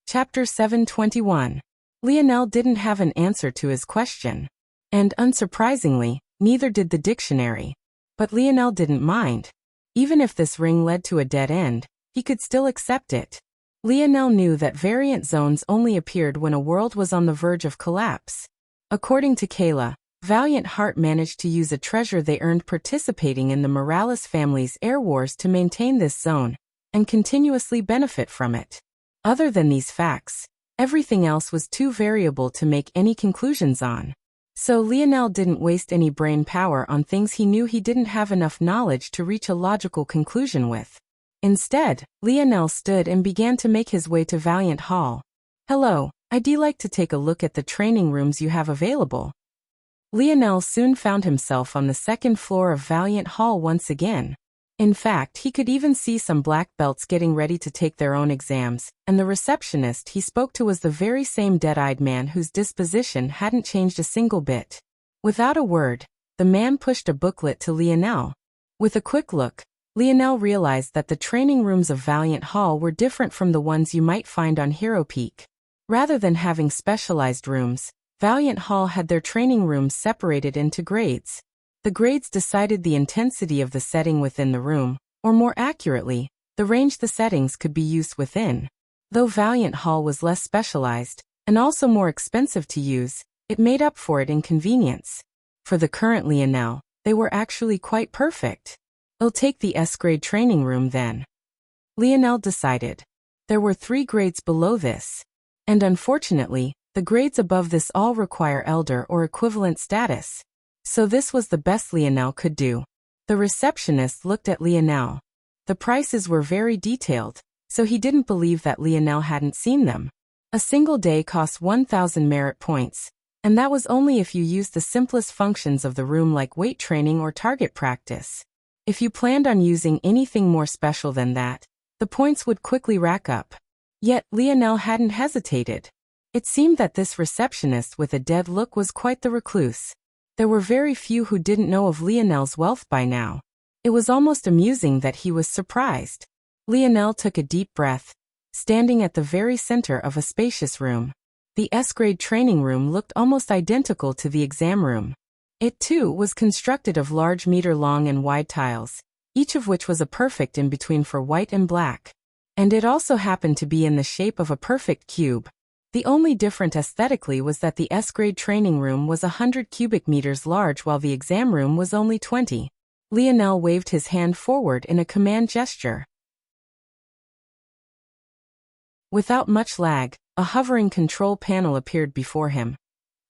Chapter 721. Lionel didn't have an answer to his question. And unsurprisingly, neither did the dictionary. But Lionel didn't mind. Even if this ring led to a dead end, he could still accept it. Lionel knew that variant zones only appeared when a world was on the verge of collapse. According to Kayla, Valiant Heart managed to use a treasure they earned participating in the Morales family's air wars to maintain this zone and continuously benefit from it. Other than these facts, everything else was too variable to make any conclusions on. So Lionel didn't waste any brain power on things he knew he didn't have enough knowledge to reach a logical conclusion with. Instead, Lionel stood and began to make his way to Valiant Hall. "Hello, I'd like to take a look at the training rooms you have available." Lionel soon found himself on the second floor of Valiant Hall once again. In fact, he could even see some black belts getting ready to take their own exams, and the receptionist he spoke to was the very same dead-eyed man whose disposition hadn't changed a single bit. Without a word, the man pushed a booklet to Lionel. With a quick look, Lionel realized that the training rooms of Valiant Hall were different from the ones you might find on Hero Peak. Rather than having specialized rooms, Valiant Hall had their training rooms separated into grades. The grades decided the intensity of the setting within the room, or more accurately, the range the settings could be used within. Though Valiant Hall was less specialized, and also more expensive to use, it made up for it in convenience. For the current Lionel, they were actually quite perfect. "I'll take the S-grade training room then," Lionel decided. There were 3 grades below this. And unfortunately, the grades above this all require elder or equivalent status. So this was the best Lionel could do. The receptionist looked at Lionel. The prices were very detailed, so he didn't believe that Lionel hadn't seen them. A single day cost 1,000 merit points, and that was only if you used the simplest functions of the room like weight training or target practice. If you planned on using anything more special than that, the points would quickly rack up. Yet Lionel hadn't hesitated. It seemed that this receptionist with a dead look was quite the recluse. There were very few who didn't know of Lionel's wealth by now. It was almost amusing that he was surprised. Lionel took a deep breath, standing at the very center of a spacious room. The S-grade training room looked almost identical to the exam room. It too was constructed of large meter-long and wide tiles, each of which was a perfect in-between for white and black. And it also happened to be in the shape of a perfect cube. The only difference aesthetically was that the S-grade training room was 100 cubic meters large while the exam room was only 20. Lionel waved his hand forward in a command gesture. Without much lag, a hovering control panel appeared before him,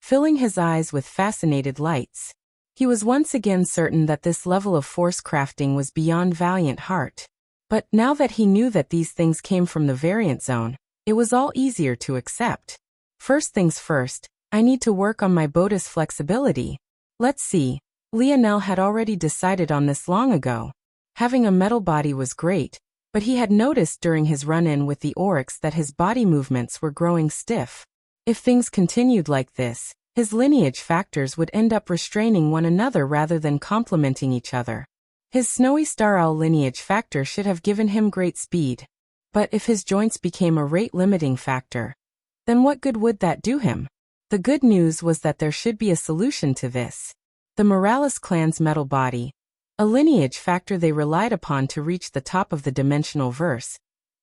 filling his eyes with fascinated lights. He was once again certain that this level of force crafting was beyond Valiant Heart. But now that he knew that these things came from the variant zone, it was all easier to accept. First things first, I need to work on my Bodis flexibility. Let's see, Lionel had already decided on this long ago. Having a metal body was great, but he had noticed during his run-in with the Oryx that his body movements were growing stiff. If things continued like this, his lineage factors would end up restraining one another rather than complementing each other. His snowy star owl lineage factor should have given him great speed. But if his joints became a rate-limiting factor, then what good would that do him? The good news was that there should be a solution to this. The Morales clan's metal body, a lineage factor they relied upon to reach the top of the dimensional verse,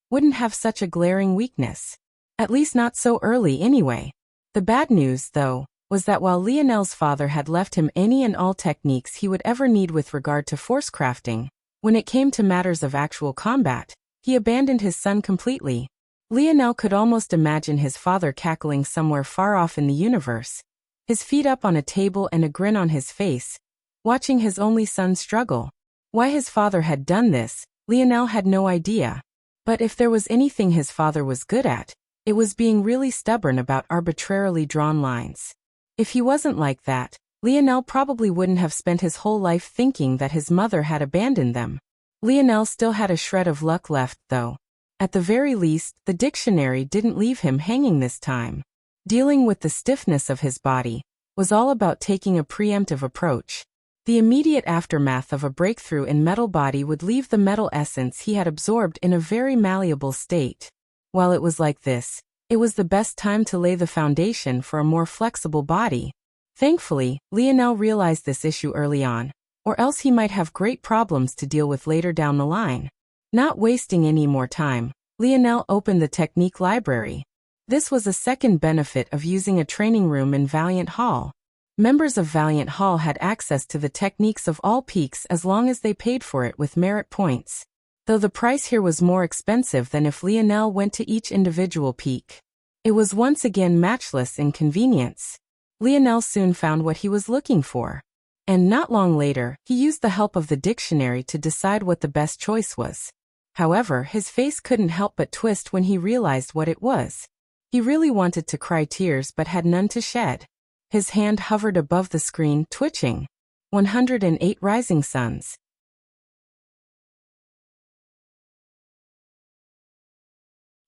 wouldn't have such a glaring weakness. At least not so early anyway. The bad news, though, was that while Lionel's father had left him any and all techniques he would ever need with regard to force crafting, when it came to matters of actual combat, he abandoned his son completely. Lionel could almost imagine his father cackling somewhere far off in the universe, his feet up on a table and a grin on his face, watching his only son struggle. Why his father had done this, Lionel had no idea. But if there was anything his father was good at, it was being really stubborn about arbitrarily drawn lines. If he wasn't like that, Lionel probably wouldn't have spent his whole life thinking that his mother had abandoned them. Lionel still had a shred of luck left, though. At the very least, the dictionary didn't leave him hanging this time. Dealing with the stiffness of his body was all about taking a preemptive approach. The immediate aftermath of a breakthrough in metal body would leave the metal essence he had absorbed in a very malleable state. While it was like this, it was the best time to lay the foundation for a more flexible body. Thankfully, Lionel realized this issue early on, or else he might have great problems to deal with later down the line. Not wasting any more time, Lionel opened the technique library. This was a second benefit of using a training room in Valiant Hall. Members of Valiant Hall had access to the techniques of all peaks as long as they paid for it with merit points, though the price here was more expensive than if Lionel went to each individual peak. It was once again matchless in convenience. Lionel soon found what he was looking for. And not long later, he used the help of the dictionary to decide what the best choice was. However, his face couldn't help but twist when he realized what it was. He really wanted to cry tears but had none to shed. His hand hovered above the screen, twitching. 108 Rising Suns.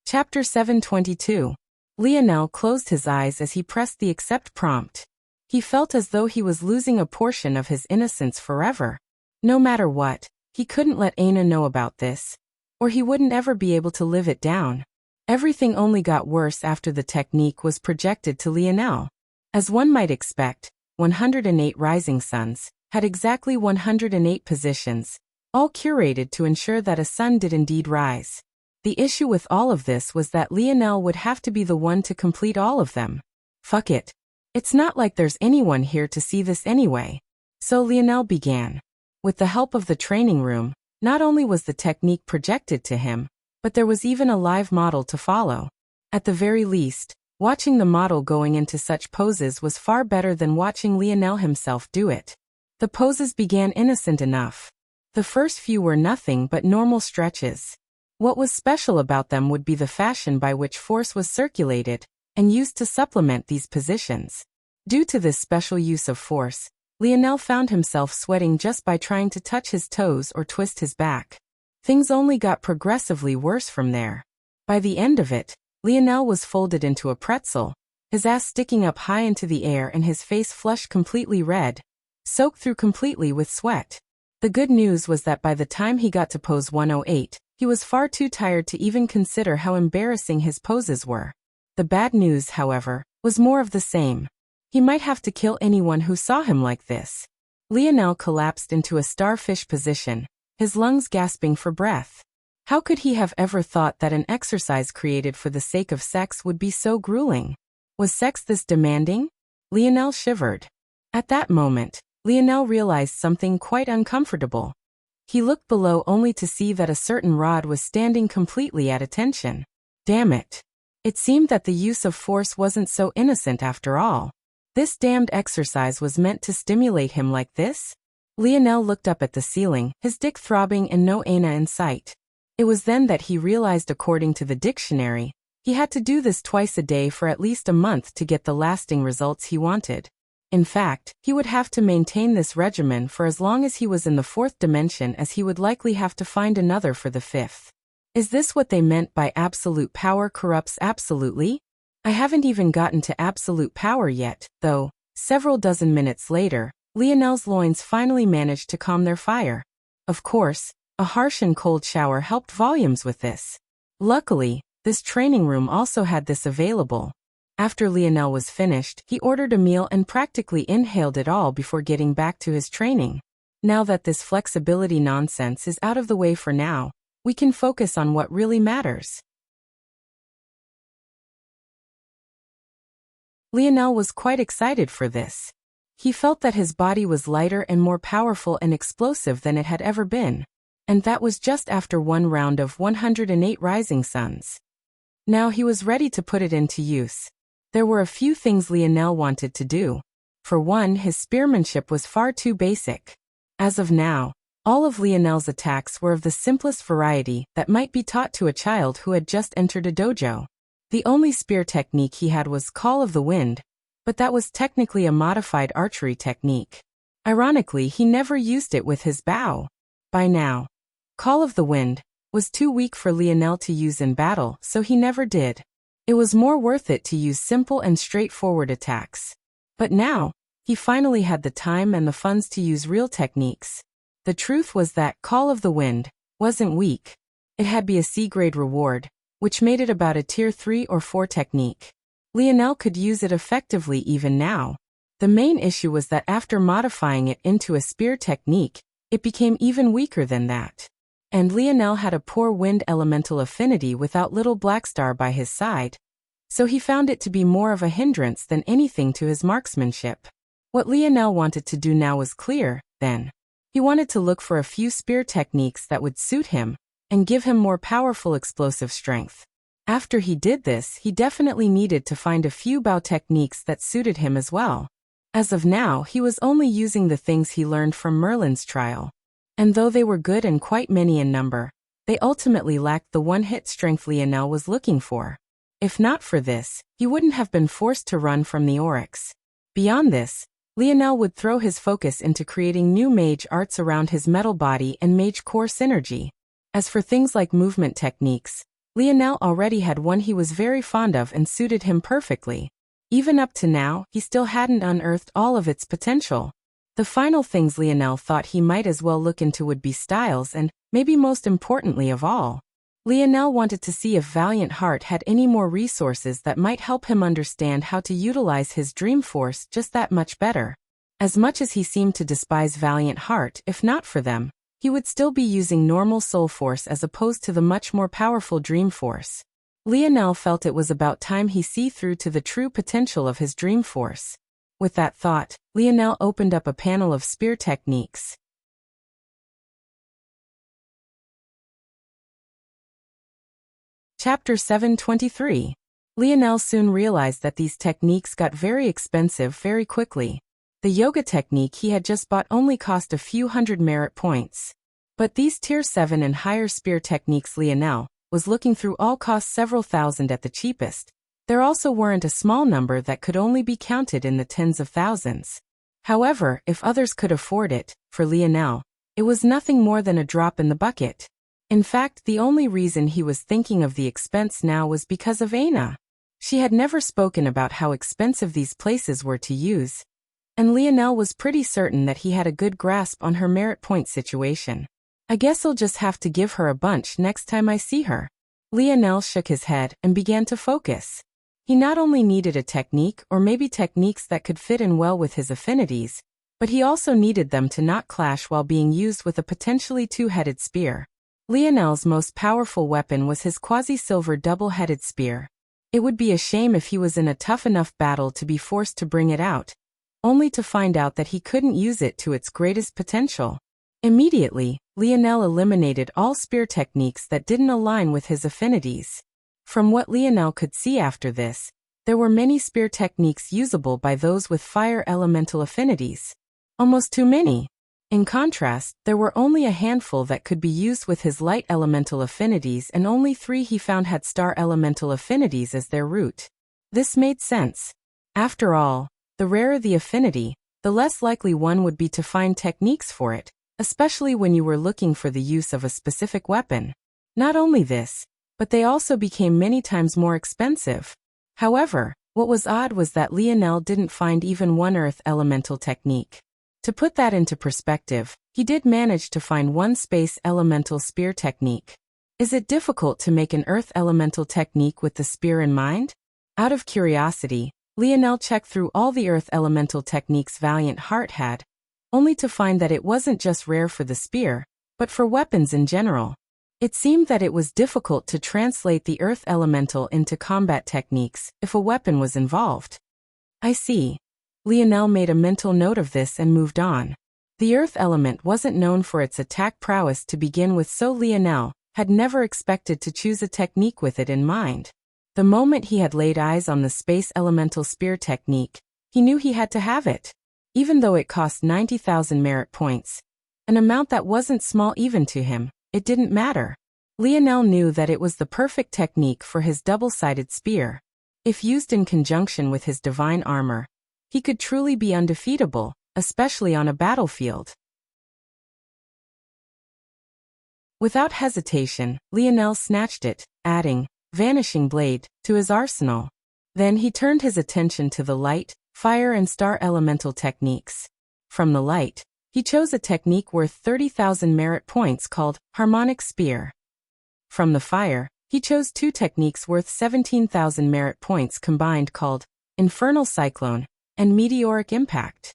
Chapter 722. Lionel closed his eyes as he pressed the accept prompt. He felt as though he was losing a portion of his innocence forever. No matter what, he couldn't let Aina know about this, or he wouldn't ever be able to live it down. Everything only got worse after the technique was projected to Lionel. As one might expect, 108 Rising Suns had exactly 108 positions, all curated to ensure that a sun did indeed rise. The issue with all of this was that Lionel would have to be the one to complete all of them. Fuck it. It's not like there's anyone here to see this anyway. So Lionel began. With the help of the training room, not only was the technique projected to him, but there was even a live model to follow. At the very least, watching the model going into such poses was far better than watching Lionel himself do it. The poses began innocent enough. The first few were nothing but normal stretches. What was special about them would be the fashion by which force was circulated and used to supplement these positions. Due to this special use of force, Lionel found himself sweating just by trying to touch his toes or twist his back. Things only got progressively worse from there. By the end of it, Lionel was folded into a pretzel, his ass sticking up high into the air and his face flushed completely red, soaked through completely with sweat. The good news was that by the time he got to pose 108, he was far too tired to even consider how embarrassing his poses were. The bad news, however, was more of the same. He might have to kill anyone who saw him like this. Lionel collapsed into a starfish position, his lungs gasping for breath. How could he have ever thought that an exercise created for the sake of sex would be so grueling? Was sex this demanding? Lionel shivered. At that moment, Lionel realized something quite uncomfortable. He looked below only to see that a certain rod was standing completely at attention. Damn it. It seemed that the use of force wasn't so innocent after all. This damned exercise was meant to stimulate him like this? Lionel looked up at the ceiling, his dick throbbing and no Aina in sight. It was then that he realized, according to the dictionary, he had to do this twice a day for at least a month to get the lasting results he wanted. In fact, he would have to maintain this regimen for as long as he was in the fourth dimension, as he would likely have to find another for the fifth. Is this what they meant by absolute power corrupts absolutely? I haven't even gotten to absolute power yet, though. Several dozen minutes later, Lionel's loins finally managed to calm their fire. Of course, a harsh and cold shower helped volumes with this. Luckily, this training room also had this available. After Lionel was finished, he ordered a meal and practically inhaled it all before getting back to his training. Now that this flexibility nonsense is out of the way for now, we can focus on what really matters. Lionel was quite excited for this. He felt that his body was lighter and more powerful and explosive than it had ever been. And that was just after one round of 108 Rising Suns. Now he was ready to put it into use. There were a few things Lionel wanted to do. For one, his spearmanship was far too basic. As of now, all of Lionel's attacks were of the simplest variety that might be taught to a child who had just entered a dojo. The only spear technique he had was Call of the Wind, but that was technically a modified archery technique. Ironically, he never used it with his bow. By now, Call of the Wind was too weak for Lionel to use in battle, so he never did. It was more worth it to use simple and straightforward attacks. But now, he finally had the time and the funds to use real techniques. The truth was that Call of the Wind wasn't weak. It had a C-grade reward, which made it about a tier 3 or 4 technique. Lionel could use it effectively even now. The main issue was that after modifying it into a spear technique, it became even weaker than that. And Lionel had a poor wind elemental affinity without little Blackstar by his side, so he found it to be more of a hindrance than anything to his marksmanship. What Lionel wanted to do now was clear, then. He wanted to look for a few spear techniques that would suit him and give him more powerful explosive strength. After he did this, he definitely needed to find a few bow techniques that suited him as well. As of now, he was only using the things he learned from Merlin's trial. And though they were good and quite many in number, they ultimately lacked the one-hit strength Lionel was looking for. If not for this, he wouldn't have been forced to run from the Oryx. Beyond this, Lionel would throw his focus into creating new mage arts around his metal body and mage core synergy. As for things like movement techniques, Lionel already had one he was very fond of and suited him perfectly. Even up to now, he still hadn't unearthed all of its potential. The final things Lionel thought he might as well look into would be styles and, maybe most importantly of all, Lionel wanted to see if Valiant Heart had any more resources that might help him understand how to utilize his dream force just that much better. As much as he seemed to despise Valiant Heart, if not for them, he would still be using normal soul force as opposed to the much more powerful dream force. Lionel felt it was about time he see through to the true potential of his dream force. With that thought, Lionel opened up a panel of spear techniques. Chapter 723. Lionel soon realized that these techniques got very expensive very quickly. The yoga technique he had just bought only cost a few hundred merit points. But these tier 7 and higher spear techniques Lionel was looking through all cost several thousand at the cheapest. There also weren't a small number that could only be counted in the tens of thousands. However, if others could afford it, for Lionel, it was nothing more than a drop in the bucket. In fact, the only reason he was thinking of the expense now was because of Aina. She had never spoken about how expensive these places were to use, and Lionel was pretty certain that he had a good grasp on her merit point situation. I guess I'll just have to give her a bunch next time I see her. Lionel shook his head and began to focus. He not only needed a technique or maybe techniques that could fit in well with his affinities, but he also needed them to not clash while being used with a potentially two-headed spear. Lionel's most powerful weapon was his quasi-silver double-headed spear. It would be a shame if he was in a tough enough battle to be forced to bring it out, only to find out that he couldn't use it to its greatest potential. Immediately, Lionel eliminated all spear techniques that didn't align with his affinities. From what Lionel could see after this, there were many spear techniques usable by those with fire elemental affinities. Almost too many. In contrast, there were only a handful that could be used with his light elemental affinities and only 3 he found had star elemental affinities as their root. This made sense. After all, the rarer the affinity, the less likely one would be to find techniques for it, especially when you were looking for the use of a specific weapon. Not only this, but they also became many times more expensive. However, what was odd was that Lionel didn't find even one earth elemental technique. To put that into perspective, he did manage to find one space elemental spear technique. Is it difficult to make an earth elemental technique with the spear in mind? Out of curiosity, Lionel checked through all the earth elemental techniques Valiant Heart had, only to find that it wasn't just rare for the spear, but for weapons in general. It seemed that it was difficult to translate the earth elemental into combat techniques if a weapon was involved. I see. Lionel made a mental note of this and moved on. The earth element wasn't known for its attack prowess to begin with, so Lionel had never expected to choose a technique with it in mind. The moment he had laid eyes on the space elemental spear technique, he knew he had to have it. Even though it cost 90,000 merit points, an amount that wasn't small even to him, it didn't matter. Lionel knew that it was the perfect technique for his double-sided spear. If used in conjunction with his divine armor, he could truly be undefeatable, especially on a battlefield. Without hesitation, Lionel snatched it, adding, Vanishing Blade, to his arsenal. Then he turned his attention to the light, fire and star elemental techniques. From the light, he chose a technique worth 30,000 merit points called Harmonic Spear. From the fire, he chose 2 techniques worth 17,000 merit points combined called Infernal Cyclone and Meteoric Impact.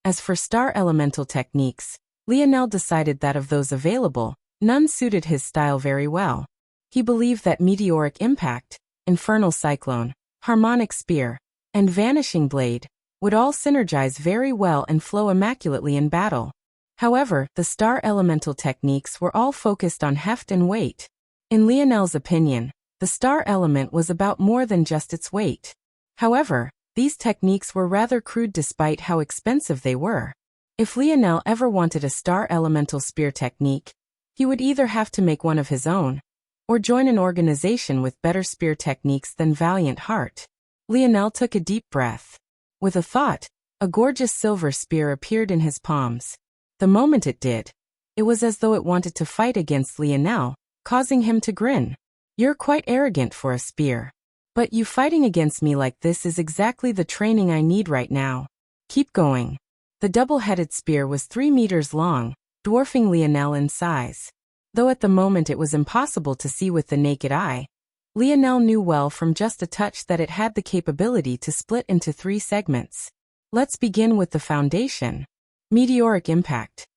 As for star elemental techniques, Lionel decided that of those available, None suited his style very well. He believed that meteoric impact, infernal cyclone, harmonic spear, and vanishing blade would all synergize very well and flow immaculately in battle. However, the star elemental techniques were all focused on heft and weight. In Lionel's opinion, the star element was about more than just its weight. However, these techniques were rather crude despite how expensive they were. If Lionel ever wanted a star elemental spear technique, he would either have to make one of his own, or join an organization with better spear techniques than Valiant Heart. Lionel took a deep breath. With a thought, a gorgeous silver spear appeared in his palms. The moment it did, it was as though it wanted to fight against Lionel, causing him to grin. "You're quite arrogant for a spear. But you fighting against me like this is exactly the training I need right now. Keep going." The double-headed spear was 3 meters long, dwarfing Lionel in size. Though at the moment it was impossible to see with the naked eye, Lionel knew well from just a touch that it had the capability to split into 3 segments. Let's begin with the foundation. Meteoric impact.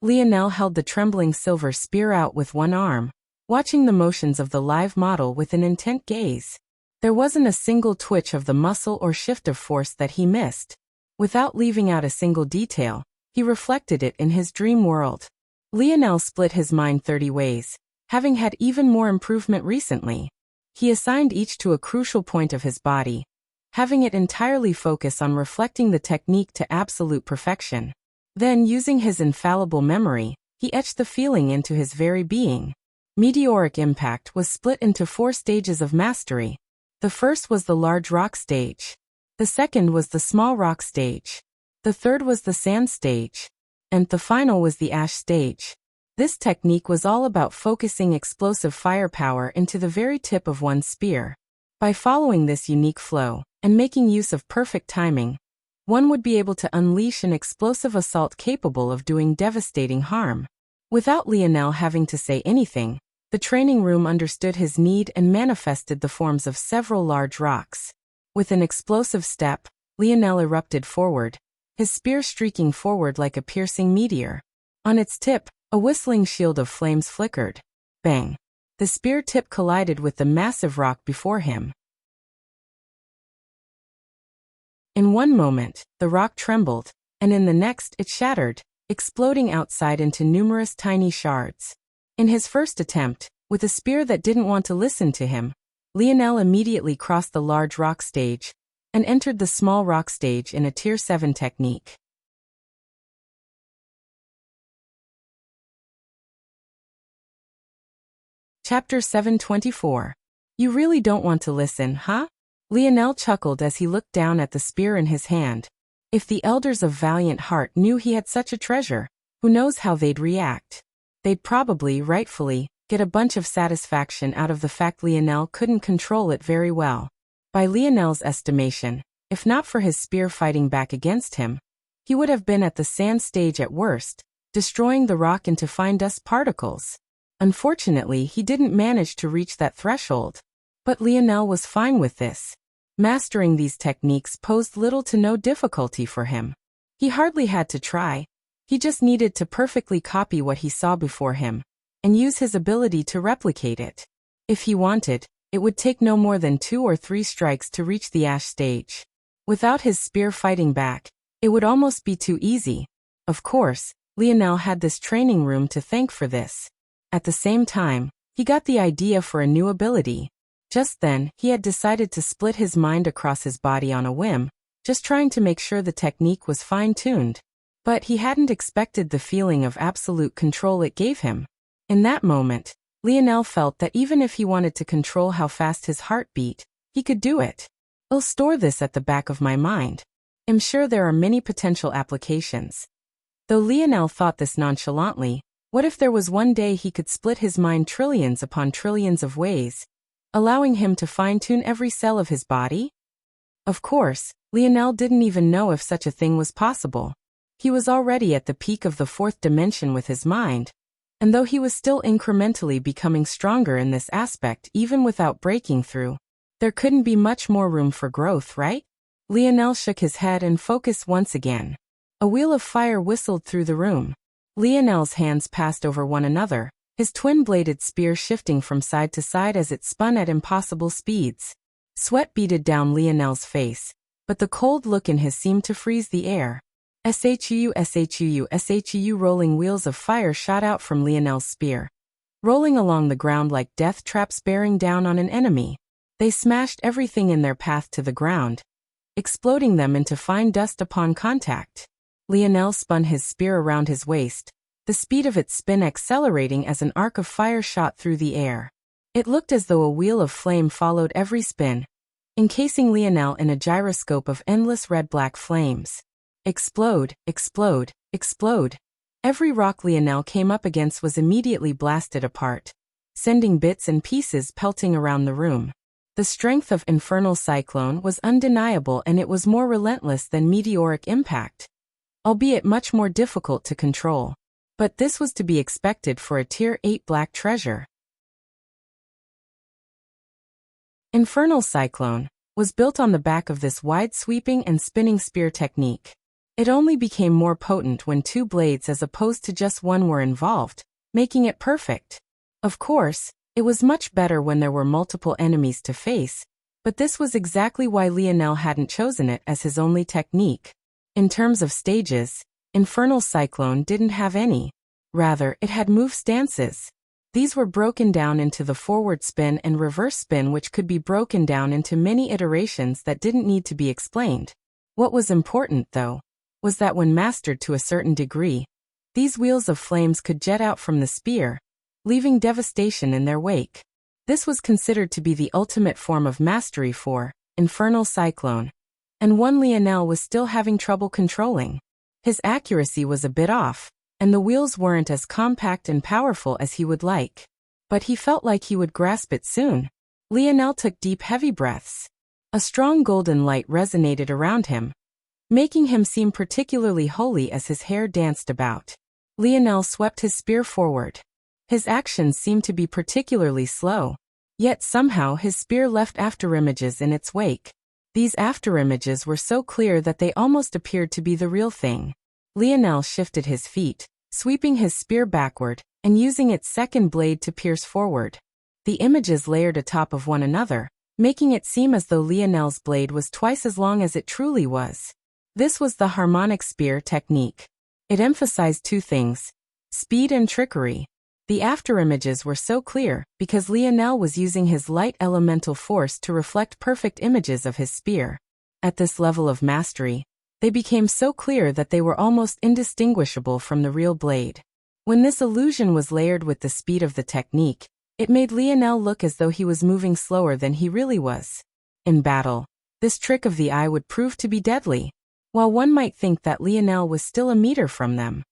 Lionel held the trembling silver spear out with one arm, watching the motions of the live model with an intent gaze. There wasn't a single twitch of the muscle or shift of force that he missed. Without leaving out a single detail, he reflected it in his dream world. Lionel split his mind 30 ways, having had even more improvement recently. He assigned each to a crucial point of his body, having it entirely focus on reflecting the technique to absolute perfection. Then, using his infallible memory, he etched the feeling into his very being. Meteoric impact was split into 4 stages of mastery. The first was the large rock stage. The second was the small rock stage. The third was the sand stage. And the final was the ash stage. This technique was all about focusing explosive firepower into the very tip of one's spear. By following this unique flow, and making use of perfect timing, one would be able to unleash an explosive assault capable of doing devastating harm. Without Lionel having to say anything, the training room understood his need and manifested the forms of several large rocks. With an explosive step, Lionel erupted forward, his spear streaking forward like a piercing meteor. On its tip, a whistling shield of flames flickered. Bang! The spear tip collided with the massive rock before him. In one moment, the rock trembled, and in the next it shattered, exploding outside into numerous tiny shards. In his first attempt, with a spear that didn't want to listen to him, Lionel immediately crossed the large rock stage and entered the small rock stage in a Tier 7 technique. Chapter 724. You really don't want to listen, huh? Lionel chuckled as he looked down at the spear in his hand. If the elders of Valiant Heart knew he had such a treasure, who knows how they'd react? They'd probably, rightfully, get a bunch of satisfaction out of the fact Lionel couldn't control it very well. By Lionel's estimation, if not for his spear fighting back against him, he would have been at the sand stage at worst, destroying the rock into fine dust particles. Unfortunately, he didn't manage to reach that threshold. But Lionel was fine with this. Mastering these techniques posed little to no difficulty for him. He hardly had to try. He just needed to perfectly copy what he saw before him, and use his ability to replicate it. If he wanted, it would take no more than 2 or 3 strikes to reach the ash stage. Without his spear fighting back, it would almost be too easy. Of course, Lionel had this training room to thank for this. At the same time, he got the idea for a new ability. Just then, he had decided to split his mind across his body on a whim, just trying to make sure the technique was fine-tuned. But he hadn't expected the feeling of absolute control it gave him. In that moment, Lionel felt that even if he wanted to control how fast his heart beat, he could do it. I'll store this at the back of my mind. I'm sure there are many potential applications. Though Lionel thought this nonchalantly, what if there was one day he could split his mind trillions upon trillions of ways, allowing him to fine-tune every cell of his body? Of course, Lionel didn't even know if such a thing was possible. He was already at the peak of the 4th dimension with his mind, and though he was still incrementally becoming stronger in this aspect even without breaking through, there couldn't be much more room for growth, right? Lionel shook his head and focused once again. A wheel of fire whistled through the room. Lionel's hands passed over one another, his twin-bladed spear shifting from side to side as it spun at impossible speeds. Sweat beaded down Lionel's face, but the cold look in his seemed to freeze the air. Shuu, rolling wheels of fire shot out from Lionel's spear, rolling along the ground like death traps bearing down on an enemy. They smashed everything in their path to the ground, exploding them into fine dust upon contact. Lionel spun his spear around his waist, the speed of its spin accelerating as an arc of fire shot through the air. It looked as though a wheel of flame followed every spin, encasing Lionel in a gyroscope of endless red-black flames. Explode, explode, explode. Every rock Lionel came up against was immediately blasted apart, sending bits and pieces pelting around the room. The strength of Infernal Cyclone was undeniable, and it was more relentless than meteoric impact, albeit much more difficult to control. But this was to be expected for a Tier 8 black treasure. Infernal Cyclone was built on the back of this wide-sweeping and spinning spear technique. It only became more potent when two blades as opposed to just one were involved, making it perfect. Of course, it was much better when there were multiple enemies to face, but this was exactly why Lionel hadn't chosen it as his only technique. In terms of stages, Infernal Cyclone didn't have any. Rather, it had move stances. These were broken down into the forward spin and reverse spin, which could be broken down into many iterations that didn't need to be explained. What was important, though, was that when mastered to a certain degree, these wheels of flames could jet out from the spear, leaving devastation in their wake. This was considered to be the ultimate form of mastery for Infernal Cyclone, and one Lionel was still having trouble controlling. His accuracy was a bit off, and the wheels weren't as compact and powerful as he would like. But he felt like he would grasp it soon. Lionel took deep, heavy breaths. A strong golden light resonated around him, making him seem particularly holy as his hair danced about. Lionel swept his spear forward. His actions seemed to be particularly slow, yet somehow his spear left afterimages in its wake. These afterimages were so clear that they almost appeared to be the real thing. Lionel shifted his feet, sweeping his spear backward, and using its second blade to pierce forward. The images layered atop of one another, making it seem as though Lionel's blade was twice as long as it truly was. This was the harmonic spear technique. It emphasized two things: speed and trickery. The afterimages were so clear because Lionel was using his light elemental force to reflect perfect images of his spear. At this level of mastery, they became so clear that they were almost indistinguishable from the real blade. When this illusion was layered with the speed of the technique, it made Lionel look as though he was moving slower than he really was. In battle, this trick of the eye would prove to be deadly. While one might think that Lionel was still a meter from them.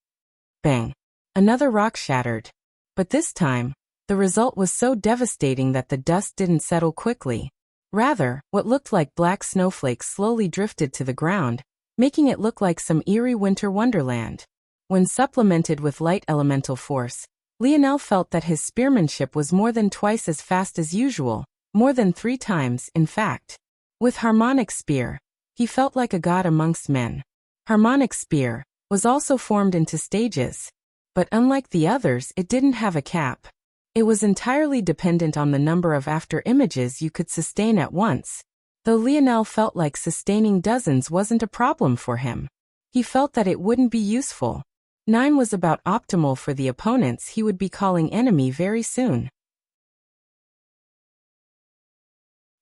Bang! Another rock shattered. But this time, the result was so devastating that the dust didn't settle quickly. Rather, what looked like black snowflakes slowly drifted to the ground, making it look like some eerie winter wonderland. When supplemented with light elemental force, Lionel felt that his spearmanship was more than twice as fast as usual, more than 3 times, in fact. With Harmonic Spear, he felt like a god amongst men. Harmonic Spear was also formed into stages, but unlike the others, it didn't have a cap. It was entirely dependent on the number of afterimages you could sustain at once, though Lionel felt like sustaining dozens wasn't a problem for him. He felt that it wouldn't be useful. 9 was about optimal for the opponents he would be calling enemy very soon.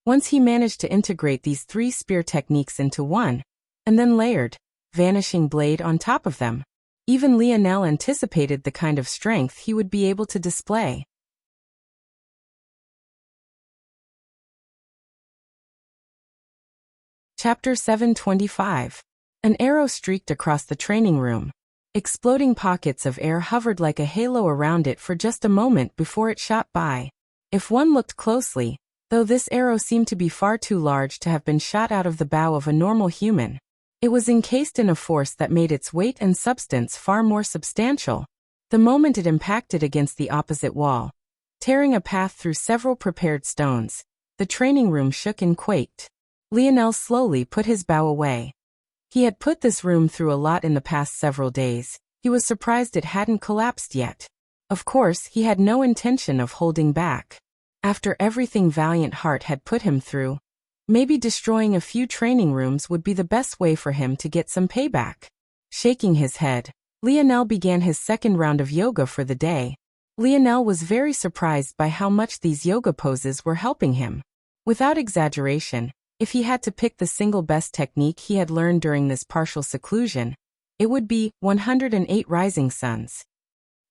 Once he managed to integrate these 3 spear techniques into one, and then layered Vanishing Blade on top of them, even Lionel anticipated the kind of strength he would be able to display. Chapter 725. An arrow streaked across the training room. Exploding pockets of air hovered like a halo around it for just a moment before it shot by. If one looked closely, though, this arrow seemed to be far too large to have been shot out of the bow of a normal human. It was encased in a force that made its weight and substance far more substantial. The moment it impacted against the opposite wall, tearing a path through several prepared stones, the training room shook and quaked. Lionel slowly put his bow away. He had put this room through a lot in the past several days. He was surprised it hadn't collapsed yet. Of course, he had no intention of holding back. After everything Valiant Heart had put him through, maybe destroying a few training rooms would be the best way for him to get some payback. Shaking his head, Lionel began his second round of yoga for the day. Lionel was very surprised by how much these yoga poses were helping him. Without exaggeration, if he had to pick the single best technique he had learned during this partial seclusion, it would be 108 Rising Suns.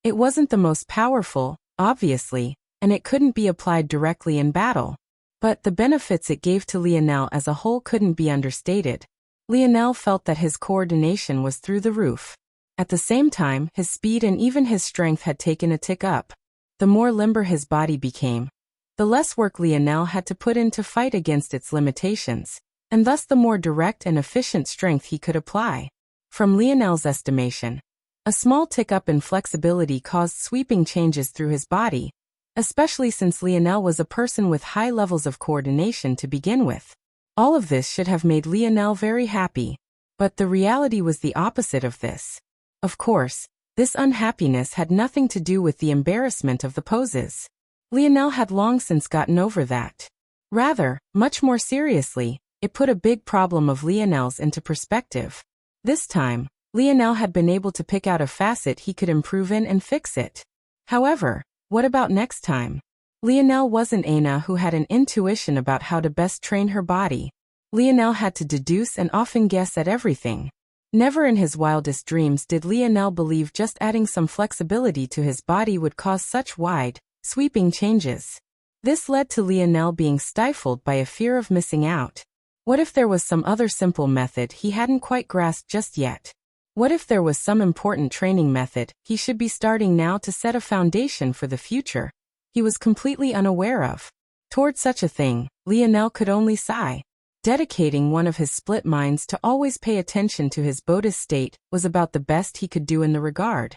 It wasn't the most powerful, obviously, and it couldn't be applied directly in battle. But the benefits it gave to Lionel as a whole couldn't be understated. Lionel felt that his coordination was through the roof. At the same time, his speed and even his strength had taken a tick up. The more limber his body became, the less work Lionel had to put in to fight against its limitations, and thus the more direct and efficient strength he could apply. From Lionel's estimation, a small tick up in flexibility caused sweeping changes through his body, especially since Lionel was a person with high levels of coordination to begin with. All of this should have made Lionel very happy, but the reality was the opposite of this. Of course, this unhappiness had nothing to do with the embarrassment of the poses. Lionel had long since gotten over that. Rather, much more seriously, it put a big problem of Lionel's into perspective. This time, Lionel had been able to pick out a facet he could improve in and fix it. However, what about next time? Lionel wasn't Aina, who had an intuition about how to best train her body. Lionel had to deduce and often guess at everything. Never in his wildest dreams did Lionel believe just adding some flexibility to his body would cause such wide, sweeping changes. This led to Lionel being stifled by a fear of missing out. What if there was some other simple method he hadn't quite grasped just yet? What if there was some important training method he should be starting now to set a foundation for the future he was completely unaware of? Toward such a thing, Lionel could only sigh. Dedicating one of his split minds to always pay attention to his Bodhi's state was about the best he could do in the regard.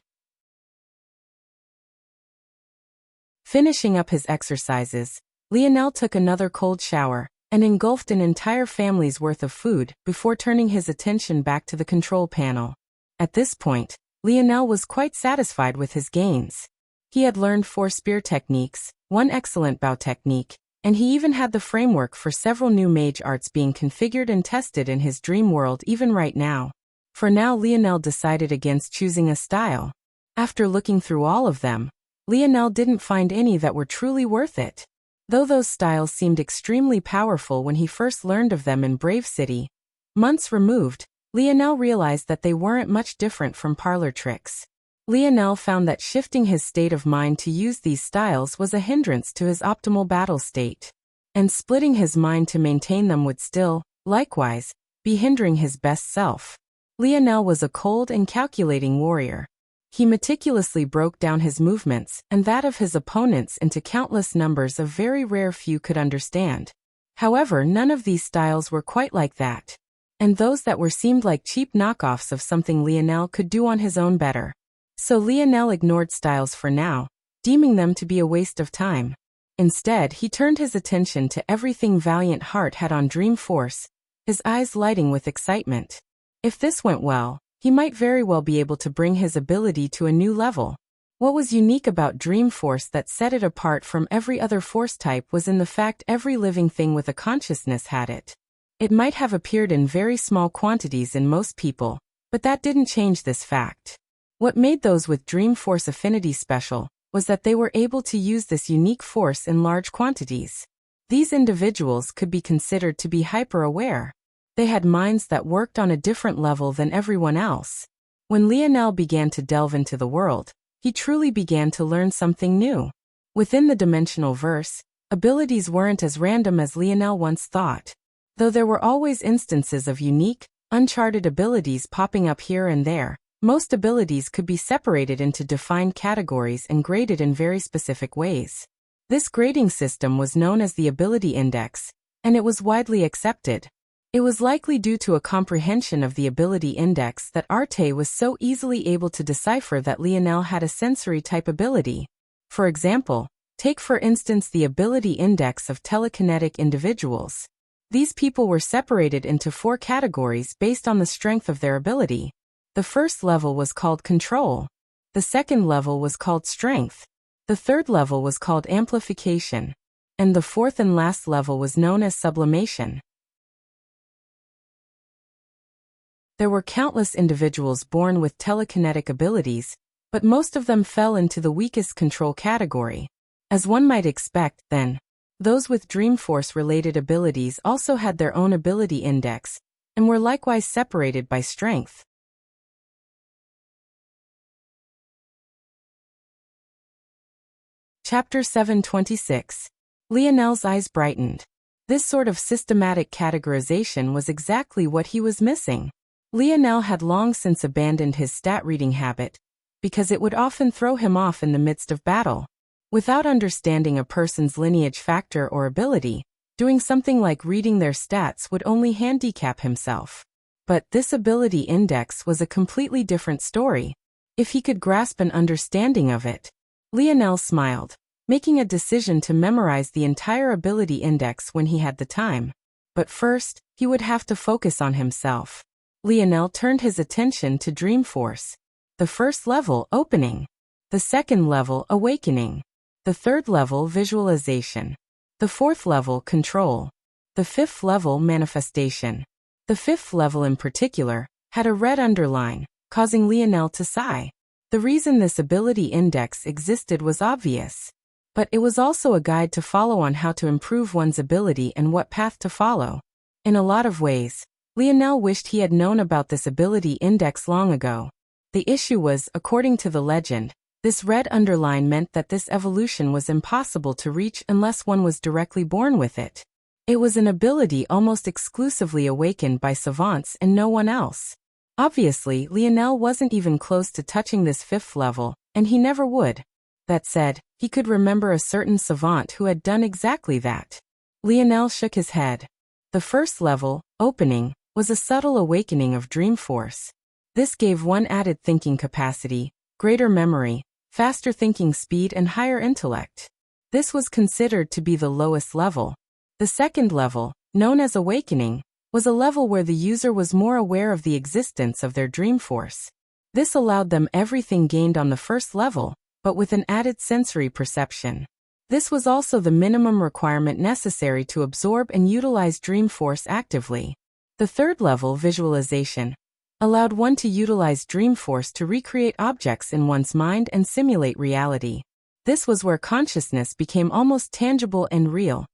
Finishing up his exercises, Lionel took another cold shower and engulfed an entire family's worth of food before turning his attention back to the control panel. At this point, Lionel was quite satisfied with his gains. He had learned 4 spear techniques, 1 excellent bow technique, and he even had the framework for several new mage arts being configured and tested in his dream world even right now. For now, Lionel decided against choosing a style. After looking through all of them, Lionel didn't find any that were truly worth it. Though those styles seemed extremely powerful when he first learned of them in Brave City, months removed, Lionel realized that they weren't much different from parlor tricks. Lionel found that shifting his state of mind to use these styles was a hindrance to his optimal battle state, and splitting his mind to maintain them would still, likewise, be hindering his best self. Lionel was a cold and calculating warrior. He meticulously broke down his movements and that of his opponents into countless numbers of very rare few could understand. However, none of these styles were quite like that, and those that were seemed like cheap knockoffs of something Lionel could do on his own better. So Lionel ignored styles for now, deeming them to be a waste of time. Instead, he turned his attention to everything Valiant Heart had on Dream Force, his eyes lighting with excitement. If this went well, he might very well be able to bring his ability to a new level. What was unique about Dream Force that set it apart from every other force type was in the fact every living thing with a consciousness had it. It might have appeared in very small quantities in most people, but that didn't change this fact. What made those with Dream Force affinity special was that they were able to use this unique force in large quantities. These individuals could be considered to be hyper-aware. They had minds that worked on a different level than everyone else. When Lionel began to delve into the world, he truly began to learn something new. Within the dimensional verse, abilities weren't as random as Lionel once thought. Though there were always instances of unique, uncharted abilities popping up here and there, most abilities could be separated into defined categories and graded in very specific ways. This grading system was known as the Ability Index, and it was widely accepted. It was likely due to a comprehension of the Ability Index that Arte was so easily able to decipher that Lionel had a sensory type ability. For example, take for instance the Ability Index of telekinetic individuals. These people were separated into 4 categories based on the strength of their ability. The first level was called Control. The second level was called strength. The third level was called amplification. And the fourth and last level was known as sublimation. There were countless individuals born with telekinetic abilities, but most of them fell into the weakest control category. As one might expect, then, those with Dreamforce-related abilities also had their own ability index, and were likewise separated by strength. Chapter 726. Lionel's eyes brightened. This sort of systematic categorization was exactly what he was missing. Lionel had long since abandoned his stat-reading habit, because it would often throw him off in the midst of battle. Without understanding a person's lineage factor or ability, doing something like reading their stats would only handicap himself. But this ability index was a completely different story. If he could grasp an understanding of it. Lionel smiled, making a decision to memorize the entire ability index when he had the time. But first, he would have to focus on himself. Lionel turned his attention to Dreamforce. The first level, opening. The second level, awakening. The third level, visualization. The fourth level, control. The fifth level, manifestation. The fifth level in particular had a red underline, causing Lionel to sigh. The reason this ability index existed was obvious. But it was also a guide to follow on how to improve one's ability and what path to follow. In a lot of ways, Lionel wished he had known about this ability index long ago. The issue was, according to the legend, this red underline meant that this evolution was impossible to reach unless one was directly born with it. It was an ability almost exclusively awakened by savants and no one else. Obviously, Lionel wasn't even close to touching this fifth level, and he never would. That said, he could remember a certain savant who had done exactly that. Lionel shook his head. The first level, opening, was a subtle awakening of Dreamforce. This gave one added thinking capacity, greater memory, faster thinking speed and higher intellect. This was considered to be the lowest level. The second level, known as awakening, was a level where the user was more aware of the existence of their Dreamforce. This allowed them everything gained on the first level, but with an added sensory perception. This was also the minimum requirement necessary to absorb and utilize Dreamforce actively. The third level, visualization, allowed one to utilize Dreamforce to recreate objects in one's mind and simulate reality. This was where consciousness became almost tangible and real,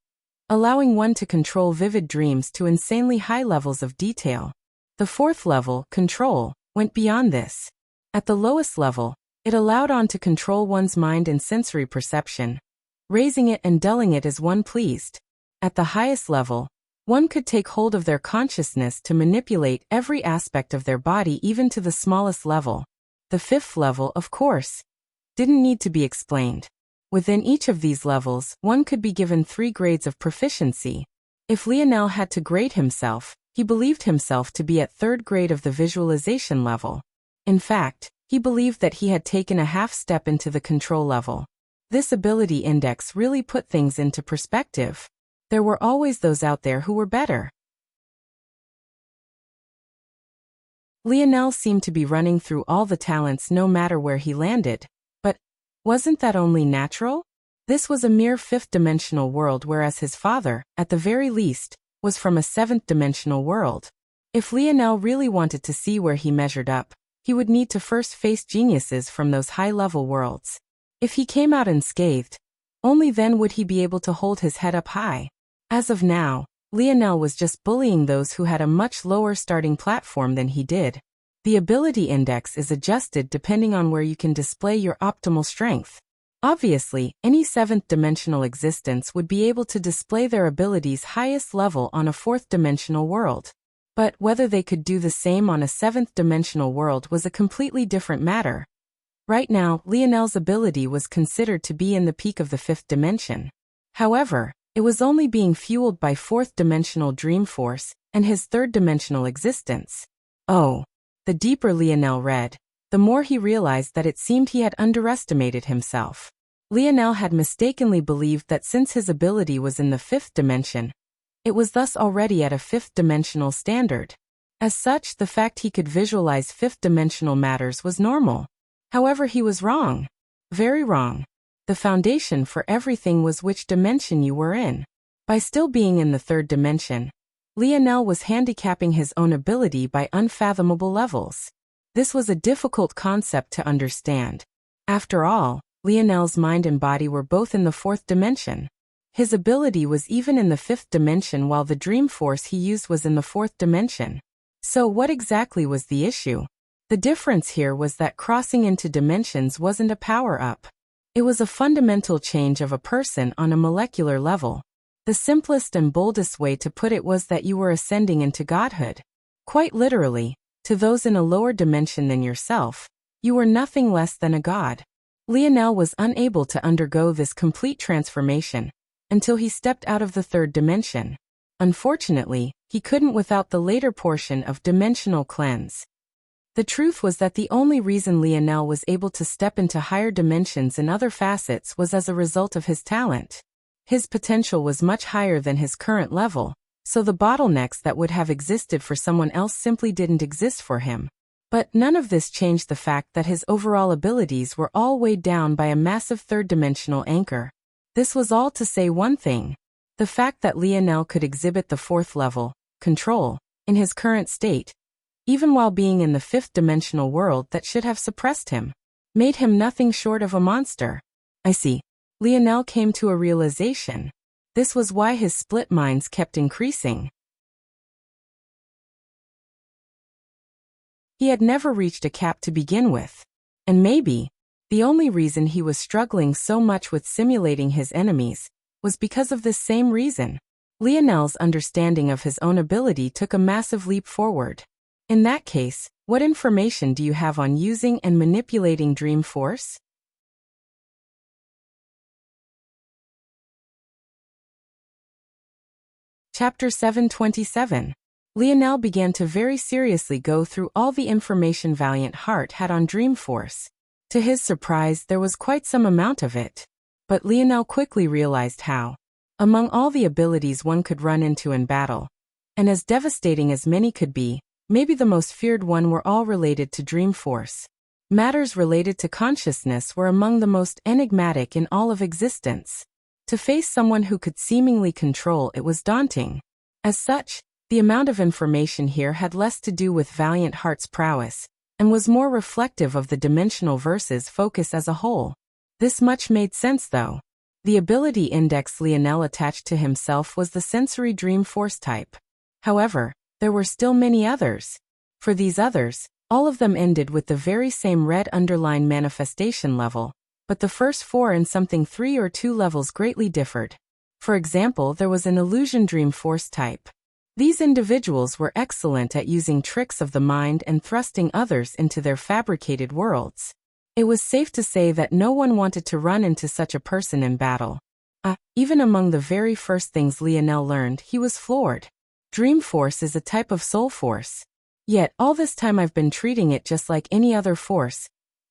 allowing one to control vivid dreams to insanely high levels of detail. The fourth level, control, went beyond this. At the lowest level, it allowed one to control one's mind and sensory perception, raising it and dulling it as one pleased. At the highest level, one could take hold of their consciousness to manipulate every aspect of their body even to the smallest level. The fifth level, of course, didn't need to be explained. Within each of these levels, one could be given 3 grades of proficiency. If Lionel had to grade himself, he believed himself to be at 3rd grade of the visualization level. In fact, he believed that he had taken a half step into the control level. This ability index really put things into perspective. There were always those out there who were better. Lionel seemed to be running through all the talents no matter where he landed. But wasn't that only natural? This was a mere 5th-dimensional world, whereas his father, at the very least, was from a 7th-dimensional world. If Lionel really wanted to see where he measured up, he would need to first face geniuses from those high-level worlds. If he came out unscathed, only then would he be able to hold his head up high. As of now, Lionel was just bullying those who had a much lower starting platform than he did. The ability index is adjusted depending on where you can display your optimal strength. Obviously, any 7th-dimensional existence would be able to display their ability's highest level on a 4th-dimensional world. But whether they could do the same on a 7th-dimensional world was a completely different matter. Right now, Lionel's ability was considered to be in the peak of the 5th dimension. However, it was only being fueled by 4th-dimensional Dreamforce and his 3rd-dimensional existence. Oh. The deeper Lionel read, the more he realized that it seemed he had underestimated himself. Lionel had mistakenly believed that since his ability was in the 5th dimension, it was thus already at a 5th-dimensional standard. As such, the fact he could visualize 5th-dimensional matters was normal. However, he was wrong. Very wrong. The foundation for everything was which dimension you were in. By still being in the third dimension, Lionel was handicapping his own ability by unfathomable levels. This was a difficult concept to understand. After all, Lionel's mind and body were both in the fourth dimension. His ability was even in the fifth dimension while the dream force he used was in the fourth dimension. So what exactly was the issue? The difference here was that crossing into dimensions wasn't a power-up. It was a fundamental change of a person on a molecular level. The simplest and boldest way to put it was that you were ascending into godhood. Quite literally, to those in a lower dimension than yourself, you were nothing less than a god. Lionel was unable to undergo this complete transformation until he stepped out of the third dimension. Unfortunately, he couldn't without the later portion of dimensional cleanse. The truth was that the only reason Lionel was able to step into higher dimensions in other facets was as a result of his talent. His potential was much higher than his current level, so the bottlenecks that would have existed for someone else simply didn't exist for him. But none of this changed the fact that his overall abilities were all weighed down by a massive third-dimensional anchor. This was all to say one thing. The fact that Lionel could exhibit the fourth level, control, in his current state, even while being in the fifth-dimensional world that should have suppressed him, made him nothing short of a monster. I see. Lionel came to a realization. This was why his split minds kept increasing. He had never reached a cap to begin with. And maybe, the only reason he was struggling so much with simulating his enemies was because of this same reason. Lionel's understanding of his own ability took a massive leap forward. In that case, what information do you have on using and manipulating Dream Force? Chapter 727. Lionel began to very seriously go through all the information Valiant Heart had on Dream Force. To his surprise, there was quite some amount of it. But Lionel quickly realized how, among all the abilities one could run into in battle, and as devastating as many could be, maybe the most feared one were all related to Dream Force. Matters related to consciousness were among the most enigmatic in all of existence. To face someone who could seemingly control it was daunting. As such, the amount of information here had less to do with Valiant Heart's prowess, and was more reflective of the dimensional verse's focus as a whole. This much made sense though. The ability index Lionel attached to himself was the sensory Dream Force type. However, there were still many others. For these others, all of them ended with the very same red underline manifestation level, but the first 4 and something 3 or 2 levels greatly differed. For example, there was an illusion Dream Force type. These individuals were excellent at using tricks of the mind and thrusting others into their fabricated worlds. It was safe to say that no one wanted to run into such a person in battle. Even among the very first things Lionel learned, he was floored. Dream Force is a type of soul force. Yet, all this time I've been treating it just like any other force.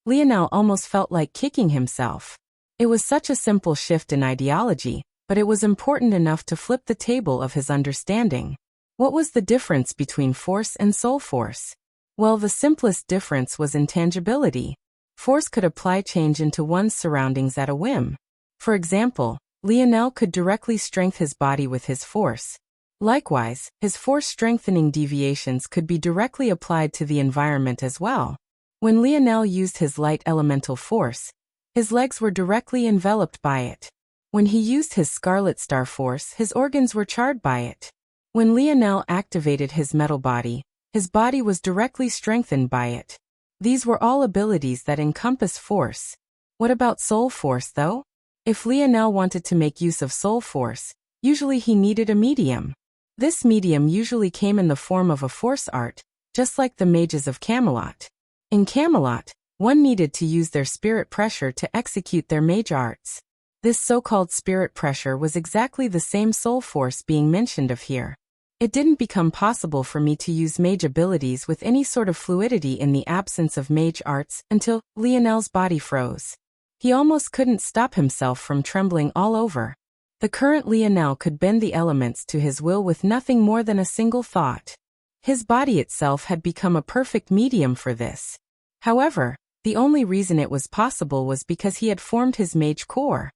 Lionel almost felt like kicking himself. It was such a simple shift in ideology, but it was important enough to flip the table of his understanding. What was the difference between force and soul force? Well, the simplest difference was intangibility. Force could apply change into one's surroundings at a whim. For example, Lionel could directly strengthen his body with his force. Likewise, his force-strengthening deviations could be directly applied to the environment as well. When Lionel used his light elemental force, his legs were directly enveloped by it. When he used his Scarlet Star force, his organs were charred by it. When Lionel activated his metal body, his body was directly strengthened by it. These were all abilities that encompass force. What about soul force, though? If Lionel wanted to make use of soul force, usually he needed a medium. This medium usually came in the form of a force art, just like the mages of Camelot. In Camelot, one needed to use their spirit pressure to execute their mage arts. This so-called spirit pressure was exactly the same soul force being mentioned of here. It didn't become possible for me to use mage abilities with any sort of fluidity in the absence of mage arts until Lionel's body froze. He almost couldn't stop himself from trembling all over. The current Lionel could bend the elements to his will with nothing more than a single thought. His body itself had become a perfect medium for this. However, The only reason it was possible was because he had formed his mage core.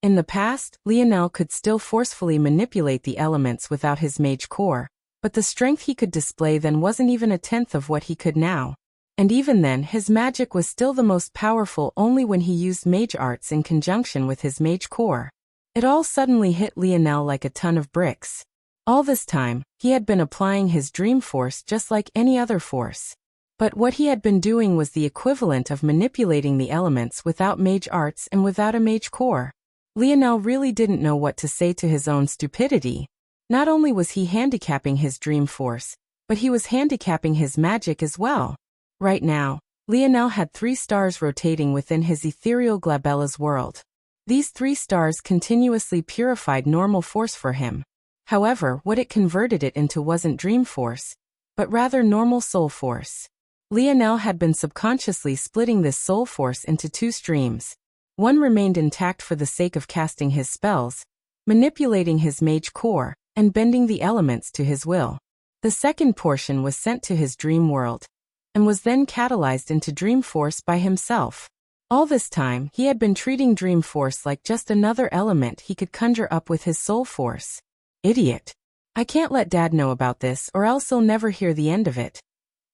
In the past, Lionel could still forcefully manipulate the elements without his mage core, but the strength he could display then wasn't even a tenth of what he could now. And even then, his magic was still the most powerful only when he used mage arts in conjunction with his mage core. It all suddenly hit Lionel like a ton of bricks. All this time, he had been applying his dream force just like any other force. But what he had been doing was the equivalent of manipulating the elements without mage arts and without a mage core. Lionel really didn't know what to say to his own stupidity. Not only was he handicapping his dream force, but he was handicapping his magic as well. Right now, Lionel had 3 stars rotating within his ethereal Glabella's world. These 3 stars continuously purified normal force for him. However, what it converted it into wasn't dream force, but rather normal soul force. Lionel had been subconsciously splitting this soul force into 2 streams. One remained intact for the sake of casting his spells, manipulating his mage core, and bending the elements to his will. The second portion was sent to his dream world, and was then catalyzed into dream force by himself. All this time, he had been treating dream force like just another element he could conjure up with his soul force. Idiot. I can't let Dad know about this or else he'll never hear the end of it.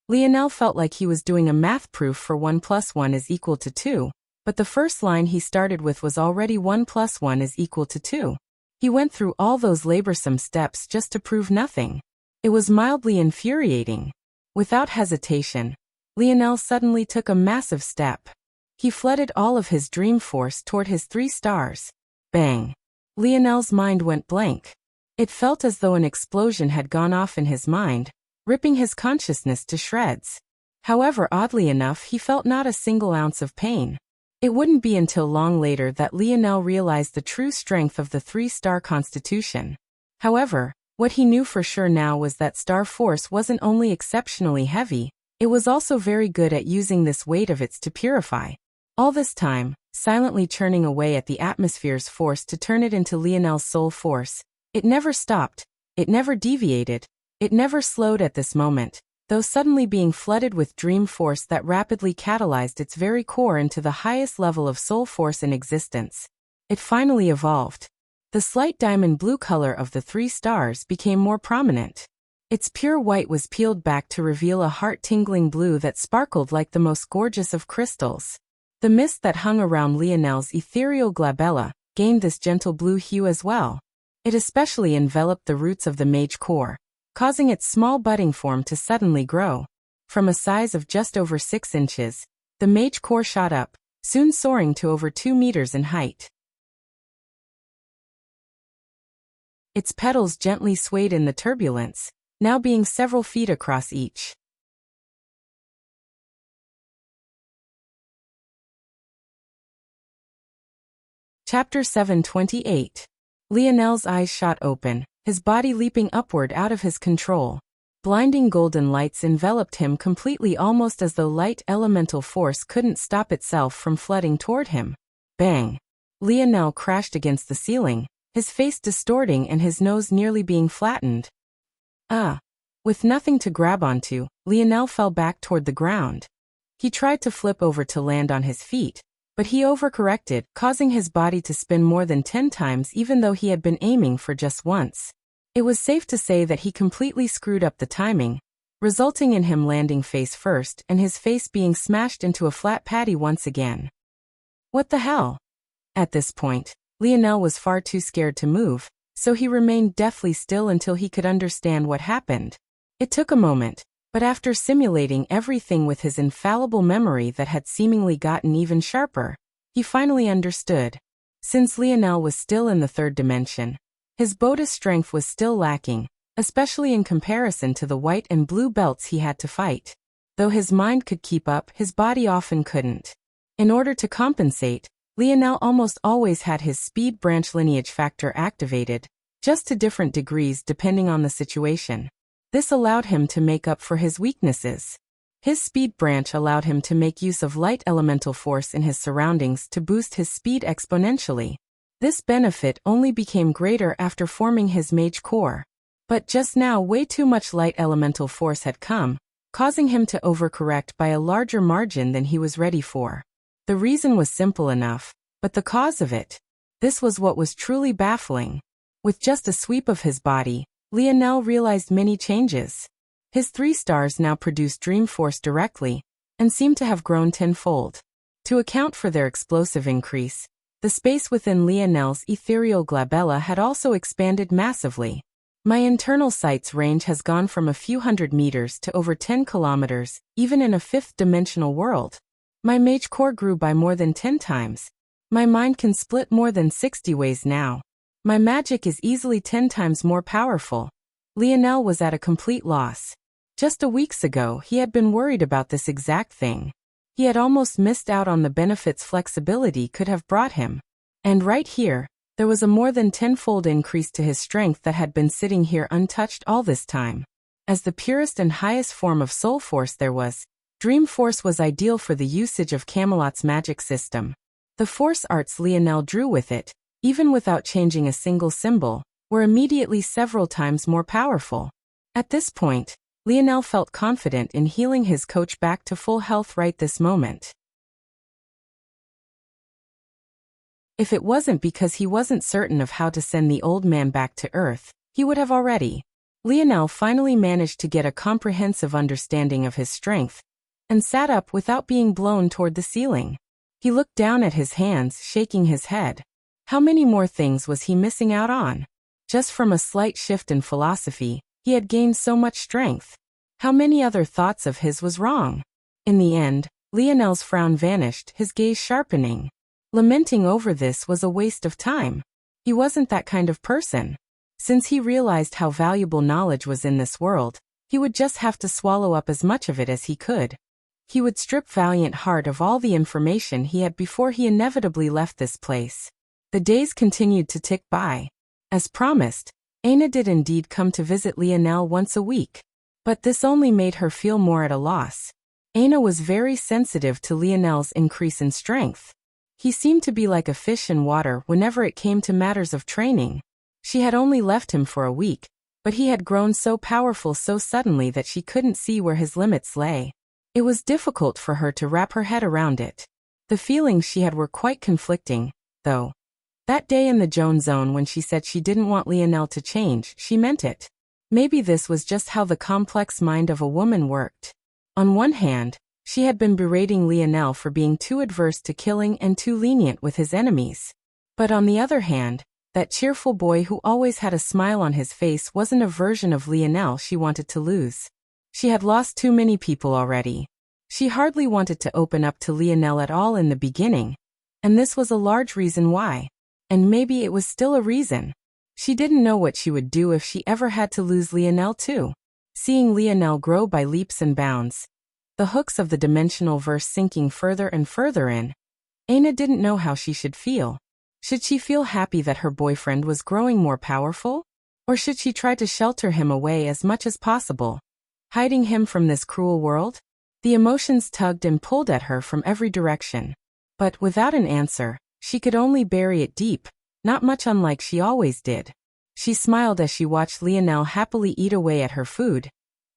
Lionel felt like he was doing a math proof for 1 + 1 is equal to 2, but the first line he started with was already 1 + 1 is equal to 2. He went through all those laborsome steps just to prove nothing. It was mildly infuriating. Without hesitation, Lionel suddenly took a massive step. He flooded all of his dream force toward his 3 stars. Bang! Lionel's mind went blank. It felt as though an explosion had gone off in his mind, ripping his consciousness to shreds. However, oddly enough, he felt not a single ounce of pain. It wouldn't be until long later that Lionel realized the true strength of the 3-star constitution. However, what he knew for sure now was that star force wasn't only exceptionally heavy, it was also very good at using this weight of its to purify. All this time, silently churning away at the atmosphere's force to turn it into Lionel's soul force. It never stopped, it never deviated, it never slowed at this moment, though suddenly being flooded with dream force that rapidly catalyzed its very core into the highest level of soul force in existence. It finally evolved. The slight diamond blue color of the 3 stars became more prominent. Its pure white was peeled back to reveal a heart-tingling blue that sparkled like the most gorgeous of crystals. The mist that hung around Lionel's ethereal glabella gained this gentle blue hue as well. It especially enveloped the roots of the mage core, causing its small budding form to suddenly grow. From a size of just over 6 inches, the mage core shot up, soon soaring to over 2 meters in height. Its petals gently swayed in the turbulence, now being several feet across each. Chapter 728. Lionel's eyes shot open, his body leaping upward out of his control. Blinding golden lights enveloped him completely, almost as though light elemental force couldn't stop itself from flooding toward him. Bang! Lionel crashed against the ceiling, his face distorting and his nose nearly being flattened. With nothing to grab onto, Lionel fell back toward the ground. He tried to flip over to land on his feet, but he overcorrected, causing his body to spin more than 10 times even though he had been aiming for just once. It was safe to say that he completely screwed up the timing, resulting in him landing face first and his face being smashed into a flat patty once again. What the hell? At this point, Lionel was far too scared to move, so he remained deathly still until he could understand what happened. It took a moment, but after simulating everything with his infallible memory that had seemingly gotten even sharper, he finally understood. Since Lionel was still in the 3rd dimension, his Boda's strength was still lacking, especially in comparison to the white and blue belts he had to fight. Though his mind could keep up, his body often couldn't. In order to compensate, Lionel almost always had his speed branch lineage factor activated, just to different degrees depending on the situation. This allowed him to make up for his weaknesses. His speed branch allowed him to make use of light elemental force in his surroundings to boost his speed exponentially. This benefit only became greater after forming his mage core. But just now way too much light elemental force had come, causing him to overcorrect by a larger margin than he was ready for. The reason was simple enough, but the cause of it. This was what was truly baffling. With just a sweep of his body, Lionel realized many changes. His 3 stars now produced Dream Force directly, and seemed to have grown tenfold. To account for their explosive increase, the space within Lionel's ethereal glabella had also expanded massively. My internal sight's range has gone from a few hundred meters to over 10 kilometers, even in a 5th-dimensional world. My mage core grew by more than 10 times. My mind can split more than 60 ways now. My magic is easily 10 times more powerful. Lionel was at a complete loss. Just a weeks ago, he had been worried about this exact thing. He had almost missed out on the benefits flexibility could have brought him. And right here, there was a more than 10-fold increase to his strength that had been sitting here untouched all this time. As the purest and highest form of soul force there was, Dream Force was ideal for the usage of Camelot's magic system. The force arts Lionel drew with it, even without changing a single symbol, were immediately several times more powerful. At this point, Lionel felt confident in healing his coach back to full health right this moment. If it wasn't because he wasn't certain of how to send the old man back to Earth, he would have already. Lionel finally managed to get a comprehensive understanding of his strength, and sat up without being blown toward the ceiling. He looked down at his hands, shaking his head. How many more things was he missing out on? Just from a slight shift in philosophy, he had gained so much strength. How many other thoughts of his was wrong? In the end, Lionel's frown vanished, his gaze sharpening. Lamenting over this was a waste of time. He wasn't that kind of person. Since he realized how valuable knowledge was in this world, he would just have to swallow up as much of it as he could. He would strip Valiant Heart of all the information he had before he inevitably left this place. The days continued to tick by. As promised, Aina did indeed come to visit Lionel once a week. But this only made her feel more at a loss. Aina was very sensitive to Lionel's increase in strength. He seemed to be like a fish in water whenever it came to matters of training. She had only left him for a week, but he had grown so powerful so suddenly that she couldn't see where his limits lay. It was difficult for her to wrap her head around it. The feelings she had were quite conflicting, though. That day in the Joan Zone when she said she didn't want Lionel to change, she meant it. Maybe this was just how the complex mind of a woman worked. On one hand, she had been berating Lionel for being too adverse to killing and too lenient with his enemies. But on the other hand, that cheerful boy who always had a smile on his face wasn't a version of Lionel she wanted to lose. She had lost too many people already. She hardly wanted to open up to Lionel at all in the beginning. And this was a large reason why. And maybe it was still a reason. She didn't know what she would do if she ever had to lose Lionel too. Seeing Lionel grow by leaps and bounds, the hooks of the dimensional verse sinking further and further in, Aina didn't know how she should feel. Should she feel happy that her boyfriend was growing more powerful? Or should she try to shelter him away as much as possible, hiding him from this cruel world? The emotions tugged and pulled at her from every direction. But without an answer, she could only bury it deep, not much unlike she always did. She smiled as she watched Lionel happily eat away at her food,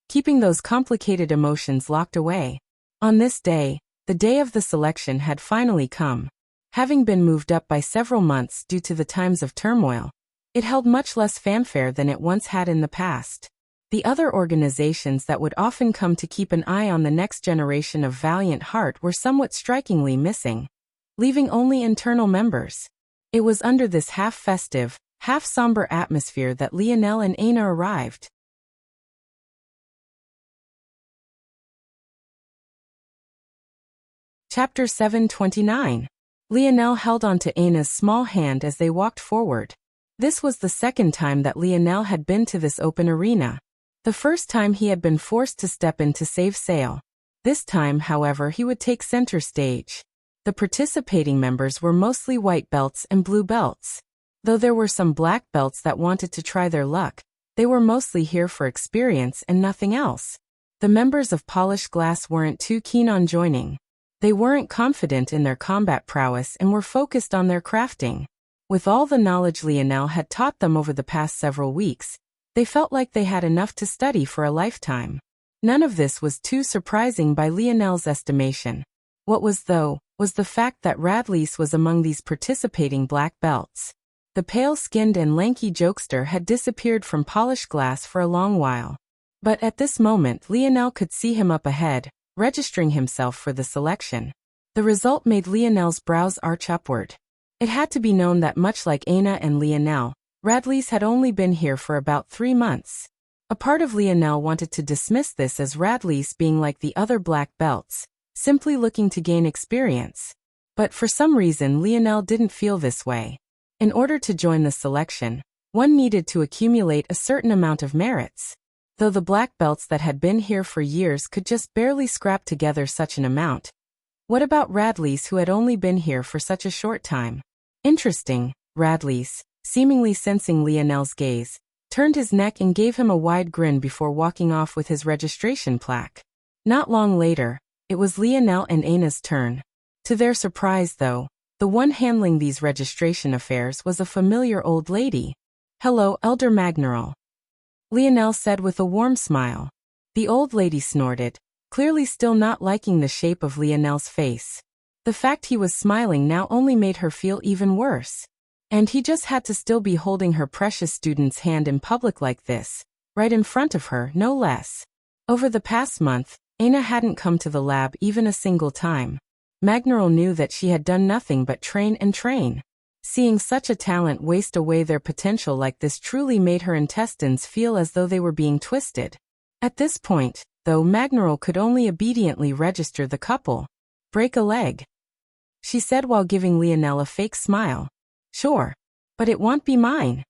keeping those complicated emotions locked away. On this day, the day of the selection had finally come. Having been moved up by several months due to the times of turmoil, it held much less fanfare than it once had in the past. The other organizations that would often come to keep an eye on the next generation of Valiant Heart were somewhat strikingly missing, leaving only internal members. It was under this half-festive, half-somber atmosphere that Lionel and Aina arrived. Chapter 729. Lionel held onto Aina's small hand as they walked forward. This was the second time that Lionel had been to this open arena. The first time he had been forced to step in to save Sail. This time, however, he would take center stage. The participating members were mostly white belts and blue belts. Though there were some black belts that wanted to try their luck, they were mostly here for experience and nothing else. The members of Polished Glass weren't too keen on joining. They weren't confident in their combat prowess and were focused on their crafting. With all the knowledge Lionel had taught them over the past several weeks, they felt like they had enough to study for a lifetime. None of this was too surprising by Lionel's estimation. What was, though, was the fact that Radley's was among these participating black belts. The pale-skinned and lanky jokester had disappeared from polished glass for a long while. But at this moment Lionel could see him up ahead, registering himself for the selection. The result made Lionel's brows arch upward. It had to be known that much like Aina and Lionel, Radley's had only been here for about 3 months. A part of Lionel wanted to dismiss this as Radley's being like the other black belts, simply looking to gain experience. But for some reason Lionel didn't feel this way. In order to join the selection, one needed to accumulate a certain amount of merits. Though the black belts that had been here for years could just barely scrap together such an amount. What about Radley's, who had only been here for such a short time? Interesting. Radley's, seemingly sensing Lionel's gaze, turned his neck and gave him a wide grin before walking off with his registration plaque. Not long later, it was Lionel and Aina's turn. To their surprise, though, the one handling these registration affairs was a familiar old lady. "Hello, Elder Magneral," Lionel said with a warm smile. The old lady snorted, clearly still not liking the shape of Lionel's face. The fact he was smiling now only made her feel even worse. And he just had to still be holding her precious student's hand in public like this, right in front of her, no less. Over the past month, Aina hadn't come to the lab even a single time. Magneral knew that she had done nothing but train and train. Seeing such a talent waste away their potential like this truly made her intestines feel as though they were being twisted. At this point, though, Magneral could only obediently register the couple. "Break a leg," she said while giving Lionel a fake smile. "Sure. But it won't be mine."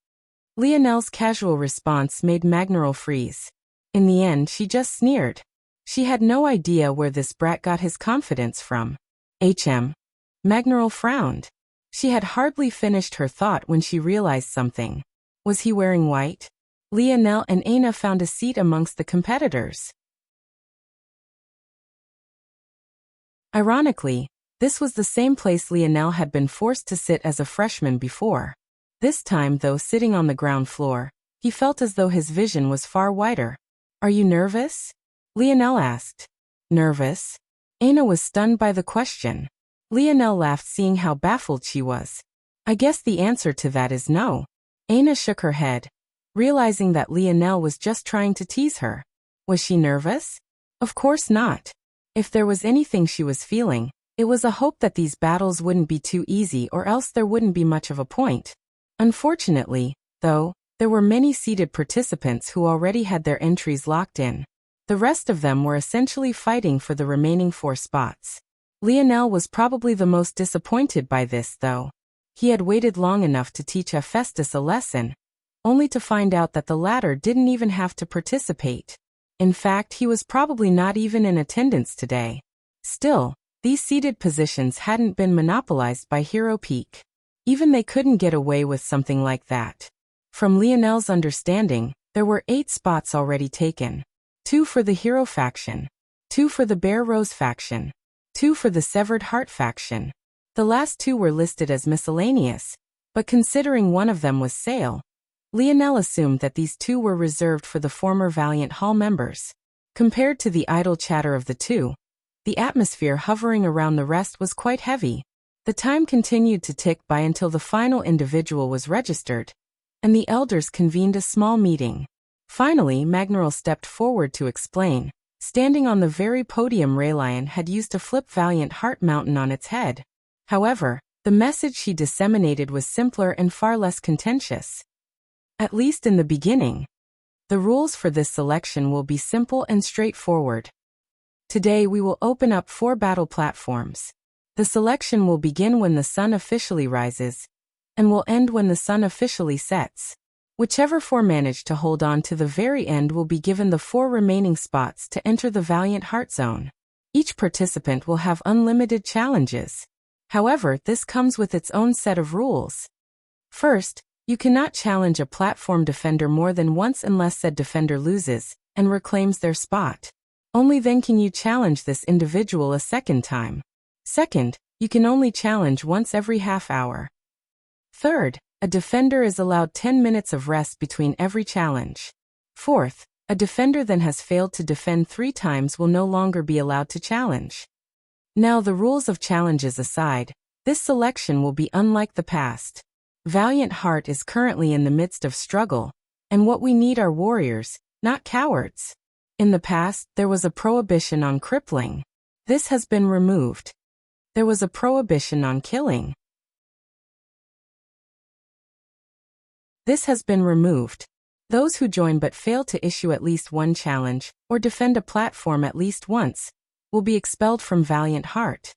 Lionel's casual response made Magneral freeze. In the end, she just sneered. She had no idea where this brat got his confidence from. Magneral frowned. She had hardly finished her thought when she realized something. Was he wearing white? Lionel and Aina found a seat amongst the competitors. Ironically, this was the same place Lionel had been forced to sit as a freshman before. This time, though sitting on the ground floor, he felt as though his vision was far wider. "Are you nervous?" Lionel asked. "Nervous?" Aina was stunned by the question. Lionel laughed, seeing how baffled she was. "I guess the answer to that is no." Aina shook her head, realizing that Lionel was just trying to tease her. Was she nervous? Of course not. If there was anything she was feeling, it was a hope that these battles wouldn't be too easy, or else there wouldn't be much of a point. Unfortunately, though, there were many seated participants who already had their entries locked in. The rest of them were essentially fighting for the remaining 4 spots. Lionel was probably the most disappointed by this, though. He had waited long enough to teach Hephaestus a lesson, only to find out that the latter didn't even have to participate. In fact, he was probably not even in attendance today. Still, these seated positions hadn't been monopolized by Hero Peak. Even they couldn't get away with something like that. From Lionel's understanding, there were 8 spots already taken. 2 for the Hero faction, 2 for the Bear Rose faction, 2 for the Severed Heart faction. The last 2 were listed as miscellaneous, but considering one of them was Sale, Lionel assumed that these 2 were reserved for the former Valiant Hall members. Compared to the idle chatter of the 2, the atmosphere hovering around the rest was quite heavy. The time continued to tick by until the final individual was registered, and the elders convened a small meeting. Finally, Magneral stepped forward to explain. Standing on the very podium, Raylion had used to flip Valiant Heart Mountain on its head. However, the message she disseminated was simpler and far less contentious. At least in the beginning. The rules for this selection will be simple and straightforward. Today we will open up 4 battle platforms. The selection will begin when the sun officially rises, and will end when the sun officially sets. Whichever 4 manage to hold on to the very end will be given the 4 remaining spots to enter the Valiant Heart Zone. Each participant will have unlimited challenges. However, this comes with its own set of rules. First, you cannot challenge a platform defender more than once unless said defender loses and reclaims their spot. Only then can you challenge this individual a second time. Second, you can only challenge once every half hour. Third, a defender is allowed 10 minutes of rest between every challenge. Fourth, A defender that has failed to defend 3 times will no longer be allowed to challenge. Now, the rules of challenges aside, this selection will be unlike the past. Valiant Heart is currently in the midst of struggle, and what we need are warriors, not cowards. In the past, there was a prohibition on crippling. This has been removed. There was a prohibition on killing. This has been removed. Those who join but fail to issue at least one challenge, or defend a platform at least once, will be expelled from Valiant Heart.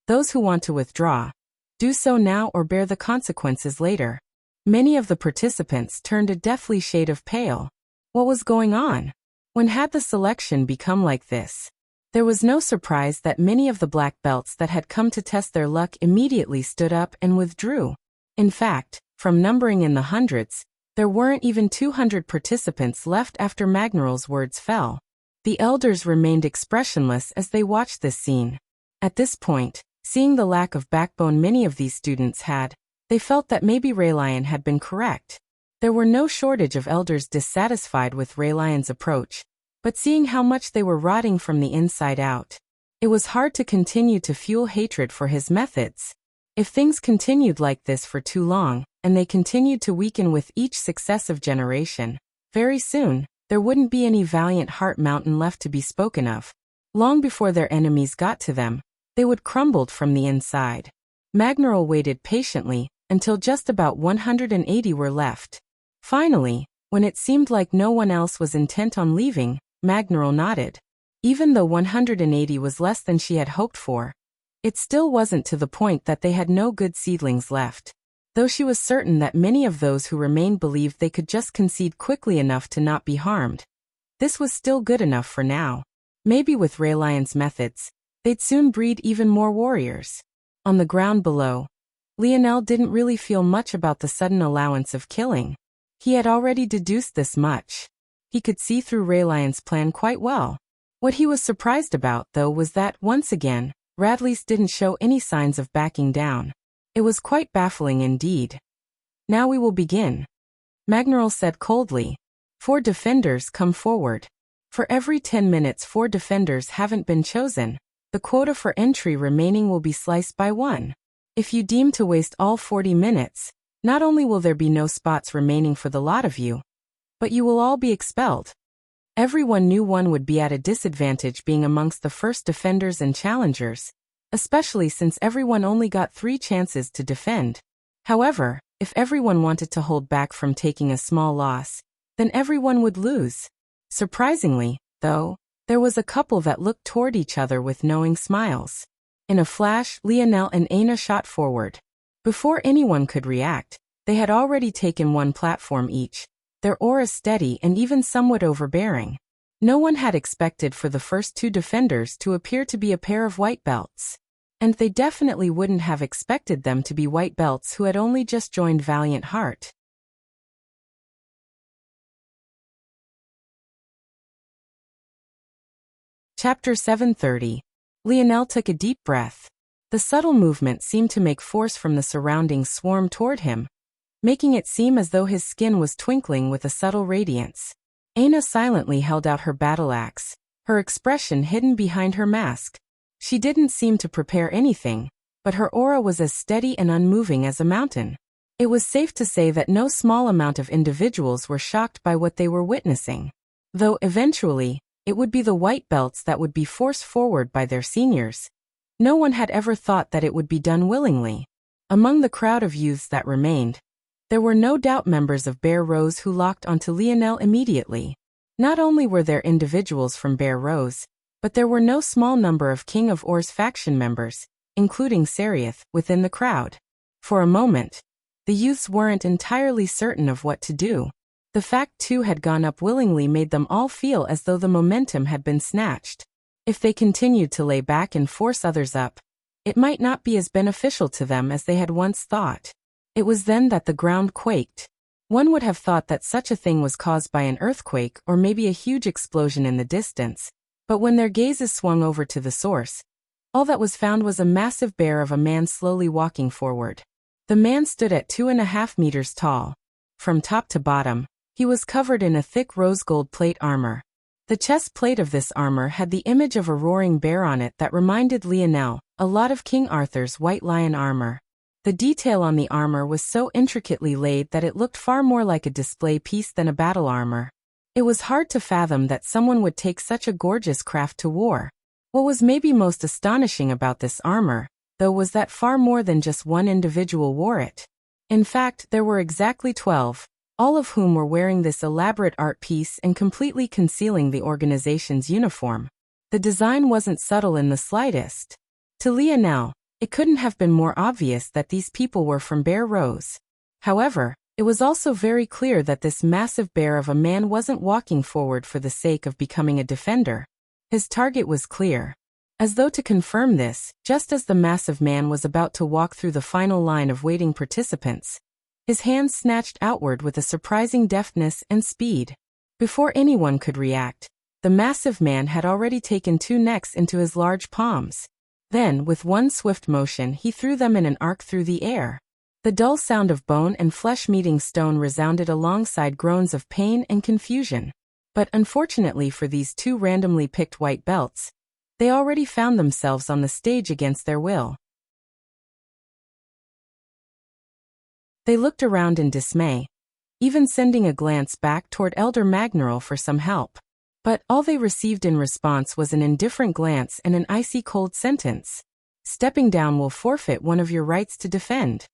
Those who want to withdraw, do so now or bear the consequences later. Many of the participants turned a deathly shade of pale. What was going on? When had the selection become like this? There was no surprise that many of the black belts that had come to test their luck immediately stood up and withdrew. In fact, from numbering in the hundreds, there weren't even 200 participants left after Magnaral's words fell. The elders remained expressionless as they watched this scene. At this point, seeing the lack of backbone many of these students had, they felt that maybe Raylion had been correct. There were no shortage of elders dissatisfied with Raylion's approach, but seeing how much they were rotting from the inside out, it was hard to continue to fuel hatred for his methods. If things continued like this for too long, and they continued to weaken with each successive generation, very soon, there wouldn't be any Valiant Heart Mountain left to be spoken of. Long before their enemies got to them, they would crumble from the inside. Magnaral waited patiently until just about 180 were left. Finally, when it seemed like no one else was intent on leaving, Magnaral nodded. Even though 180 was less than she had hoped for, it still wasn't to the point that they had no good seedlings left. Though she was certain that many of those who remained believed they could just concede quickly enough to not be harmed. This was still good enough for now. Maybe with Raylion's methods, they'd soon breed even more warriors. On the ground below, Lionel didn't really feel much about the sudden allowance of killing. He had already deduced this much. He could see through Raylion's plan quite well. What he was surprised about, though, was that, once again, Radley's didn't show any signs of backing down. It was quite baffling indeed. Now we will begin, Magnaral said coldly. 4 defenders come forward. For every 10 minutes 4 defenders haven't been chosen, the quota for entry remaining will be sliced by 1. If you deem to waste all 40 minutes, not only will there be no spots remaining for the lot of you, but you will all be expelled. Everyone knew one would be at a disadvantage being amongst the first defenders and challengers, especially since everyone only got 3 chances to defend. However, if everyone wanted to hold back from taking a small loss, then everyone would lose. Surprisingly, though, there was a couple that looked toward each other with knowing smiles. In a flash, Lionel and Aina shot forward. Before anyone could react, they had already taken 1 platform each, their auras steady and even somewhat overbearing. No one had expected for the first 2 defenders to appear to be a pair of white belts. And they definitely wouldn't have expected them to be white belts who had only just joined Valiant Heart. Chapter 730. Lionel took a deep breath. The subtle movement seemed to make force from the surrounding swarm toward him, making it seem as though his skin was twinkling with a subtle radiance. Aina silently held out her battle axe, her expression hidden behind her mask. She didn't seem to prepare anything, but her aura was as steady and unmoving as a mountain. It was safe to say that no small amount of individuals were shocked by what they were witnessing. Though eventually, it would be the white belts that would be forced forward by their seniors. No one had ever thought that it would be done willingly. Among the crowd of youths that remained, there were no doubt members of Bear Rose who locked onto Lionel immediately. Not only were there individuals from Bear Rose, but there were no small number of King of Or's faction members, including Seriath, within the crowd. For a moment, the youths weren't entirely certain of what to do. The fact 2 had gone up willingly made them all feel as though the momentum had been snatched. If they continued to lay back and force others up, it might not be as beneficial to them as they had once thought. It was then that the ground quaked. One would have thought that such a thing was caused by an earthquake or maybe a huge explosion in the distance, but when their gazes swung over to the source, all that was found was a massive bear of a man slowly walking forward. The man stood at 2.5 meters tall. From top to bottom, He was covered in a thick rose-gold plate armor. The chest plate of this armor had the image of a roaring bear on it that reminded Lionel a lot of King Arthur's white lion armor. The detail on the armor was so intricately laid that it looked far more like a display piece than a battle armor. It was hard to fathom that someone would take such a gorgeous craft to war. What was maybe most astonishing about this armor, though, was that far more than just one individual wore it. In fact, there were exactly 12, all of whom were wearing this elaborate art piece and completely concealing the organization's uniform. The design wasn't subtle in the slightest. To Lionel, it couldn't have been more obvious that these people were from Bear Rose. However, it was also very clear that this massive bear of a man wasn't walking forward for the sake of becoming a defender. His target was clear. As though to confirm this, just as the massive man was about to walk through the final line of waiting participants, his hands snatched outward with a surprising deftness and speed. Before anyone could react, the massive man had already taken 2 necks into his large palms. Then, with one swift motion, he threw them in an arc through the air. The dull sound of bone and flesh meeting stone resounded alongside groans of pain and confusion. But unfortunately for these 2 randomly picked white belts, they already found themselves on the stage against their will. They looked around in dismay, even sending a glance back toward Elder Magneral for some help. But all they received in response was an indifferent glance and an icy cold sentence. Stepping down will forfeit one of your rights to defend.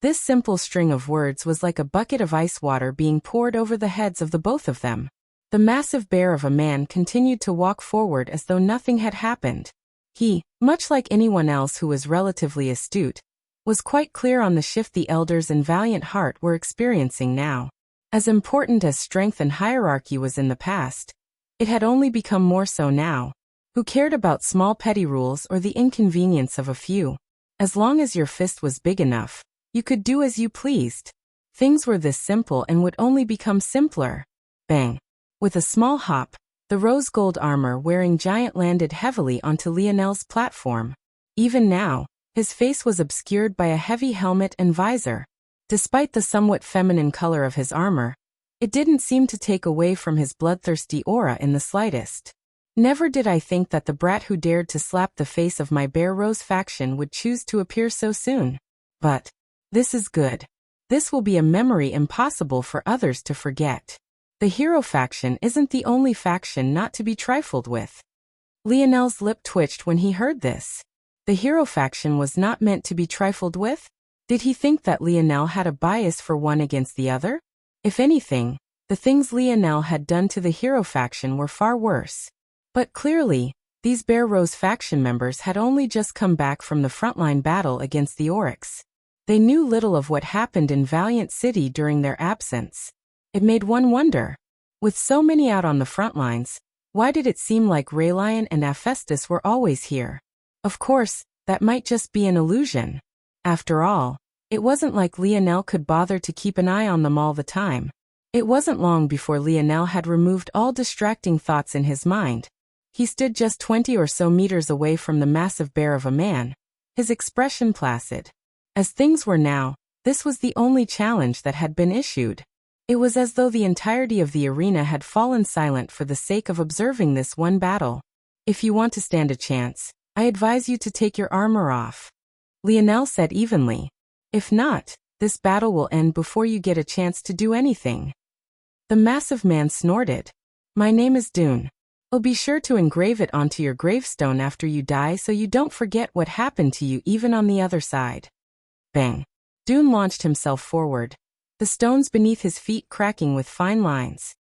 This simple string of words was like a bucket of ice water being poured over the heads of the both of them. The massive bear of a man continued to walk forward as though nothing had happened. He, much like anyone else who was relatively astute, was quite clear on the shift the elders and valiant heart were experiencing now. As important as strength and hierarchy was in the past, it had only become more so now. Who cared about small petty rules or the inconvenience of a few? As long as your fist was big enough, you could do as you pleased. Things were this simple and would only become simpler. Bang! With a small hop, the rose-gold armor wearing giant landed heavily onto Lionel's platform. Even now, his face was obscured by a heavy helmet and visor. Despite the somewhat feminine color of his armor, it didn't seem to take away from his bloodthirsty aura in the slightest. Never did I think that the brat who dared to slap the face of my Bear Rose faction would choose to appear so soon. But this is good. This will be a memory impossible for others to forget. The hero faction isn't the only faction not to be trifled with. Lionel's lip twitched when he heard this. The hero faction was not meant to be trifled with? Did he think that Lionel had a bias for one against the other? If anything, the things Lionel had done to the hero faction were far worse. But clearly, these Bear Rose faction members had only just come back from the frontline battle against the Oryx. They knew little of what happened in Valiant City during their absence. It made one wonder, with so many out on the front lines, why did it seem like Raylion and Hephaestus were always here? Of course, that might just be an illusion. After all, it wasn't like Lionel could bother to keep an eye on them all the time. It wasn't long before Lionel had removed all distracting thoughts in his mind. He stood just 20 or so meters away from the massive bear of a man, his expression placid. As things were now, this was the only challenge that had been issued. It was as though the entirety of the arena had fallen silent for the sake of observing this one battle. If you want to stand a chance, I advise you to take your armor off, Lionel said evenly. If not, this battle will end before you get a chance to do anything. The massive man snorted. My name is Dune. I'll be sure to engrave it onto your gravestone after you die so you don't forget what happened to you even on the other side. Bang. Dune launched himself forward, the stones beneath his feet cracking with fine lines.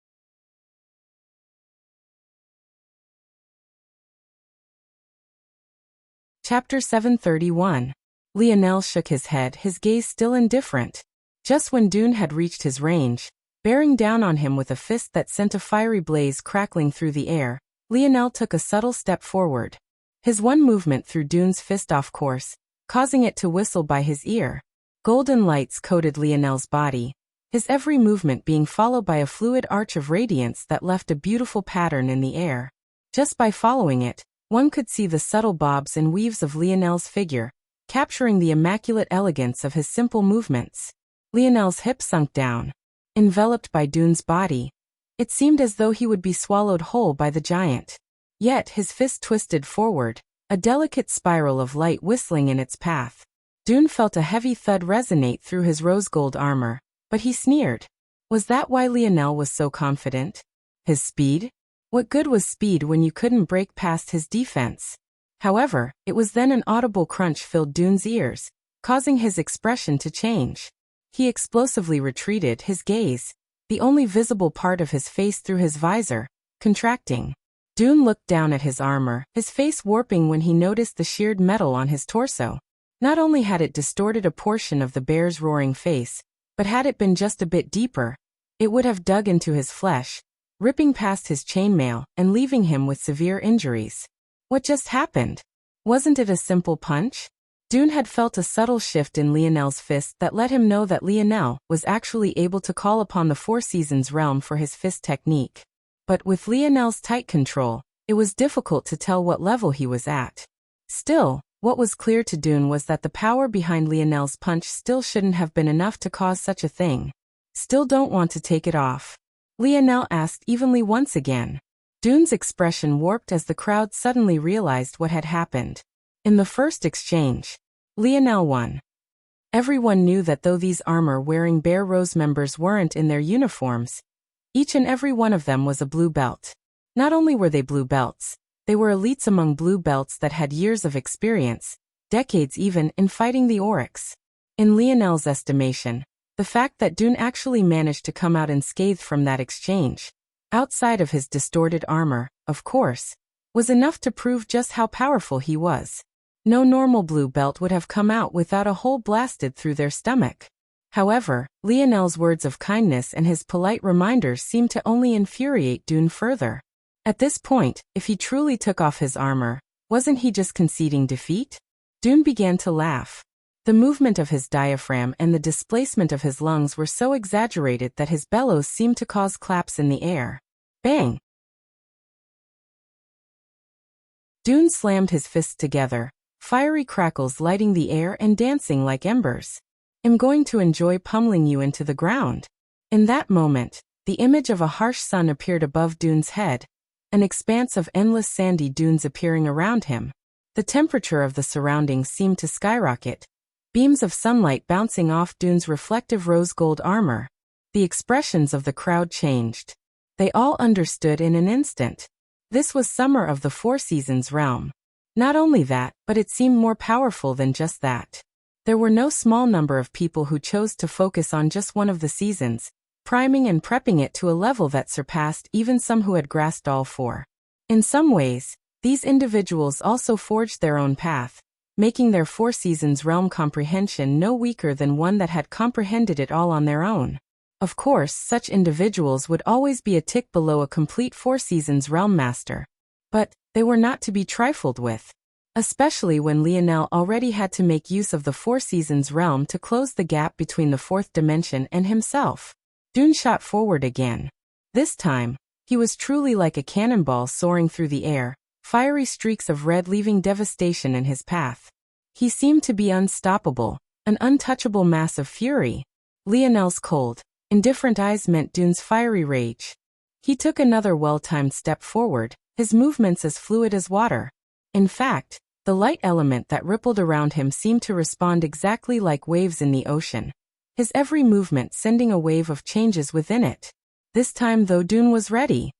Chapter 731. Lionel shook his head, his gaze still indifferent. Just when Dune had reached his range, bearing down on him with a fist that sent a fiery blaze crackling through the air, Lionel took a subtle step forward. His one movement threw Dune's fist off course, causing it to whistle by his ear. Golden lights coated Lionel's body, his every movement being followed by a fluid arch of radiance that left a beautiful pattern in the air. Just by following it, one could see the subtle bobs and weaves of Lionel's figure, capturing the immaculate elegance of his simple movements. Lionel's hip sunk down. enveloped by Dune's body. It seemed as though he would be swallowed whole by the giant. Yet his fist twisted forward, a delicate spiral of light whistling in its path. Dune felt a heavy thud resonate through his rose-gold armor, but he sneered. Was that why Lionel was so confident? His speed? What good was speed when you couldn't break past his defense? However, it was then an audible crunch filled Dune's ears, causing his expression to change. He explosively retreated, his gaze, the only visible part of his face through his visor, contracting. Dune looked down at his armor, his face warping when he noticed the sheared metal on his torso. Not only had it distorted a portion of the bear's roaring face, but had it been just a bit deeper, it would have dug into his flesh, ripping past his chainmail and leaving him with severe injuries. What just happened? Wasn't it a simple punch? Dune had felt a subtle shift in Lionel's fist that let him know that Lionel was actually able to call upon the Four Seasons realm for his fist technique. But with Lionel's tight control, it was difficult to tell what level he was at. Still, what was clear to Dune was that the power behind Lionel's punch still shouldn't have been enough to cause such a thing. Still don't want to take it off? Lionel asked evenly once again. Dune's expression warped as the crowd suddenly realized what had happened. In the first exchange, Lionel won. Everyone knew that though these armor-wearing Bear Rose members weren't in their uniforms, each and every one of them was a blue belt. Not only were they blue belts, they were elites among blue belts that had years of experience, decades even, in fighting the Oryx. In Lionel's estimation, the fact that Dune actually managed to come out unscathed from that exchange, outside of his distorted armor, of course, was enough to prove just how powerful he was. No normal blue belt would have come out without a hole blasted through their stomach. However, Lionel's words of kindness and his polite reminders seemed to only infuriate Dune further. At this point, if he truly took off his armor, wasn't he just conceding defeat? Dune began to laugh. The movement of his diaphragm and the displacement of his lungs were so exaggerated that his bellows seemed to cause claps in the air. Bang! Dune slammed his fists together, fiery crackles lighting the air and dancing like embers. I'm going to enjoy pummeling you into the ground. In that moment, the image of a harsh sun appeared above Dune's head, an expanse of endless sandy dunes appearing around him. The temperature of the surroundings seemed to skyrocket, beams of sunlight bouncing off Dune's reflective rose-gold armor. The expressions of the crowd changed. They all understood in an instant. This was Summer of the Four Seasons realm. Not only that, but it seemed more powerful than just that. There were no small number of people who chose to focus on just one of the seasons, priming and prepping it to a level that surpassed even some who had grasped all four. In some ways, these individuals also forged their own path, making their Four Seasons realm comprehension no weaker than one that had comprehended it all on their own. Of course, such individuals would always be a tick below a complete Four Seasons realm master. But they were not to be trifled with. Especially when Lionel already had to make use of the Four Seasons realm to close the gap between the fourth dimension and himself. Dune shot forward again. This time, he was truly like a cannonball soaring through the air, fiery streaks of red leaving devastation in his path. He seemed to be unstoppable, an untouchable mass of fury. Lionel's cold, indifferent eyes met Dune's fiery rage. He took another well-timed step forward, his movements as fluid as water. In fact, the light element that rippled around him seemed to respond exactly like waves in the ocean, his every movement sending a wave of changes within it. This time though Dune was ready.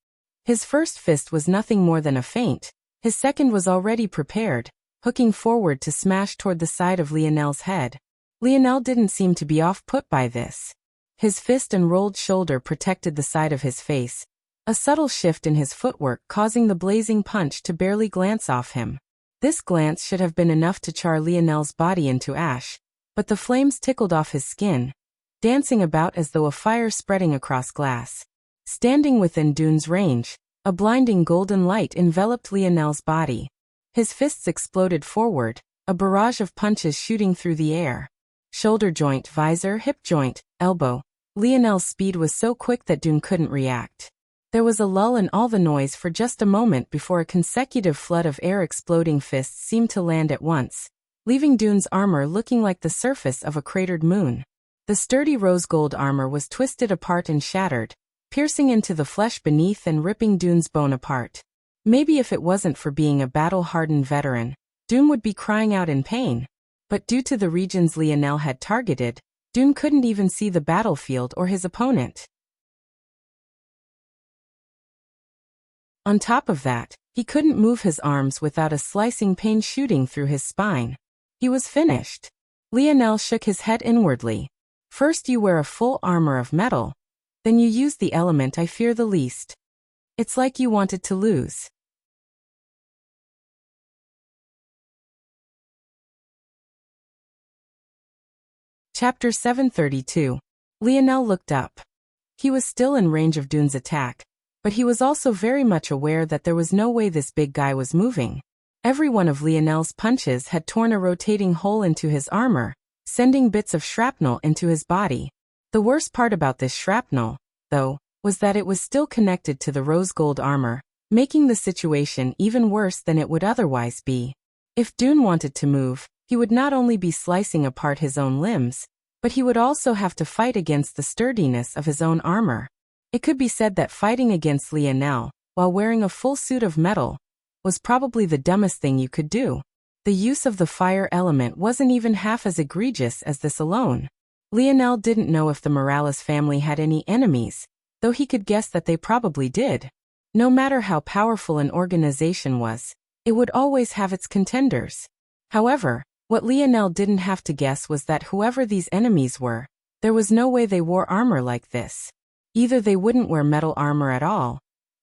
His first fist was nothing more than a feint, his second was already prepared, hooking forward to smash toward the side of Lionel's head. Lionel didn't seem to be off-put by this. His fist and rolled shoulder protected the side of his face, a subtle shift in his footwork causing the blazing punch to barely glance off him. This glance should have been enough to char Lionel's body into ash, but the flames tickled off his skin, dancing about as though a fire spreading across glass. Standing within Dune's range, a blinding golden light enveloped Lionel's body. His fists exploded forward, a barrage of punches shooting through the air. Shoulder joint, visor, hip joint, elbow. Lionel's speed was so quick that Dune couldn't react. There was a lull in all the noise for just a moment before a consecutive flood of air exploding fists seemed to land at once, leaving Dune's armor looking like the surface of a cratered moon. The sturdy rose-gold armor was twisted apart and shattered, piercing into the flesh beneath and ripping Dune's bone apart. Maybe if it wasn't for being a battle-hardened veteran, Dune would be crying out in pain. But due to the regions Lionel had targeted, Dune couldn't even see the battlefield or his opponent. On top of that, he couldn't move his arms without a slicing pain shooting through his spine. He was finished. Lionel shook his head inwardly. First you wear a full armor of metal, then you use the element I fear the least. It's like you wanted to lose. Chapter 732. Lionel looked up. He was still in range of Dune's attack, but he was also very much aware that there was no way this big guy was moving. Every one of Lionel's punches had torn a rotating hole into his armor, sending bits of shrapnel into his body. The worst part about this shrapnel, though, was that it was still connected to the rose-gold armor, making the situation even worse than it would otherwise be. If Dune wanted to move, he would not only be slicing apart his own limbs, but he would also have to fight against the sturdiness of his own armor. It could be said that fighting against Lionel, while wearing a full suit of metal, was probably the dumbest thing you could do. The use of the fire element wasn't even half as egregious as this alone. Lionel didn't know if the Morales family had any enemies, though he could guess that they probably did. No matter how powerful an organization was, it would always have its contenders. However, what Lionel didn't have to guess was that whoever these enemies were, there was no way they wore armor like this. Either they wouldn't wear metal armor at all,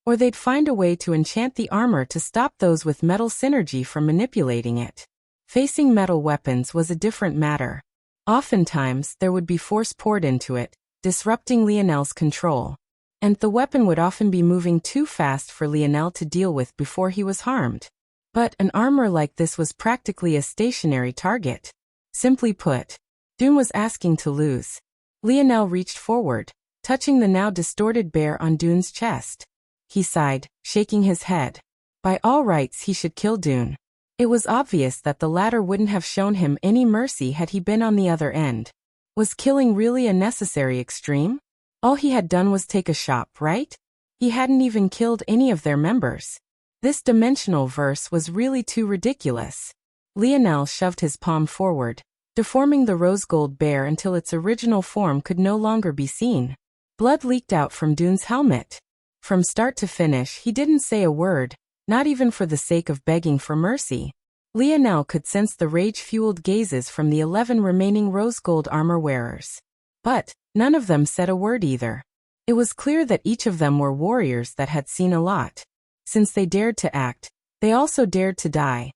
or they'd find a way to enchant the armor to stop those with metal synergy from manipulating it. Facing metal weapons was a different matter. Oftentimes, there would be force poured into it, disrupting Lionel's control. And the weapon would often be moving too fast for Lionel to deal with before he was harmed. But an armor like this was practically a stationary target. Simply put, Dune was asking to lose. Lionel reached forward, touching the now distorted bear on Dune's chest. He sighed, shaking his head. By all rights he should kill Dune. It was obvious that the latter wouldn't have shown him any mercy had he been on the other end. Was killing really a necessary extreme? All he had done was take a shot, right? He hadn't even killed any of their members. This dimensional verse was really too ridiculous. Lionel shoved his palm forward, deforming the rose-gold bear until its original form could no longer be seen. Blood leaked out from Dune's helmet. From start to finish he didn't say a word, not even for the sake of begging for mercy. Lionel could sense the rage-fueled gazes from the 11 remaining rose-gold armor wearers. But none of them said a word either. It was clear that each of them were warriors that had seen a lot. Since they dared to act, they also dared to die.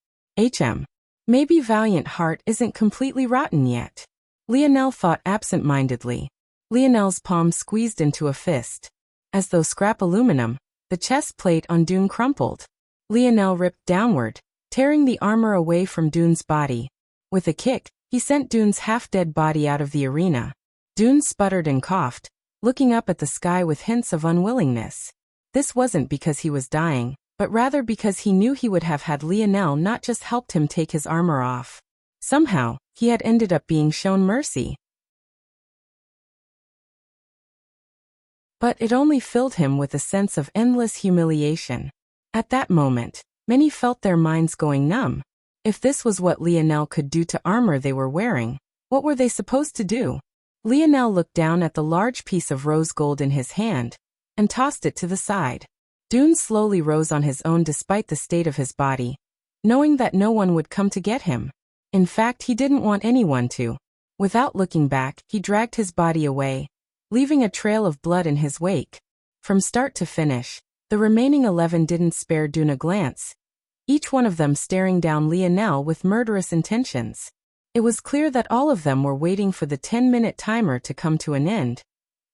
Maybe Valiant Heart isn't completely rotten yet. Lionel thought absent-mindedly. Lionel's palm squeezed into a fist. As though scrap aluminum, the chest plate on Dune crumpled. Lionel ripped downward, tearing the armor away from Dune's body. With a kick, he sent Dune's half-dead body out of the arena. Dune sputtered and coughed, looking up at the sky with hints of unwillingness. This wasn't because he was dying, but rather because he knew he would have had Lionel not just helped him take his armor off. Somehow, he had ended up being shown mercy. But it only filled him with a sense of endless humiliation. At that moment, many felt their minds going numb. If this was what Lionel could do to armor they were wearing, what were they supposed to do? Lionel looked down at the large piece of rose gold in his hand, and tossed it to the side. Dune slowly rose on his own despite the state of his body, knowing that no one would come to get him. In fact, he didn't want anyone to. Without looking back, he dragged his body away, leaving a trail of blood in his wake. From start to finish, the remaining 11 didn't spare Dune a glance, each one of them staring down Lionel with murderous intentions. It was clear that all of them were waiting for the 10-minute timer to come to an end,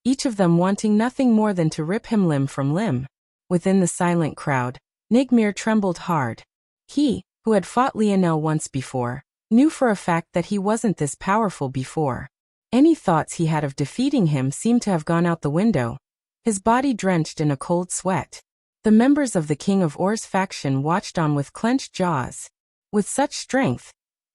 each of them wanting nothing more than to rip him limb from limb. Within the silent crowd, Nigmir trembled hard. He, who had fought Lionel once before, knew for a fact that he wasn't this powerful before. Any thoughts he had of defeating him seemed to have gone out the window, his body drenched in a cold sweat. The members of the King of Or's faction watched on with clenched jaws. With such strength,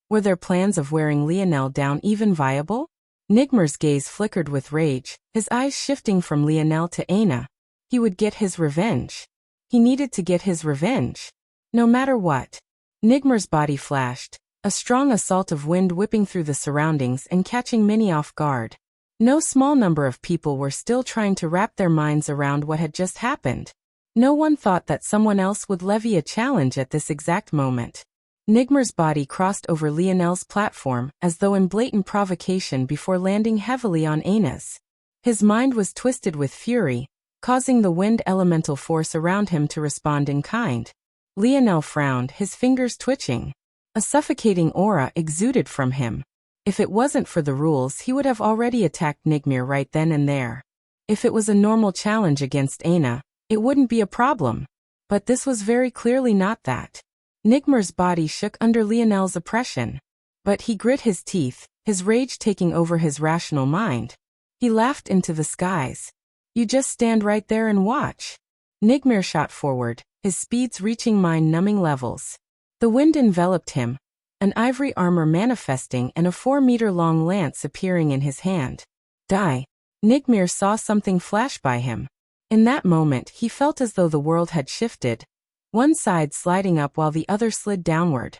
were their plans of wearing Lionel down even viable? Nigmar's gaze flickered with rage, his eyes shifting from Lionel to Aina. He would get his revenge. He needed to get his revenge. No matter what. Nigmar's body flashed, a strong assault of wind whipping through the surroundings and catching many off guard. No small number of people were still trying to wrap their minds around what had just happened. No one thought that someone else would levy a challenge at this exact moment. Nigmar's body crossed over Lionel's platform, as though in blatant provocation before landing heavily on Aina's. His mind was twisted with fury, causing the wind elemental force around him to respond in kind. Lionel frowned, his fingers twitching. A suffocating aura exuded from him. If it wasn't for the rules, he would have already attacked Nigmar right then and there. If it was a normal challenge against Aina, it wouldn't be a problem. But this was very clearly not that. Nigmar's body shook under Lionel's oppression. But he grit his teeth, his rage taking over his rational mind. He laughed into the skies. You just stand right there and watch. Nigmar shot forward, his speeds reaching mind-numbing levels. The wind enveloped him, an ivory armor manifesting and a 4-meter-long lance appearing in his hand. Die. Nigmar saw something flash by him. In that moment, he felt as though the world had shifted, one side sliding up while the other slid downward.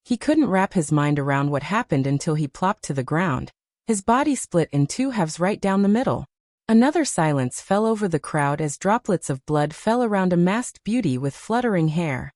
He couldn't wrap his mind around what happened until he plopped to the ground. His body split in two halves right down the middle. Another silence fell over the crowd as droplets of blood fell around a masked beauty with fluttering hair.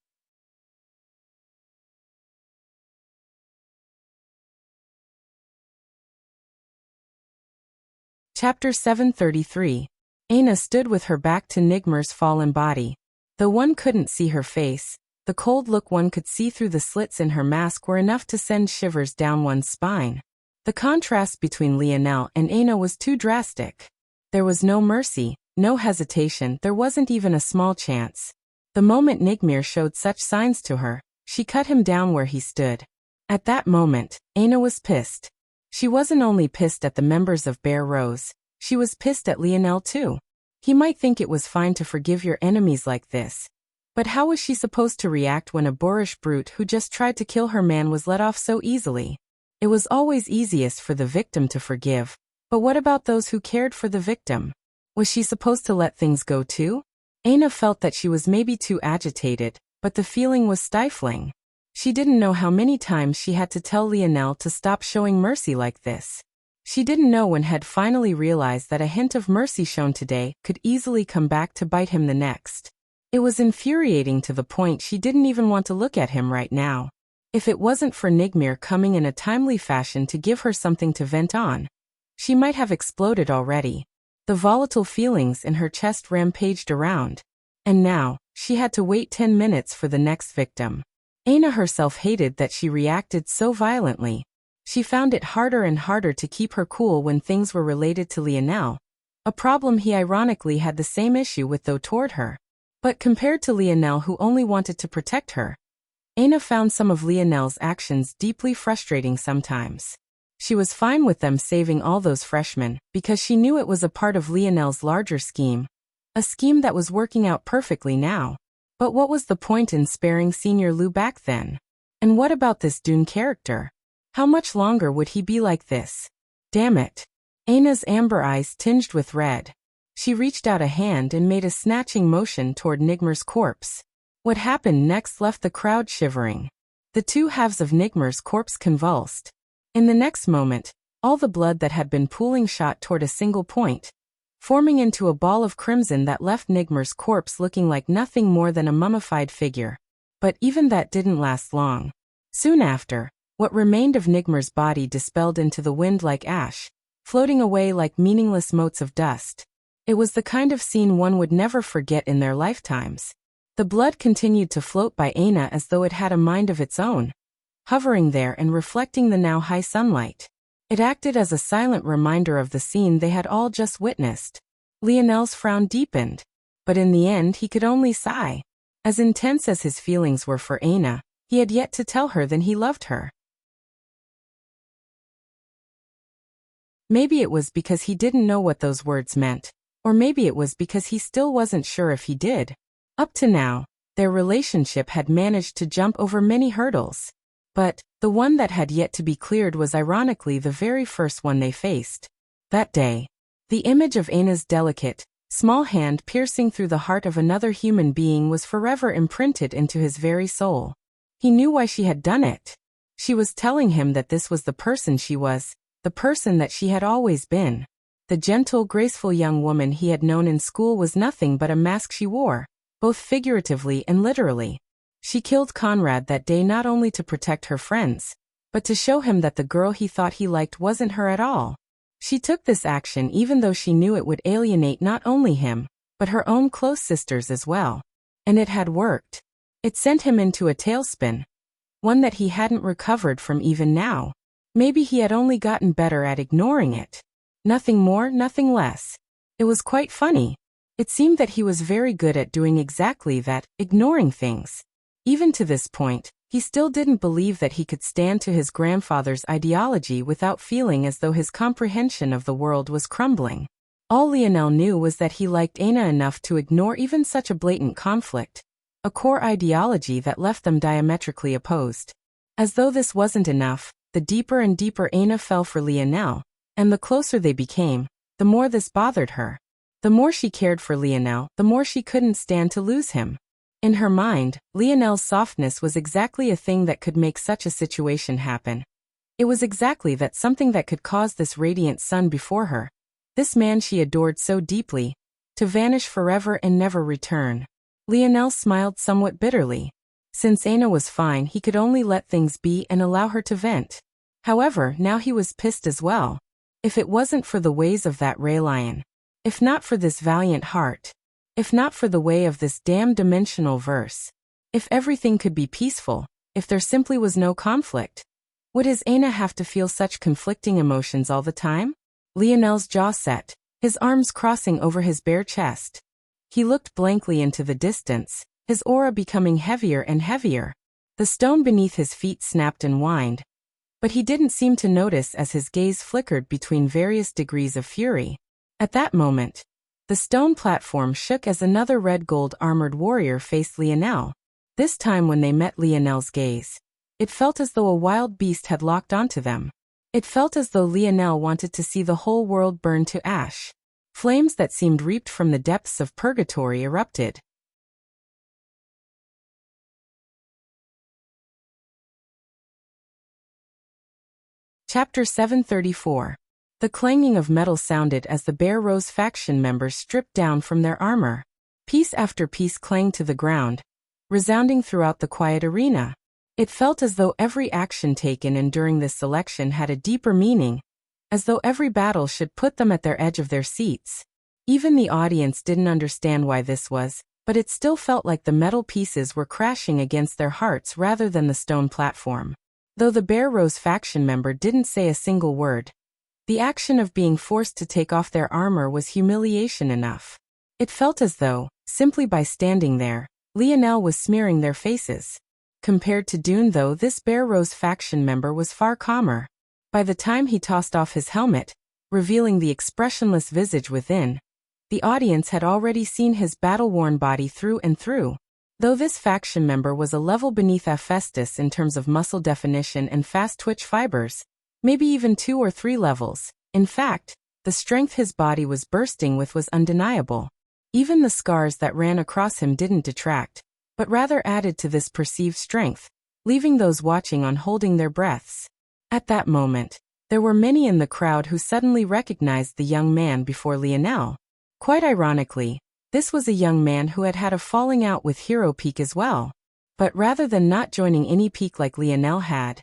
Chapter 733. Aina stood with her back to Nigmar's fallen body. Though one couldn't see her face, the cold look one could see through the slits in her mask were enough to send shivers down one's spine. The contrast between Lionel and Aina was too drastic. There was no mercy, no hesitation, there wasn't even a small chance. The moment Nigmar showed such signs to her, she cut him down where he stood. At that moment, Aina was pissed. She wasn't only pissed at the members of Bear Rose, she was pissed at Lionel too. He might think it was fine to forgive your enemies like this. But how was she supposed to react when a boorish brute who just tried to kill her man was let off so easily? It was always easiest for the victim to forgive. But what about those who cared for the victim? Was she supposed to let things go too? Aina felt that she was maybe too agitated, but the feeling was stifling. She didn't know how many times she had to tell Lionel to stop showing mercy like this. She didn't know when had finally realized that a hint of mercy shown today could easily come back to bite him the next. It was infuriating to the point she didn't even want to look at him right now. If it wasn't for Nigmar coming in a timely fashion to give her something to vent on, she might have exploded already. The volatile feelings in her chest rampaged around. And now, she had to wait 10 minutes for the next victim. Aina herself hated that she reacted so violently. She found it harder and harder to keep her cool when things were related to Lionel, a problem he ironically had the same issue with though toward her. But compared to Lionel who only wanted to protect her, Aina found some of Lionel's actions deeply frustrating sometimes. She was fine with them saving all those freshmen, because she knew it was a part of Lionel's larger scheme. A scheme that was working out perfectly now. But what was the point in sparing Senior Lou back then? And what about this Dune character? How much longer would he be like this? Damn it. Aina's amber eyes tinged with red. She reached out a hand and made a snatching motion toward Nigmar's corpse. What happened next left the crowd shivering. The two halves of Nigmar's corpse convulsed. In the next moment, all the blood that had been pooling shot toward a single point, forming into a ball of crimson that left Nigmar's corpse looking like nothing more than a mummified figure. But even that didn't last long. Soon after, what remained of Nigmar's body dispelled into the wind like ash, floating away like meaningless motes of dust. It was the kind of scene one would never forget in their lifetimes. The blood continued to float by Aina as though it had a mind of its own, hovering there and reflecting the now high sunlight. It acted as a silent reminder of the scene they had all just witnessed. Lionel's frown deepened, but in the end he could only sigh. As intense as his feelings were for Aina, he had yet to tell her that he loved her. Maybe it was because he didn't know what those words meant, or maybe it was because he still wasn't sure if he did. Up to now, their relationship had managed to jump over many hurdles. But the one that had yet to be cleared was ironically the very first one they faced. That day, the image of Aina's delicate, small hand piercing through the heart of another human being was forever imprinted into his very soul. He knew why she had done it. She was telling him that this was the person she was, the person that she had always been. The gentle, graceful young woman he had known in school was nothing but a mask she wore, both figuratively and literally. She killed Conrad that day not only to protect her friends, but to show him that the girl he thought he liked wasn't her at all. She took this action even though she knew it would alienate not only him, but her own close sisters as well. And it had worked. It sent him into a tailspin, one that he hadn't recovered from even now. Maybe he had only gotten better at ignoring it. Nothing more, nothing less. It was quite funny. It seemed that he was very good at doing exactly that, ignoring things. Even to this point, he still didn't believe that he could stand to his grandfather's ideology without feeling as though his comprehension of the world was crumbling. All Lionel knew was that he liked Aina enough to ignore even such a blatant conflict, a core ideology that left them diametrically opposed. As though this wasn't enough, the deeper and deeper Aina fell for Lionel, and the closer they became, the more this bothered her. The more she cared for Lionel, the more she couldn't stand to lose him. In her mind, Lionel's softness was exactly a thing that could make such a situation happen. It was exactly that something that could cause this radiant sun before her, this man she adored so deeply, to vanish forever and never return. Lionel smiled somewhat bitterly. Since Aina was fine, he could only let things be and allow her to vent. However, now he was pissed as well. If it wasn't for the ways of that Ray Lion, if not for this valiant heart, if not for the way of this damn dimensional verse, if everything could be peaceful, if there simply was no conflict, would his Aina have to feel such conflicting emotions all the time? Lionel's jaw set, his arms crossing over his bare chest. He looked blankly into the distance, his aura becoming heavier and heavier. The stone beneath his feet snapped and whined, but he didn't seem to notice as his gaze flickered between various degrees of fury. At that moment, the stone platform shook as another red-gold armored warrior faced Lionel. This time when they met Lionel's gaze, it felt as though a wild beast had locked onto them. It felt as though Lionel wanted to see the whole world burn to ash. Flames that seemed reaped from the depths of purgatory erupted. Chapter 734. The clanging of metal sounded as the Bear Rose faction members stripped down from their armor. Piece after piece clanged to the ground, resounding throughout the quiet arena. It felt as though every action taken and during this selection had a deeper meaning, as though every battle should put them at their edge of their seats. Even the audience didn't understand why this was, but it still felt like the metal pieces were crashing against their hearts rather than the stone platform. Though the Bear Rose faction member didn't say a single word, the action of being forced to take off their armor was humiliation enough. It felt as though, simply by standing there, Lionel was smearing their faces. Compared to Dune though, this Bear Rose faction member was far calmer. By the time he tossed off his helmet, revealing the expressionless visage within, the audience had already seen his battle-worn body through and through. Though this faction member was a level beneath Hephaestus in terms of muscle definition and fast twitch fibers, maybe even 2 or 3 levels. In fact, the strength his body was bursting with was undeniable. Even the scars that ran across him didn't detract, but rather added to this perceived strength, leaving those watching on holding their breaths. At that moment, there were many in the crowd who suddenly recognized the young man before Lionel. Quite ironically, this was a young man who had had a falling out with Hero Peak as well. But rather than not joining any peak like Lionel had,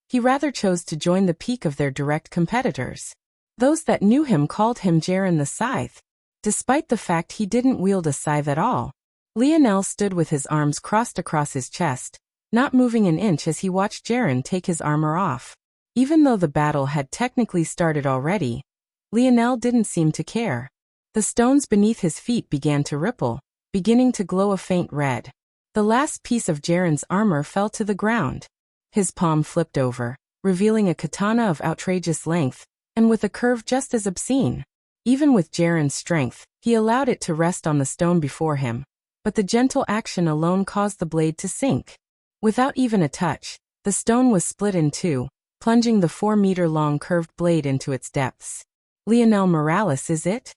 he rather chose to join the peak of their direct competitors. Those that knew him called him Jaren the Scythe, despite the fact he didn't wield a scythe at all. Lionel stood with his arms crossed across his chest, not moving an inch as he watched Jaren take his armor off. Even though the battle had technically started already, Lionel didn't seem to care. The stones beneath his feet began to ripple, beginning to glow a faint red. The last piece of Jaren's armor fell to the ground. His palm flipped over, revealing a katana of outrageous length, and with a curve just as obscene. Even with Jaren's strength, he allowed it to rest on the stone before him, but the gentle action alone caused the blade to sink. Without even a touch, The stone was split in two, plunging the 4-meter-long curved blade into its depths. Lionel Morales, is it?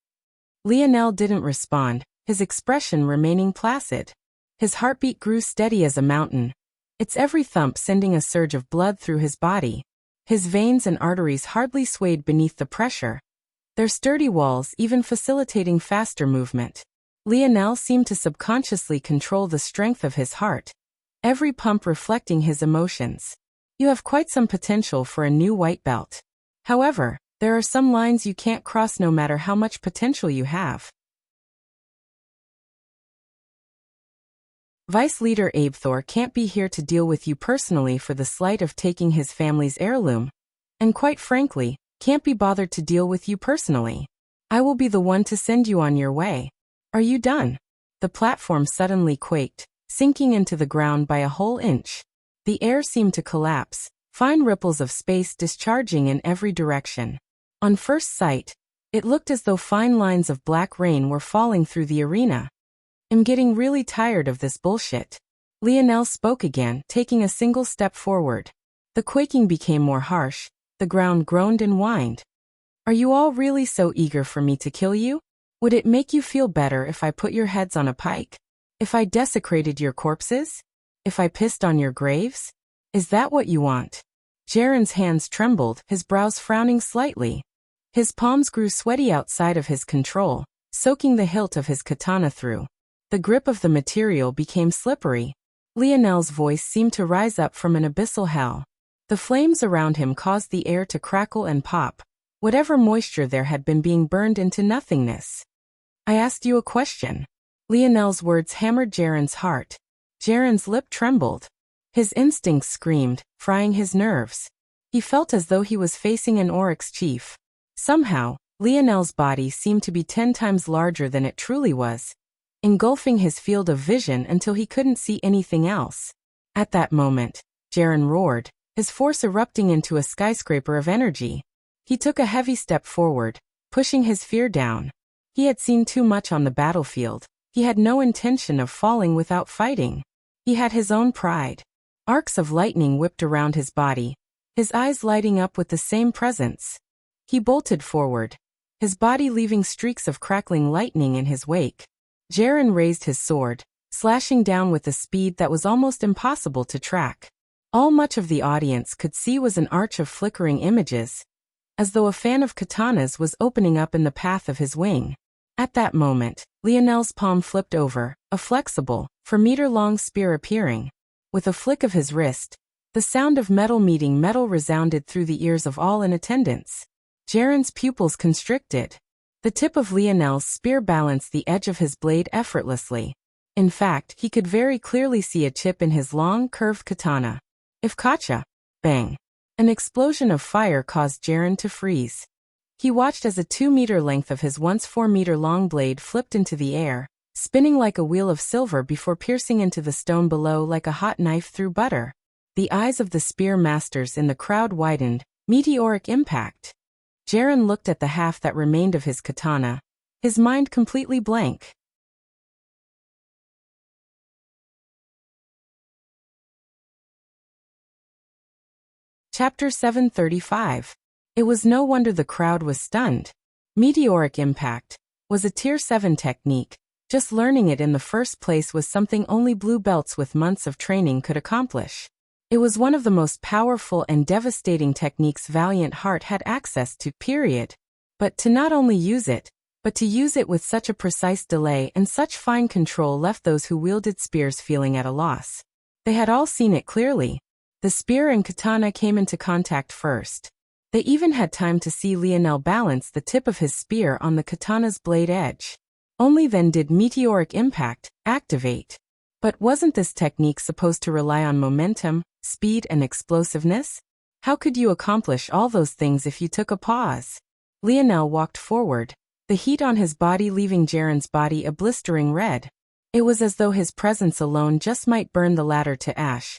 Lionel didn't respond, his expression remaining placid. His heartbeat grew steady as a mountain, its every thump sending a surge of blood through his body. His veins and arteries hardly swayed beneath the pressure, their sturdy walls even facilitating faster movement. Lionel seemed to subconsciously control the strength of his heart, every pump reflecting his emotions. You have quite some potential for a new white belt. However, there are some lines you can't cross no matter how much potential you have. Vice Leader Abe Thor can't be here to deal with you personally for the slight of taking his family's heirloom, and quite frankly, can't be bothered to deal with you personally. I will be the one to send you on your way. Are you done? The platform suddenly quaked, sinking into the ground by a whole inch. The air seemed to collapse, fine ripples of space discharging in every direction. On first sight, it looked as though fine lines of black rain were falling through the arena. I'm getting really tired of this bullshit. Lionel spoke again, taking a single step forward. The quaking became more harsh, the ground groaned and whined. Are you all really so eager for me to kill you? Would it make you feel better if I put your heads on a pike? If I desecrated your corpses? If I pissed on your graves? Is that what you want? Jaren's hands trembled, his brows frowning slightly. His palms grew sweaty outside of his control, soaking the hilt of his katana through. The grip of the material became slippery. Lionel's voice seemed to rise up from an abyssal hell. The flames around him caused the air to crackle and pop, whatever moisture there had been being burned into nothingness. I asked you a question. Lionel's words hammered Jaren's heart. Jaren's lip trembled. His instincts screamed, frying his nerves. He felt as though he was facing an Oryx chief. Somehow, Lionel's body seemed to be 10 times larger than it truly was, engulfing his field of vision until he couldn't see anything else. At that moment, Jaren roared, his force erupting into a skyscraper of energy. He took a heavy step forward, pushing his fear down. He had seen too much on the battlefield. He had no intention of falling without fighting. He had his own pride. Arcs of lightning whipped around his body, his eyes lighting up with the same presence. He bolted forward, his body leaving streaks of crackling lightning in his wake. Jaren raised his sword, slashing down with a speed that was almost impossible to track. All much of the audience could see was an arch of flickering images, as though a fan of katanas was opening up in the path of his wing. At that moment, Lionel's palm flipped over, a flexible, 4-meter-long spear appearing. With a flick of his wrist, the sound of metal meeting metal resounded through the ears of all in attendance. Jaren's pupils constricted. The tip of Lionel's spear balanced the edge of his blade effortlessly. In fact, he could very clearly see a chip in his long, curved katana. If Kacha! Bang! An explosion of fire caused Jaren to freeze. He watched as a 2-meter length of his once 4-meter-long blade flipped into the air, spinning like a wheel of silver before piercing into the stone below like a hot knife through butter. The eyes of the spear masters in the crowd widened, meteoric impact. Jaren looked at the half that remained of his katana, his mind completely blank. Chapter 735. It was no wonder the crowd was stunned. Meteoric impact was a Tier 7 technique. Just learning it in the first place was something only blue belts with months of training could accomplish. It was one of the most powerful and devastating techniques Valiant Heart had access to, period. But to not only use it, but to use it with such a precise delay and such fine control left those who wielded spears feeling at a loss. They had all seen it clearly. The spear and katana came into contact first. They even had time to see Lionel balance the tip of his spear on the katana's blade edge. Only then did meteoric impact activate. But wasn't this technique supposed to rely on momentum, speed, and explosiveness? How could you accomplish all those things if you took a pause? Lionel walked forward, the heat on his body leaving Jaren's body a blistering red. It was as though his presence alone just might burn the latter to ash,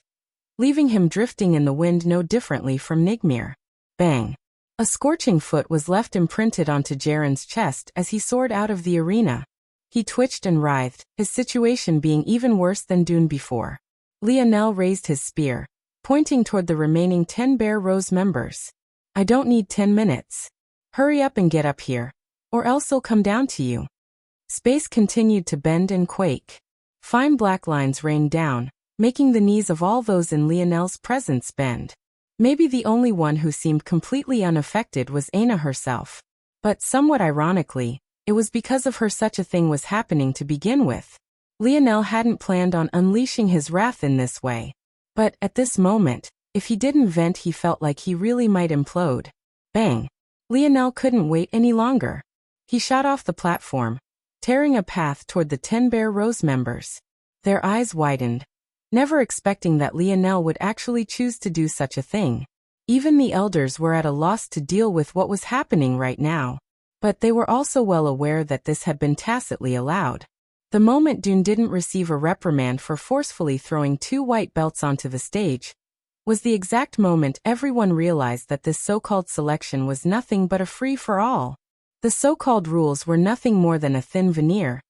leaving him drifting in the wind no differently from Nigmir. Bang! A scorching foot was left imprinted onto Jaren's chest as he soared out of the arena. He twitched and writhed, his situation being even worse than Dune before. Lionel raised his spear, pointing toward the remaining 10 Bear Rose members. I don't need 10 minutes. Hurry up and get up here, or else I'll come down to you. Space continued to bend and quake. Fine black lines rained down, making the knees of all those in Lionel's presence bend. Maybe the only one who seemed completely unaffected was Aina herself. But somewhat ironically, it was because of her such a thing was happening to begin with. Lionel hadn't planned on unleashing his wrath in this way. But at this moment, if he didn't vent, he felt like he really might implode. Bang! Lionel couldn't wait any longer. He shot off the platform, tearing a path toward the 10 Bear Rose members. Their eyes widened, never expecting that Lionel would actually choose to do such a thing. Even the elders were at a loss to deal with what was happening right now. But they were also well aware that this had been tacitly allowed. The moment Dune didn't receive a reprimand for forcefully throwing 2 white belts onto the stage was the exact moment everyone realized that this so-called selection was nothing but a free-for-all. The so-called rules were nothing more than a thin veneer,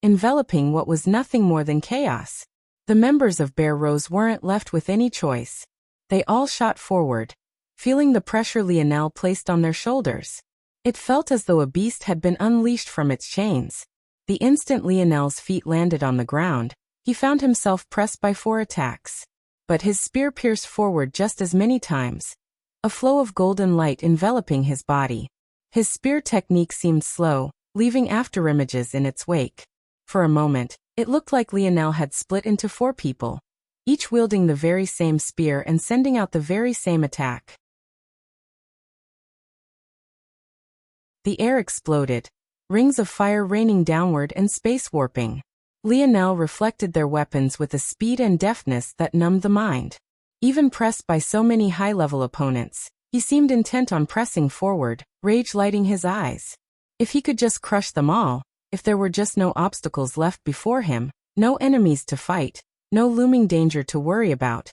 enveloping what was nothing more than chaos. The members of Bear Rose weren't left with any choice. They all shot forward, feeling the pressure Lionel placed on their shoulders. It felt as though a beast had been unleashed from its chains. The instant Lionel's feet landed on the ground, he found himself pressed by 4 attacks. But his spear pierced forward just as many times, a flow of golden light enveloping his body. His spear technique seemed slow, leaving afterimages in its wake. For a moment, it looked like Lionel had split into 4 people, each wielding the very same spear and sending out the very same attack. The air exploded, rings of fire raining downward and space warping. Lionel reflected their weapons with a speed and deftness that numbed the mind. Even pressed by so many high-level opponents, he seemed intent on pressing forward, rage lighting his eyes. If he could just crush them all, if there were just no obstacles left before him, no enemies to fight, no looming danger to worry about,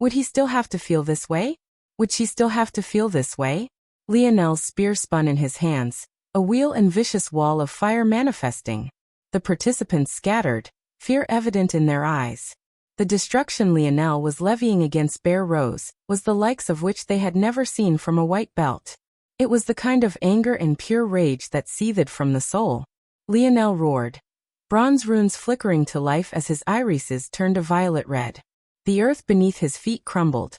would he still have to feel this way? Would she still have to feel this way? Lionel's spear spun in his hands, a wheel and vicious wall of fire manifesting. The participants scattered, fear evident in their eyes. The destruction Lionel was levying against Bear Rose was the likes of which they had never seen from a white belt. It was the kind of anger and pure rage that seethed from the soul. Lionel roared, bronze runes flickering to life as his irises turned a violet red. The earth beneath his feet crumbled,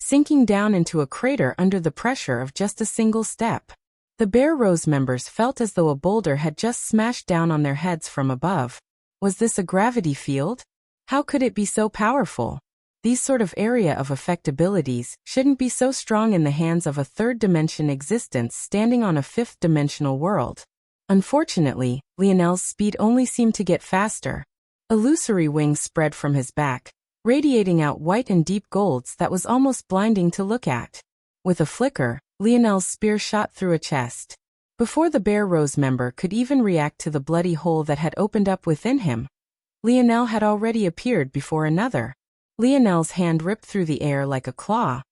sinking down into a crater under the pressure of just a single step. The Bear Rose members felt as though a boulder had just smashed down on their heads from above. Was this a gravity field? How could it be so powerful? These sort of area of effect abilities shouldn't be so strong in the hands of a third-dimension existence standing on a fifth-dimensional world. Unfortunately, Lionel's speed only seemed to get faster. Illusory wings spread from his back, radiating out white and deep golds that was almost blinding to look at. With a flicker, Lionel's spear shot through a chest. Before the Bear Rose member could even react to the bloody hole that had opened up within him, Lionel had already appeared before another. Lionel's hand ripped through the air like a claw,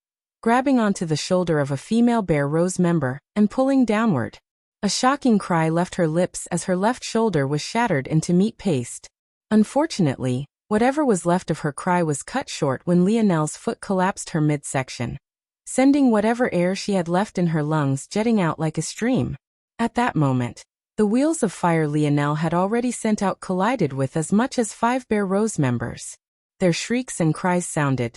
grabbing onto the shoulder of a female Bear Rose member and pulling downward. A shocking cry left her lips as her left shoulder was shattered into meat paste. Unfortunately, whatever was left of her cry was cut short when Lionel's foot collapsed her midsection, sending whatever air she had left in her lungs jetting out like a stream. At that moment, the wheels of fire Lionel had already sent out collided with as much as 5 Bear Rose members. Their shrieks and cries sounded,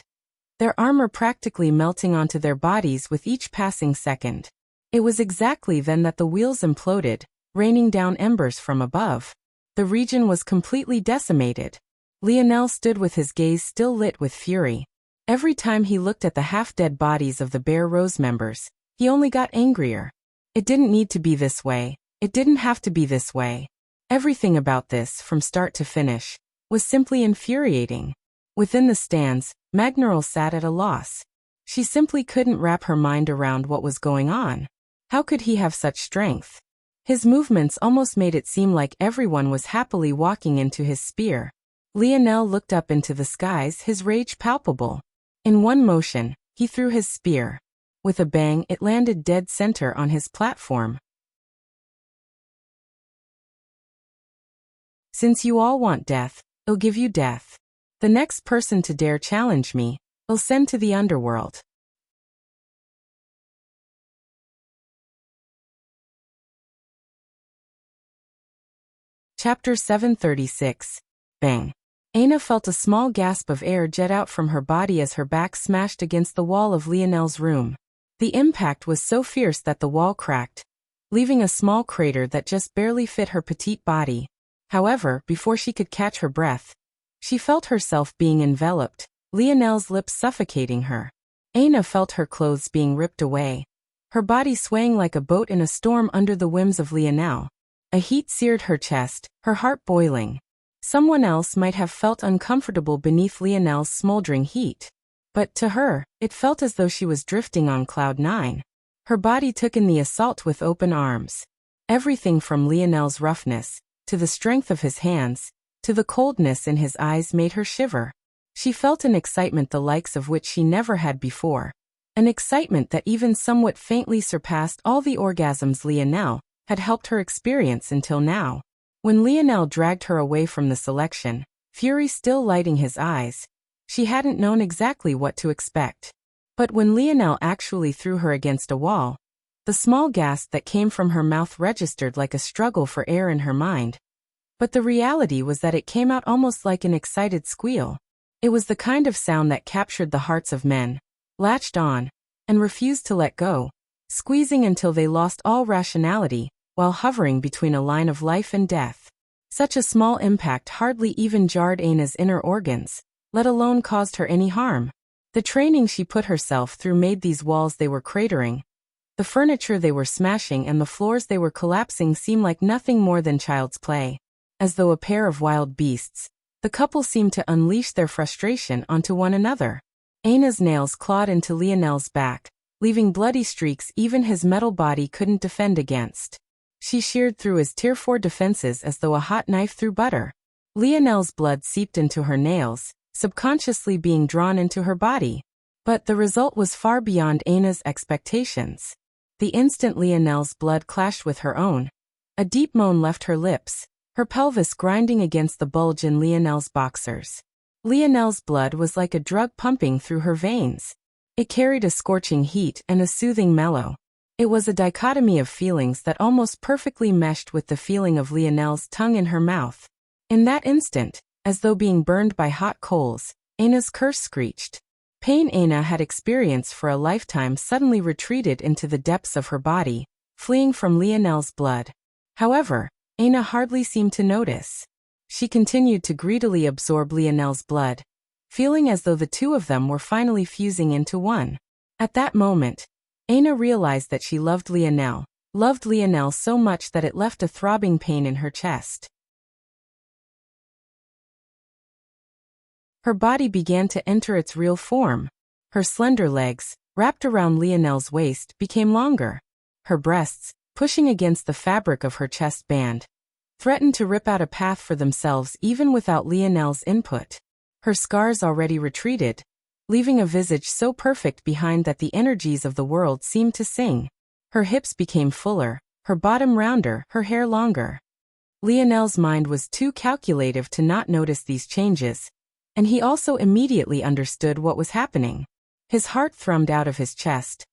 their armor practically melting onto their bodies with each passing second. It was exactly then that the wheels imploded, raining down embers from above. The region was completely decimated. Lionel stood with his gaze still lit with fury. Every time he looked at the half-dead bodies of the Bear Rose members, he only got angrier. It didn't need to be this way. It didn't have to be this way. Everything about this, from start to finish, was simply infuriating. Within the stands, Magneral sat at a loss. She simply couldn't wrap her mind around what was going on. How could he have such strength? His movements almost made it seem like everyone was happily walking into his spear. Lionel looked up into the skies, his rage palpable. In one motion, he threw his spear. With a bang, it landed dead center on his platform. Since you all want death, I'll give you death. The next person to dare challenge me Ascend to the underworld. Chapter 736. Bang. Aina felt a small gasp of air jet out from her body as her back smashed against the wall of Lionel's room. The impact was so fierce that the wall cracked, leaving a small crater that just barely fit her petite body. However, before she could catch her breath, she felt herself being enveloped, Lionel's lips suffocating her. Aina felt her clothes being ripped away, her body swaying like a boat in a storm under the whims of Lionel. A heat seared her chest, her heart boiling. Someone else might have felt uncomfortable beneath Lionel's smoldering heat. But to her, it felt as though she was drifting on cloud nine. Her body took in the assault with open arms. Everything from Lionel's roughness, to the strength of his hands, to the coldness in his eyes made her shiver. She felt an excitement the likes of which she never had before. An excitement that even somewhat faintly surpassed all the orgasms Lionel had helped her experience until now. When Lionel dragged her away from the selection, fury still lighting his eyes, she hadn't known exactly what to expect. But when Lionel actually threw her against a wall, the small gasp that came from her mouth registered like a struggle for air in her mind. But the reality was that it came out almost like an excited squeal. It was the kind of sound that captured the hearts of men, latched on, and refused to let go, squeezing until they lost all rationality, while hovering between a line of life and death. Such a small impact hardly even jarred Aina's inner organs, let alone caused her any harm. The training she put herself through made these walls they were cratering, the furniture they were smashing and the floors they were collapsing seem like nothing more than child's play. As though a pair of wild beasts, the couple seemed to unleash their frustration onto one another. Aina's nails clawed into Lionel's back, leaving bloody streaks even his metal body couldn't defend against. She sheared through his tier 4 defenses as though a hot knife through butter. Lionel's blood seeped into her nails, subconsciously being drawn into her body. But the result was far beyond Aina's expectations. The instant Lionel's blood clashed with her own, a deep moan left her lips, her pelvis grinding against the bulge in Lionel's boxers. Lionel's blood was like a drug pumping through her veins. It carried a scorching heat and a soothing mellow. It was a dichotomy of feelings that almost perfectly meshed with the feeling of Lionel's tongue in her mouth. In that instant, as though being burned by hot coals, Aina's curse screeched. Pain Aina had experienced for a lifetime suddenly retreated into the depths of her body, fleeing from Lionel's blood. However, Aina hardly seemed to notice. She continued to greedily absorb Lionel's blood, feeling as though the two of them were finally fusing into one. At that moment, Aina realized that she loved Lionel so much that it left a throbbing pain in her chest. Her body began to enter its real form. Her slender legs, wrapped around Lionel's waist, became longer. Her breasts, pushing against the fabric of her chest band, threatened to rip out a path for themselves even without Lionel's input. Her scars already retreated, leaving a visage so perfect behind that the energies of the world seemed to sing. Her hips became fuller, her bottom rounder, her hair longer. Lionel's mind was too calculative to not notice these changes, and he also immediately understood what was happening. His heart thrummed out of his chest,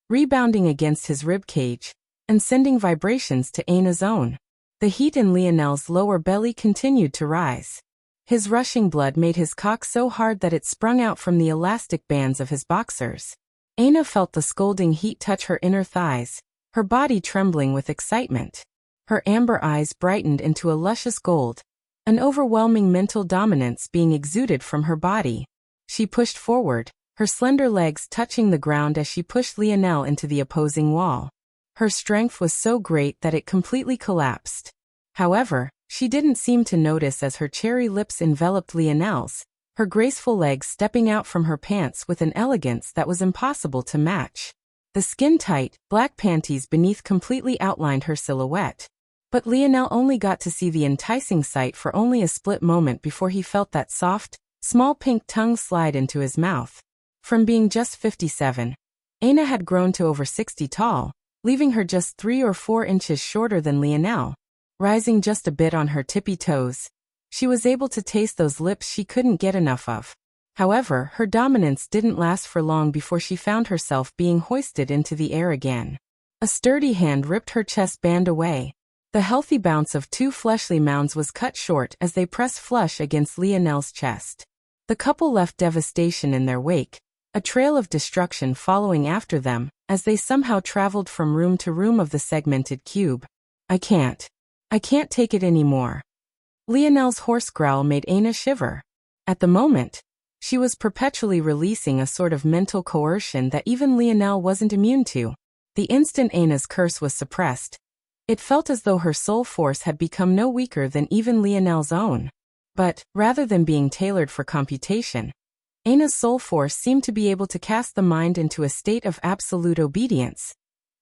rebounding against his rib cage, and sending vibrations to Aina's own. The heat in Lionel's lower belly continued to rise. His rushing blood made his cock so hard that it sprung out from the elastic bands of his boxers. Aina felt the scalding heat touch her inner thighs, her body trembling with excitement. Her amber eyes brightened into a luscious gold, an overwhelming mental dominance being exuded from her body. She pushed forward, her slender legs touching the ground as she pushed Lionel into the opposing wall. Her strength was so great that it completely collapsed. However, she didn't seem to notice as her cherry lips enveloped Lionel's, her graceful legs stepping out from her pants with an elegance that was impossible to match. The skin-tight, black panties beneath completely outlined her silhouette. But Lionel only got to see the enticing sight for only a split moment before he felt that soft, small pink tongue slide into his mouth. From being just 57, Aina had grown to over 60 tall, leaving her just 3 or 4 inches shorter than Lionel. Rising just a bit on her tippy toes, she was able to taste those lips she couldn't get enough of. However, her dominance didn't last for long before she found herself being hoisted into the air again. A sturdy hand ripped her chest band away. The healthy bounce of two fleshly mounds was cut short as they pressed flush against Lionel's chest. The couple left devastation in their wake, a trail of destruction following after them, as they somehow traveled from room to room of the segmented cube. I can't take it anymore. Lionel's hoarse growl made Aina shiver. At the moment, she was perpetually releasing a sort of mental coercion that even Lionel wasn't immune to. The instant Aina's curse was suppressed, it felt as though her soul force had become no weaker than even Lionel's own. But, rather than being tailored for computation, Aina's soul force seemed to be able to cast the mind into a state of absolute obedience,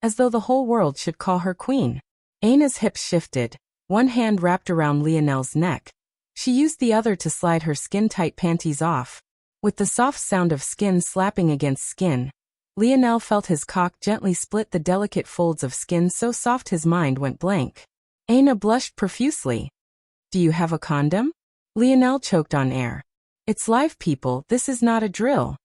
as though the whole world should call her queen. Aina's hips shifted, one hand wrapped around Lionel's neck. She used the other to slide her skin-tight panties off. With the soft sound of skin slapping against skin, Lionel felt his cock gently split the delicate folds of skin so soft his mind went blank. Aina blushed profusely. Do you have a condom? Lionel choked on air. It's live, people, this is not a drill.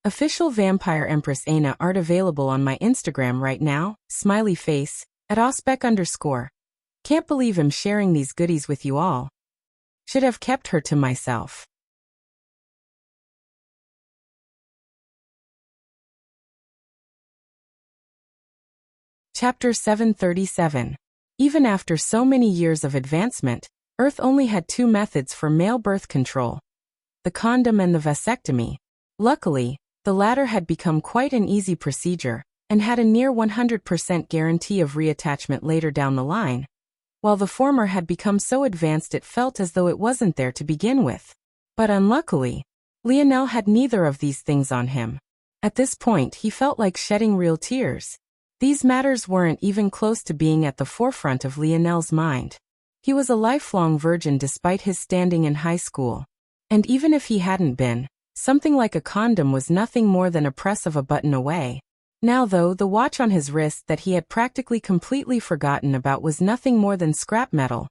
Official Vampire Empress Aina art available on my Instagram right now, smiley face, @Ausbeck_. Can't believe I'm sharing these goodies with you all. Should have kept her to myself. Chapter 737. Even after so many years of advancement, Earth only had two methods for male birth control: the condom and the vasectomy. Luckily, the latter had become quite an easy procedure, and had a near 100% guarantee of reattachment later down the line, while the former had become so advanced it felt as though it wasn't there to begin with. But unluckily, Lionel had neither of these things on him. At this point he felt like shedding real tears. These matters weren't even close to being at the forefront of Lionel's mind. He was a lifelong virgin despite his standing in high school. And even if he hadn't been, something like a condom was nothing more than a press of a button away. Now though, the watch on his wrist that he had practically completely forgotten about was nothing more than scrap metal,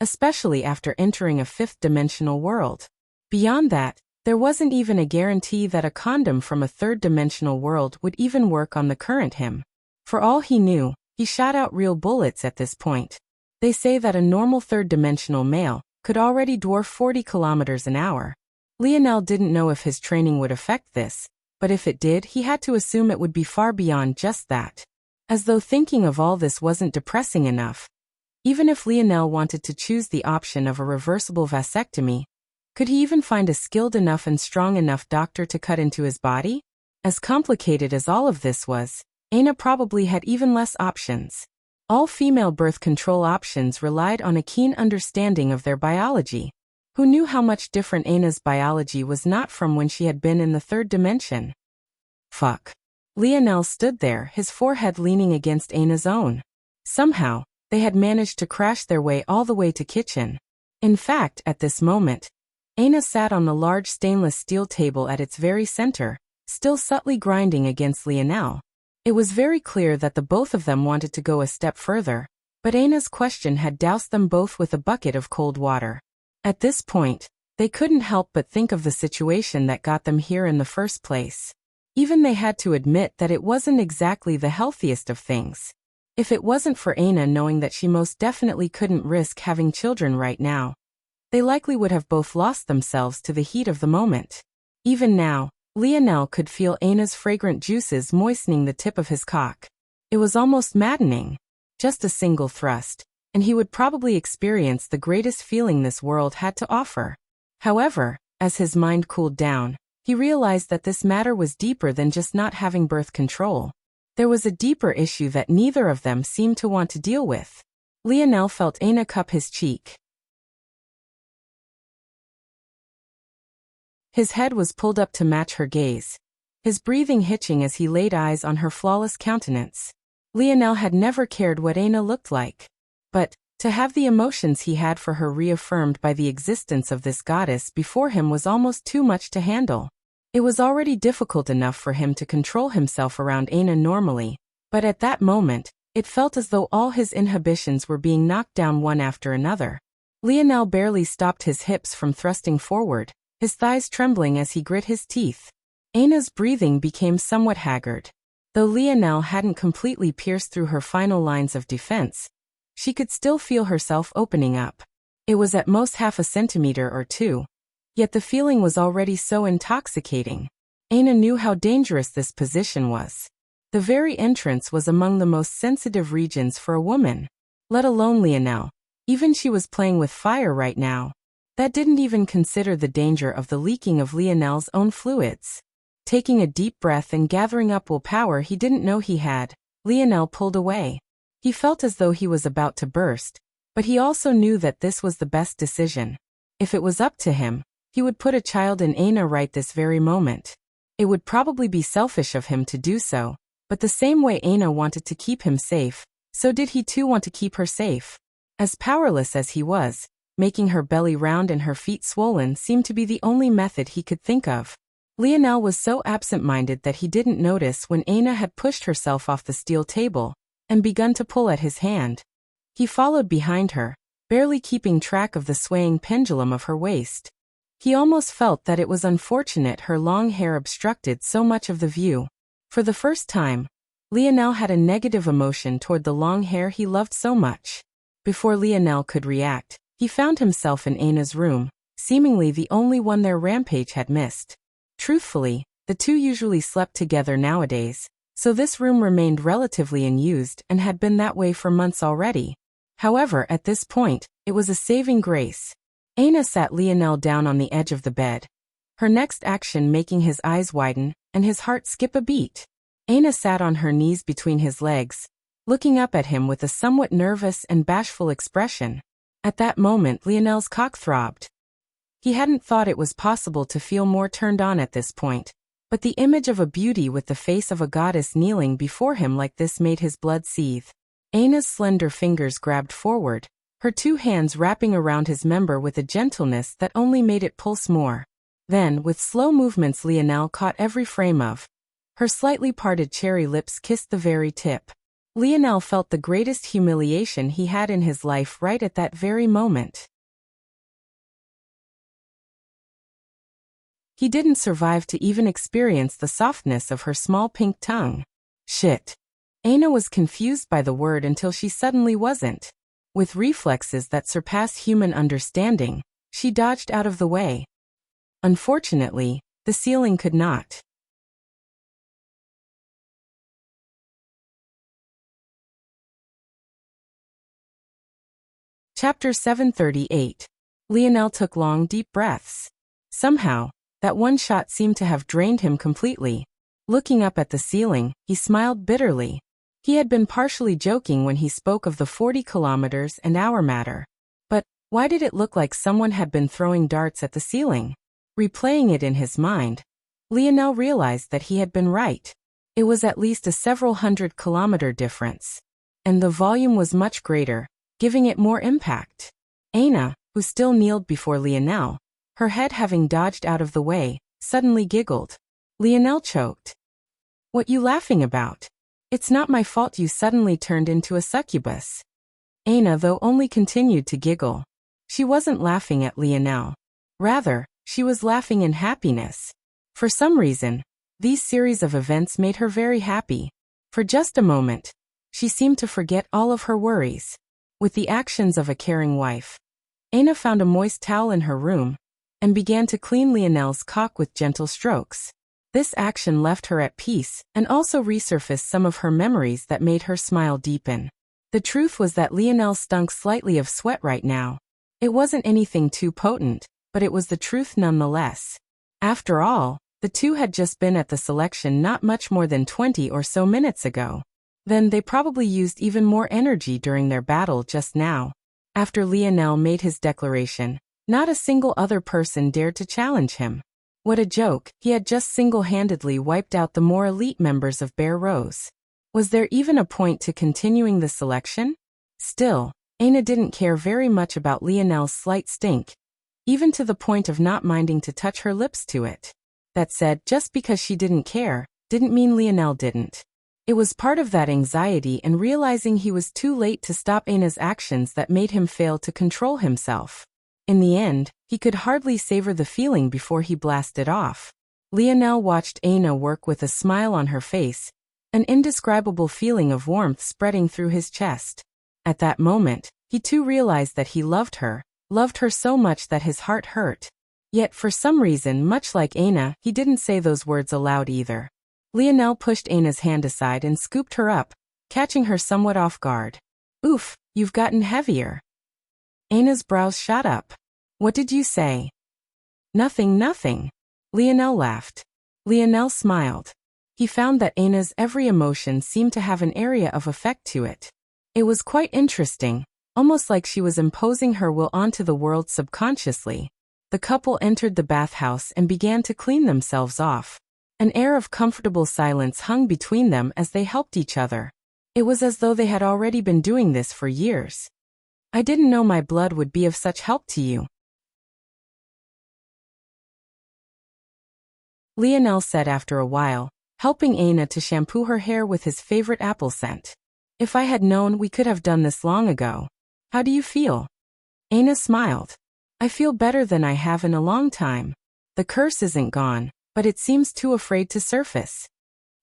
especially after entering a fifth-dimensional world. Beyond that, there wasn't even a guarantee that a condom from a third-dimensional world would even work on the current him. For all he knew, he shot out real bullets at this point. They say that a normal third-dimensional male could already dwarf 40 kilometers an hour. Lionel didn't know if his training would affect this, but if it did, he had to assume it would be far beyond just that. As though thinking of all this wasn't depressing enough. Even if Lionel wanted to choose the option of a reversible vasectomy, could he even find a skilled enough and strong enough doctor to cut into his body? As complicated as all of this was, Aina probably had even less options. All female birth control options relied on a keen understanding of their biology. Who knew how much different Aina's biology was not from when she had been in the third dimension? Fuck. Lionel stood there, his forehead leaning against Aina's own. Somehow, they had managed to crash their way all the way to kitchen. In fact, at this moment, Aina sat on the large stainless steel table at its very center, still subtly grinding against Lionel. It was very clear that the both of them wanted to go a step further, but Aina's question had doused them both with a bucket of cold water. At this point, they couldn't help but think of the situation that got them here in the first place. Even they had to admit that it wasn't exactly the healthiest of things. If it wasn't for Aina knowing that she most definitely couldn't risk having children right now, they likely would have both lost themselves to the heat of the moment. Even now, Lionel could feel Aina's fragrant juices moistening the tip of his cock. It was almost maddening. Just a single thrust, and he would probably experience the greatest feeling this world had to offer. However, as his mind cooled down, he realized that this matter was deeper than just not having birth control. There was a deeper issue that neither of them seemed to want to deal with. Lionel felt Aina cup his cheek. His head was pulled up to match her gaze, his breathing hitching as he laid eyes on her flawless countenance. Lionel had never cared what Aina looked like. But, to have the emotions he had for her reaffirmed by the existence of this goddess before him was almost too much to handle. It was already difficult enough for him to control himself around Aina normally, but at that moment, it felt as though all his inhibitions were being knocked down one after another. Lionel barely stopped his hips from thrusting forward, his thighs trembling as he grit his teeth. Aina's breathing became somewhat haggard. Though Lionel hadn't completely pierced through her final lines of defense, she could still feel herself opening up. It was at most half a centimeter or two. Yet the feeling was already so intoxicating. Aina knew how dangerous this position was. The very entrance was among the most sensitive regions for a woman. Let alone Lionel. Even she was playing with fire right now. That didn't even consider the danger of the leaking of Lionel's own fluids. Taking a deep breath and gathering up willpower he didn't know he had, Lionel pulled away. He felt as though he was about to burst, but he also knew that this was the best decision. If it was up to him, he would put a child in Aina right this very moment. It would probably be selfish of him to do so, but the same way Aina wanted to keep him safe, so did he too want to keep her safe. As powerless as he was, making her belly round and her feet swollen seemed to be the only method he could think of. Lionel was so absent-minded that he didn't notice when Aina had pushed herself off the steel table and begun to pull at his hand. He followed behind her, barely keeping track of the swaying pendulum of her waist. He almost felt that it was unfortunate her long hair obstructed so much of the view. For the first time, Lionel had a negative emotion toward the long hair he loved so much. Before Lionel could react, he found himself in Aina's room, seemingly the only one their rampage had missed. Truthfully, the two usually slept together nowadays, so this room remained relatively unused and had been that way for months already. However, at this point, it was a saving grace. Aina sat Lionel down on the edge of the bed, her next action making his eyes widen and his heart skip a beat. Aina sat on her knees between his legs, looking up at him with a somewhat nervous and bashful expression. At that moment Lionel's cock throbbed. He hadn't thought it was possible to feel more turned on at this point, but the image of a beauty with the face of a goddess kneeling before him like this made his blood seethe. Aina's slender fingers grabbed forward, her two hands wrapping around his member with a gentleness that only made it pulse more. Then, with slow movements Lionel caught every frame of her slightly parted cherry lips kissed the very tip. Lionel felt the greatest humiliation he had in his life right at that very moment. He didn't survive to even experience the softness of her small pink tongue. Shit. Aina was confused by the word until she suddenly wasn't. With reflexes that surpass human understanding, she dodged out of the way. Unfortunately, the ceiling could not. Chapter 738. Lionel took long, deep breaths. Somehow, that one shot seemed to have drained him completely. Looking up at the ceiling, he smiled bitterly. He had been partially joking when he spoke of the 40 kilometers an hour matter. But why did it look like someone had been throwing darts at the ceiling? Replaying it in his mind, Lionel realized that he had been right. It was at least a several 100-kilometer difference. And the volume was much greater, giving it more impact. Aina, who still kneeled before Lionel, her head having dodged out of the way, suddenly giggled. Lionel choked. "What you laughing about? It's not my fault you suddenly turned into a succubus." Aina, though, only continued to giggle. She wasn't laughing at Lionel. Rather, she was laughing in happiness. For some reason, these series of events made her very happy. For just a moment, she seemed to forget all of her worries. With the actions of a caring wife, Aina found a moist towel in her room and began to clean Lionel's cock with gentle strokes. This action left her at peace and also resurfaced some of her memories that made her smile deepen. The truth was that Lionel stunk slightly of sweat right now. It wasn't anything too potent, but it was the truth nonetheless. After all, the two had just been at the selection not much more than 20 or so minutes ago. Then they probably used even more energy during their battle just now. After Lionel made his declaration, not a single other person dared to challenge him. What a joke, he had just single-handedly wiped out the more elite members of Bear Rose. Was there even a point to continuing the selection? Still, Aina didn't care very much about Lionel's slight stink, even to the point of not minding to touch her lips to it. That said, just because she didn't care, didn't mean Lionel didn't. It was part of that anxiety and realizing he was too late to stop Aina's actions that made him fail to control himself. In the end, he could hardly savor the feeling before he blasted off. Lionel watched Aina work with a smile on her face, an indescribable feeling of warmth spreading through his chest. At that moment, he too realized that he loved her so much that his heart hurt. Yet for some reason, much like Aina, he didn't say those words aloud either. Lionel pushed Aina's hand aside and scooped her up, catching her somewhat off guard. Oof, you've gotten heavier. Aina's brows shot up. What did you say? Nothing. Lionel laughed. Lionel smiled. He found that Aina's every emotion seemed to have an area of effect to it. It was quite interesting, almost like she was imposing her will onto the world subconsciously. The couple entered the bathhouse and began to clean themselves off. An air of comfortable silence hung between them as they helped each other. It was as though they had already been doing this for years. I didn't know my blood would be of such help to you, Lionel said after a while, helping Aina to shampoo her hair with his favorite apple scent. If I had known, we could have done this long ago. How do you feel? Aina smiled. I feel better than I have in a long time. The curse isn't gone, but it seems too afraid to surface.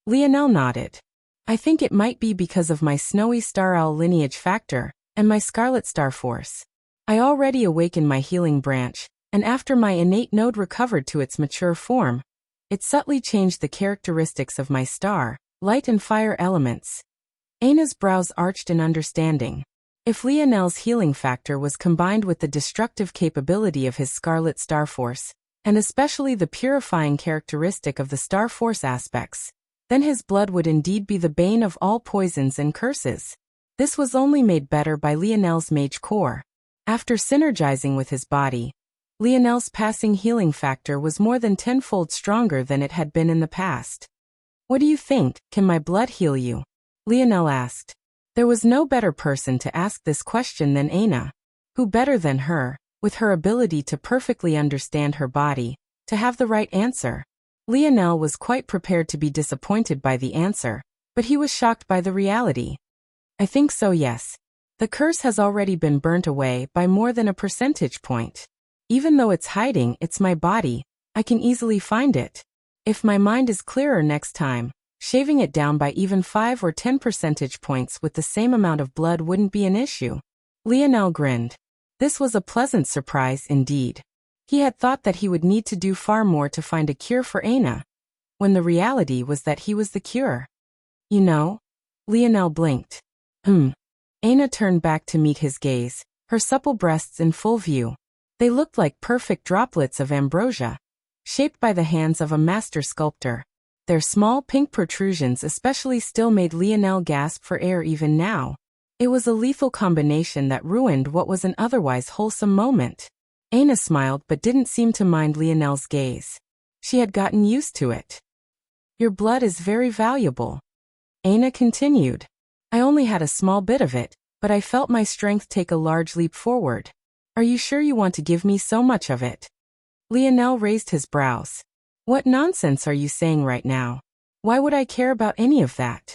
Lionel nodded. I think it might be because of my snowy star owl lineage factor and my scarlet star force. I already awakened my healing branch, and after my innate node recovered to its mature form, it subtly changed the characteristics of my star, light and fire elements. Aina's brows arched in understanding. If Lionel's healing factor was combined with the destructive capability of his scarlet star force, and especially the purifying characteristic of the star force aspects, then his blood would indeed be the bane of all poisons and curses. This was only made better by Lionel's mage core. After synergizing with his body, Lionel's passing healing factor was more than tenfold stronger than it had been in the past. What do you think? Can my blood heal you? Lionel asked. There was no better person to ask this question than Aina. Who better than her, with her ability to perfectly understand her body, to have the right answer? Lionel was quite prepared to be disappointed by the answer, but he was shocked by the reality. I think so, yes. The curse has already been burnt away by more than a percentage point. Even though it's hiding, it's my body, I can easily find it. If my mind is clearer next time, shaving it down by even 5 or 10 percentage points with the same amount of blood wouldn't be an issue. Lionel grinned. This was a pleasant surprise indeed. He had thought that he would need to do far more to find a cure for Aina, when the reality was that he was the cure. You know? Lionel blinked. Aina turned back to meet his gaze, her supple breasts in full view. They looked like perfect droplets of ambrosia, shaped by the hands of a master sculptor. Their small pink protrusions especially still made Lionel gasp for air even now. It was a lethal combination that ruined what was an otherwise wholesome moment. Aina smiled but didn't seem to mind Lionel's gaze. She had gotten used to it. Your blood is very valuable, Aina continued. I only had a small bit of it, but I felt my strength take a large leap forward. Are you sure you want to give me so much of it? Lionel raised his brows. What nonsense are you saying right now? Why would I care about any of that?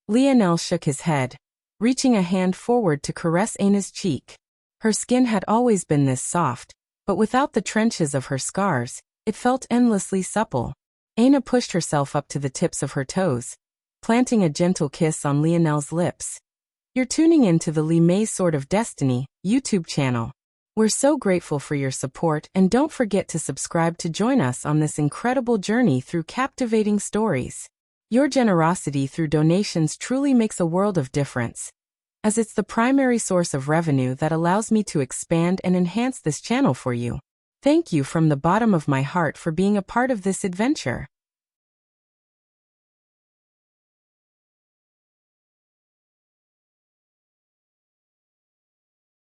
Lionel shook his head, reaching a hand forward to caress Aina's cheek. Her skin had always been this soft, but without the trenches of her scars, it felt endlessly supple. Aina pushed herself up to the tips of her toes, planting a gentle kiss on Lionel's lips. You're tuning in to the Li Mei Sword of Destiny YouTube channel. We're so grateful for your support, and don't forget to subscribe to join us on this incredible journey through captivating stories. Your generosity through donations truly makes a world of difference, as it's the primary source of revenue that allows me to expand and enhance this channel for you. Thank you from the bottom of my heart for being a part of this adventure.